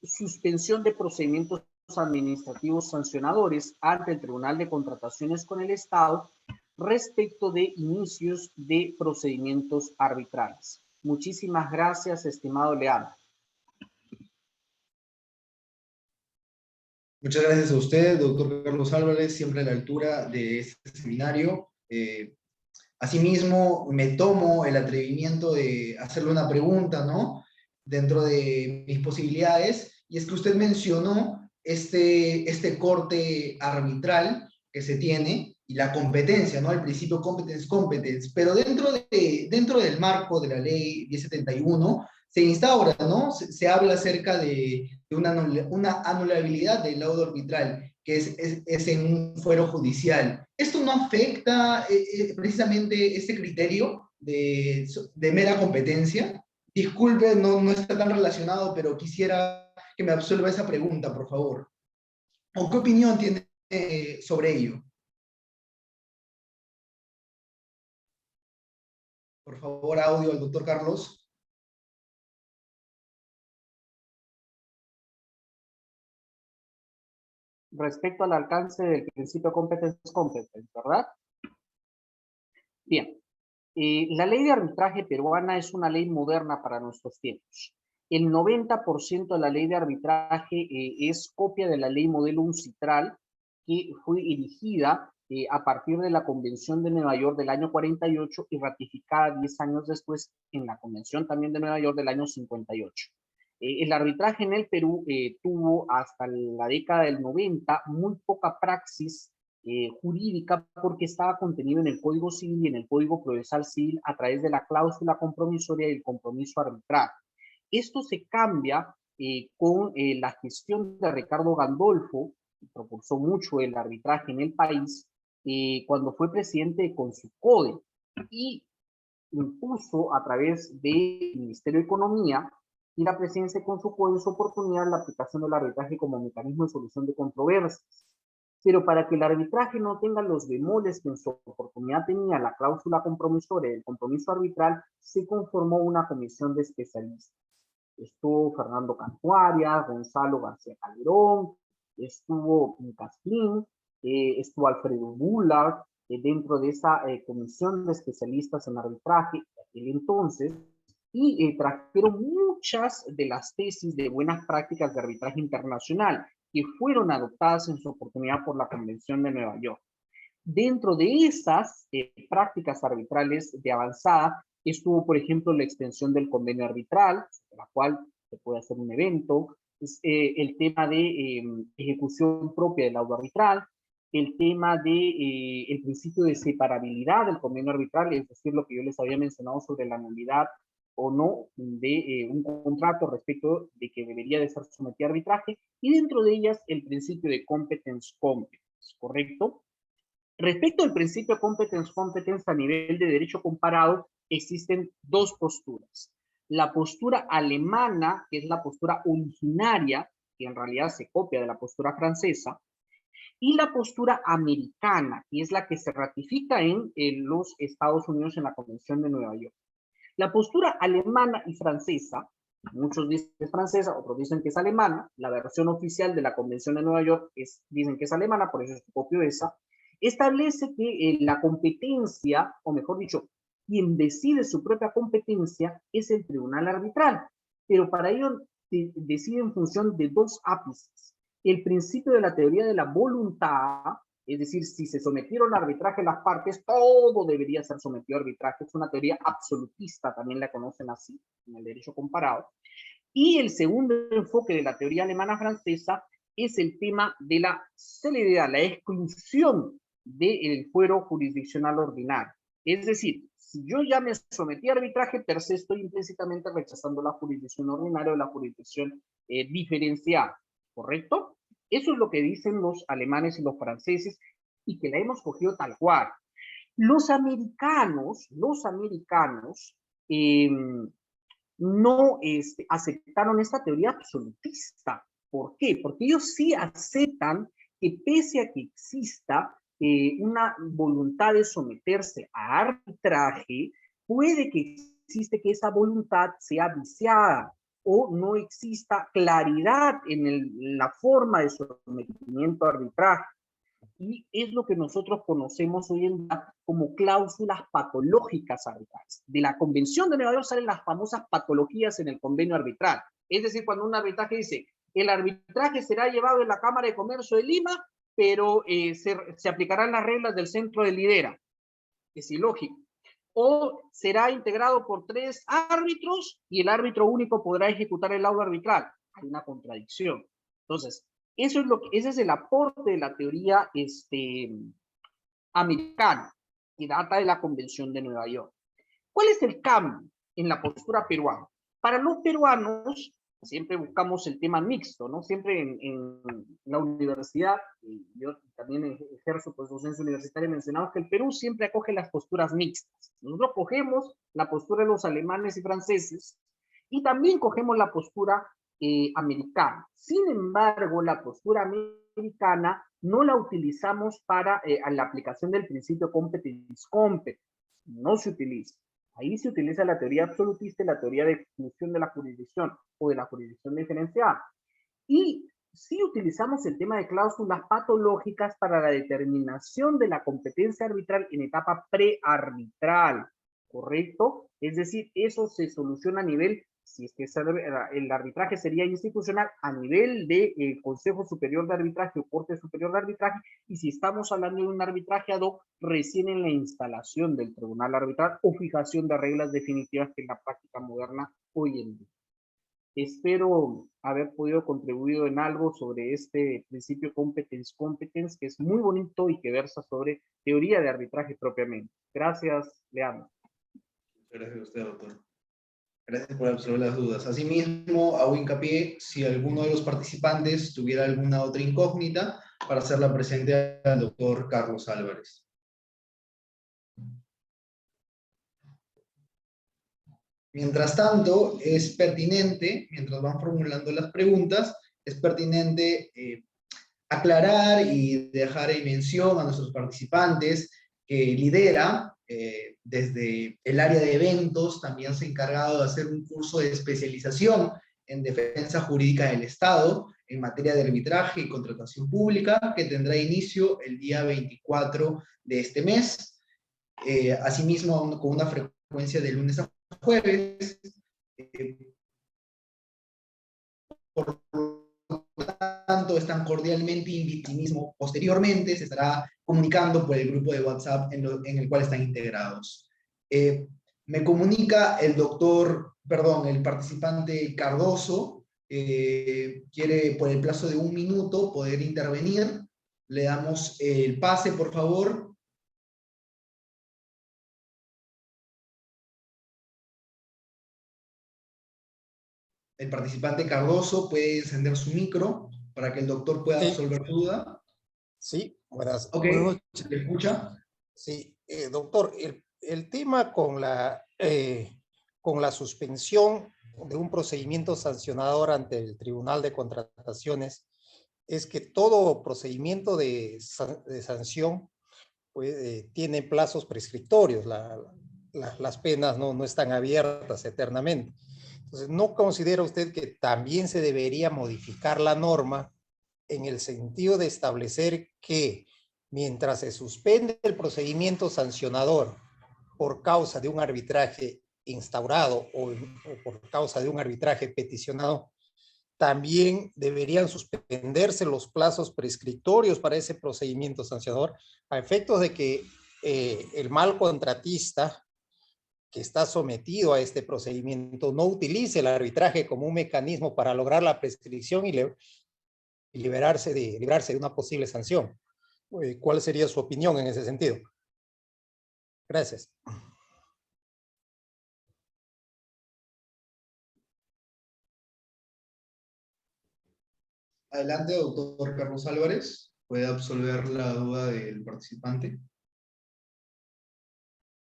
suspensión de procedimientos administrativos sancionadores ante el Tribunal de Contrataciones con el Estado respecto de inicios de procedimientos arbitrales. Muchísimas gracias, estimado Leandro. Muchas gracias a usted, doctor Carlos Álvarez, siempre a la altura de este seminario. Asimismo, me tomo el atrevimiento de hacerle una pregunta, ¿no? Dentro de mis posibilidades, y es que usted mencionó este corte arbitral que se tiene y la competencia, ¿no? El principio competence, pero dentro del marco de la ley 1071 se instaura, ¿no? Se habla acerca de una anulabilidad del laudo arbitral, que es en un fuero judicial. ¿Esto no afecta precisamente este criterio de mera competencia? Disculpe, no está tan relacionado, pero quisiera que me absuelva esa pregunta, por favor. ¿O qué opinión tiene sobre ello? Por favor, audio al doctor Carlos. Respecto al alcance del principio competence, ¿verdad? Bien. La ley de arbitraje peruana es una ley moderna para nuestros tiempos. El 90% de la ley de arbitraje es copia de la ley modelo UNCITRAL, que fue erigida a partir de la Convención de Nueva York del año 48 y ratificada 10 años después en la Convención también de Nueva York del año 58. El arbitraje en el Perú tuvo hasta la década del 90 muy poca praxis jurídica, porque estaba contenido en el Código Civil y en el Código Procesal Civil a través de la cláusula compromisoria y el compromiso arbitral. Esto se cambia con la gestión de Ricardo Gandolfo, que propulsó mucho el arbitraje en el país, cuando fue presidente de Consubcode, y impuso a través del Ministerio de Economía y la presidencia de Consubcode en su oportunidad la aplicación del arbitraje como mecanismo de solución de controversias. Pero para que el arbitraje no tenga los bemoles que en su oportunidad tenía la cláusula compromisoria del compromiso arbitral, se conformó una comisión de especialistas. Estuvo Fernando Cantuaria, Gonzalo García Calderón, estuvo Castín, estuvo Alfredo Bullard, dentro de esa comisión de especialistas en arbitraje de aquel entonces, y trajeron muchas de las tesis de buenas prácticas de arbitraje internacional que fueron adoptadas en su oportunidad por la Convención de Nueva York. Dentro de esas prácticas arbitrales de avanzada estuvo, por ejemplo, la extensión del convenio arbitral, de la cual se puede hacer un evento, el tema de ejecución propia del laudo arbitral, el tema de el principio de separabilidad del convenio arbitral, es decir, lo que yo les había mencionado sobre la nulidad o no de un contrato respecto de que debería de ser sometido a arbitraje, y dentro de ellas el principio de competence, ¿correcto? Respecto al principio competence a nivel de derecho comparado, existen dos posturas. La postura alemana, que es la postura originaria, que en realidad se copia de la postura francesa, y la postura americana, que es la que se ratifica en los Estados Unidos en la Convención de Nueva York. La postura alemana y francesa, muchos dicen que es francesa, otros dicen que es alemana, la versión oficial de la Convención de Nueva York dicen que es alemana, por eso es que copio esa, establece que la competencia, o mejor dicho, quien decide su propia competencia es el tribunal arbitral, pero para ello decide en función de dos ápices. El principio de la teoría de la voluntad, es decir, si se sometieron a arbitraje las partes, todo debería ser sometido a arbitraje. Es una teoría absolutista, también la conocen así, en el derecho comparado. Y el segundo enfoque de la teoría alemana-francesa es el tema de la celeridad, la exclusión del fuero jurisdiccional ordinario. Es decir, si yo ya me sometí a arbitraje, per se estoy implícitamente rechazando la jurisdicción ordinaria o la jurisdicción diferenciada, ¿correcto? Eso es lo que dicen los alemanes y los franceses, y que la hemos cogido tal cual. Los americanos no aceptaron esta teoría absolutista. ¿Por qué? Porque ellos sí aceptan que pese a que exista una voluntad de someterse a arbitraje, puede que existe que esa voluntad sea viciada o no exista claridad en la forma de sometimiento a arbitraje. Y es lo que nosotros conocemos hoy en día como cláusulas patológicas arbitrales. De la Convención de Nueva York salen las famosas patologías en el convenio arbitral. Es decir, cuando un arbitraje dice, el arbitraje será llevado en la Cámara de Comercio de Lima, pero se aplicarán las reglas del Centro de Lidera. Es ilógico. O será integrado por 3 árbitros y el árbitro único podrá ejecutar el laudo arbitral. Hay una contradicción. Entonces, ese es el aporte de la teoría americana, que data de la Convención de Nueva York. ¿Cuál es el cambio en la postura peruana? Para los peruanos, siempre buscamos el tema mixto, ¿no? Siempre en la universidad, y yo también ejerzo pues, docencia universitaria, mencionamos que el Perú siempre acoge las posturas mixtas. Nosotros cogemos la postura de los alemanes y franceses, y también cogemos la postura americana. Sin embargo, la postura americana no la utilizamos para la aplicación del principio competence, no se utiliza. Ahí se utiliza la teoría absolutista y la teoría de exclusión de la jurisdicción o de la jurisdicción diferenciada. Y sí utilizamos el tema de cláusulas patológicas para la determinación de la competencia arbitral en etapa prearbitral, ¿correcto? Es decir, eso se soluciona a nivel, si es que el arbitraje sería institucional, a nivel de Consejo Superior de Arbitraje o Corte Superior de Arbitraje, y si estamos hablando de un arbitraje ad hoc, recién en la instalación del tribunal arbitral o fijación de reglas definitivas que en la práctica moderna hoy en día. Espero haber podido contribuir en algo sobre este principio competence, que es muy bonito y que versa sobre teoría de arbitraje propiamente. Gracias, Leandro. Gracias a usted, doctor. Gracias por absolver las dudas. Asimismo, hago hincapié si alguno de los participantes tuviera alguna otra incógnita para hacerla presente al doctor Carlos Álvarez. Mientras tanto, es pertinente, mientras van formulando las preguntas, es pertinente aclarar y dejar en mención a nuestros participantes que lidera desde el área de eventos, también se ha encargado de hacer un curso de especialización en defensa jurídica del Estado en materia de arbitraje y contratación pública, que tendrá inicio el día 24 de este mes. Asimismo, con una frecuencia de lunes a jueves. Por lo tanto, están cordialmente invitados. Posteriormente se estará comunicando por el grupo de WhatsApp en el cual están integrados. Me comunica el el participante Cardoso, quiere por el plazo de 1 minuto poder intervenir. Le damos el pase, por favor. el participante Cardoso puede encender su micro para que el doctor pueda resolver su duda. Sí, buenas Ok, noches. ¿le escucha? Sí, doctor, el tema con la suspensión de un procedimiento sancionador ante el Tribunal de Contrataciones es que todo procedimiento de sanción pues, tiene plazos prescriptorios. Las penas no están abiertas eternamente. Entonces, ¿no considera usted que también se debería modificar la norma en el sentido de establecer que mientras se suspende el procedimiento sancionador por causa de un arbitraje instaurado o por causa de un arbitraje peticionado, también deberían suspenderse los plazos prescriptorios para ese procedimiento sancionador a efectos de que el mal contratista que está sometido a este procedimiento no utilice el arbitraje como un mecanismo para lograr la prescripción y librarse de una posible sanción? ¿Cuál sería su opinión en ese sentido? Gracias. Adelante, doctor Carlos Álvarez. ¿Puede absolver la duda del participante?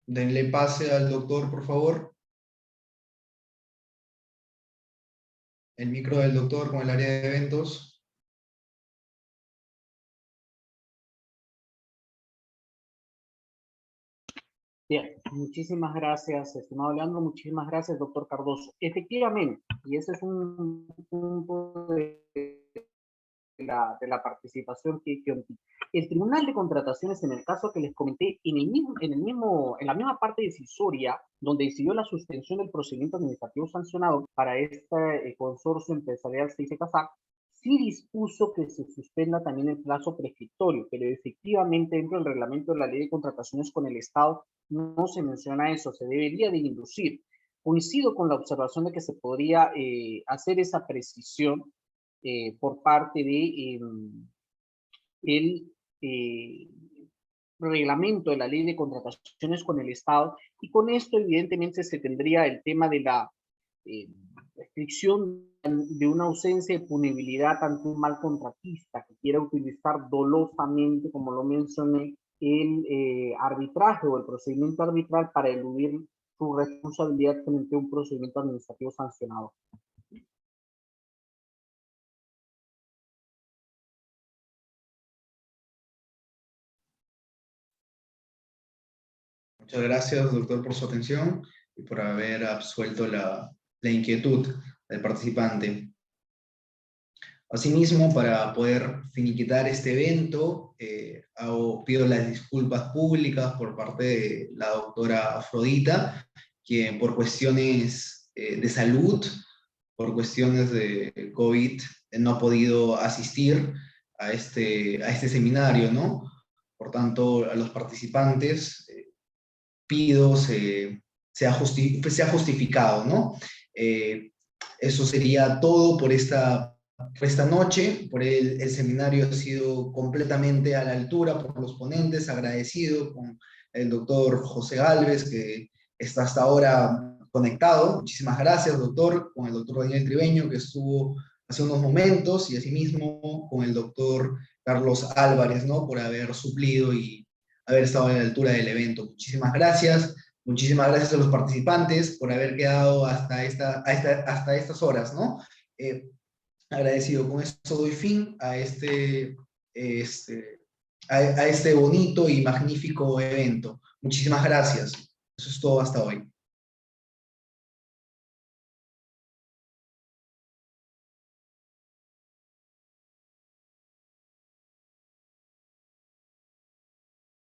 Denle pase al doctor, por favor. El micro del doctor con el área de eventos. Bien, muchísimas gracias, estimado Leandro, muchísimas gracias, doctor Cardoso. Efectivamente, y ese es un punto de la participación que el Tribunal de Contrataciones, en el caso que les comenté, en la misma parte decisoria, donde decidió la suspensión del procedimiento administrativo sancionado para este consorcio empresarial CICECASAC, sí dispuso que se suspenda también el plazo prescriptorio, pero efectivamente dentro del reglamento de la ley de contrataciones con el Estado no se menciona eso, se debería de inducir. Coincido con la observación de que se podría hacer esa precisión por parte de el reglamento de la ley de contrataciones con el Estado, y con esto evidentemente se tendría el tema de la restricción de una ausencia de punibilidad ante un mal contratista que quiera utilizar dolosamente, como lo mencioné, el arbitraje o el procedimiento arbitral para eludir su responsabilidad frente a un procedimiento administrativo sancionado. Muchas gracias, doctor, por su atención y por haber absuelto la inquietud del participante. Asimismo, para poder finiquitar este evento, pido las disculpas públicas por parte de la doctora Afrodita, quien por cuestiones de salud, por cuestiones de COVID, no ha podido asistir a este seminario, ¿no? Por tanto, a los participantes pido sea justificado, ¿no? Eso sería todo por esta noche. Por el seminario ha sido completamente a la altura por los ponentes, agradecido con el doctor José Gálvez, que está hasta ahora conectado. Muchísimas gracias, doctor, con el doctor Daniel Tribeño, que estuvo hace unos momentos, y asimismo con el doctor Carlos Álvarez, ¿no? Por haber suplido y haber estado a la altura del evento. Muchísimas gracias a los participantes por haber quedado hasta estas horas, ¿no? Agradecido. Con esto doy fin a este bonito y magnífico evento. Muchísimas gracias. Eso es todo hasta hoy.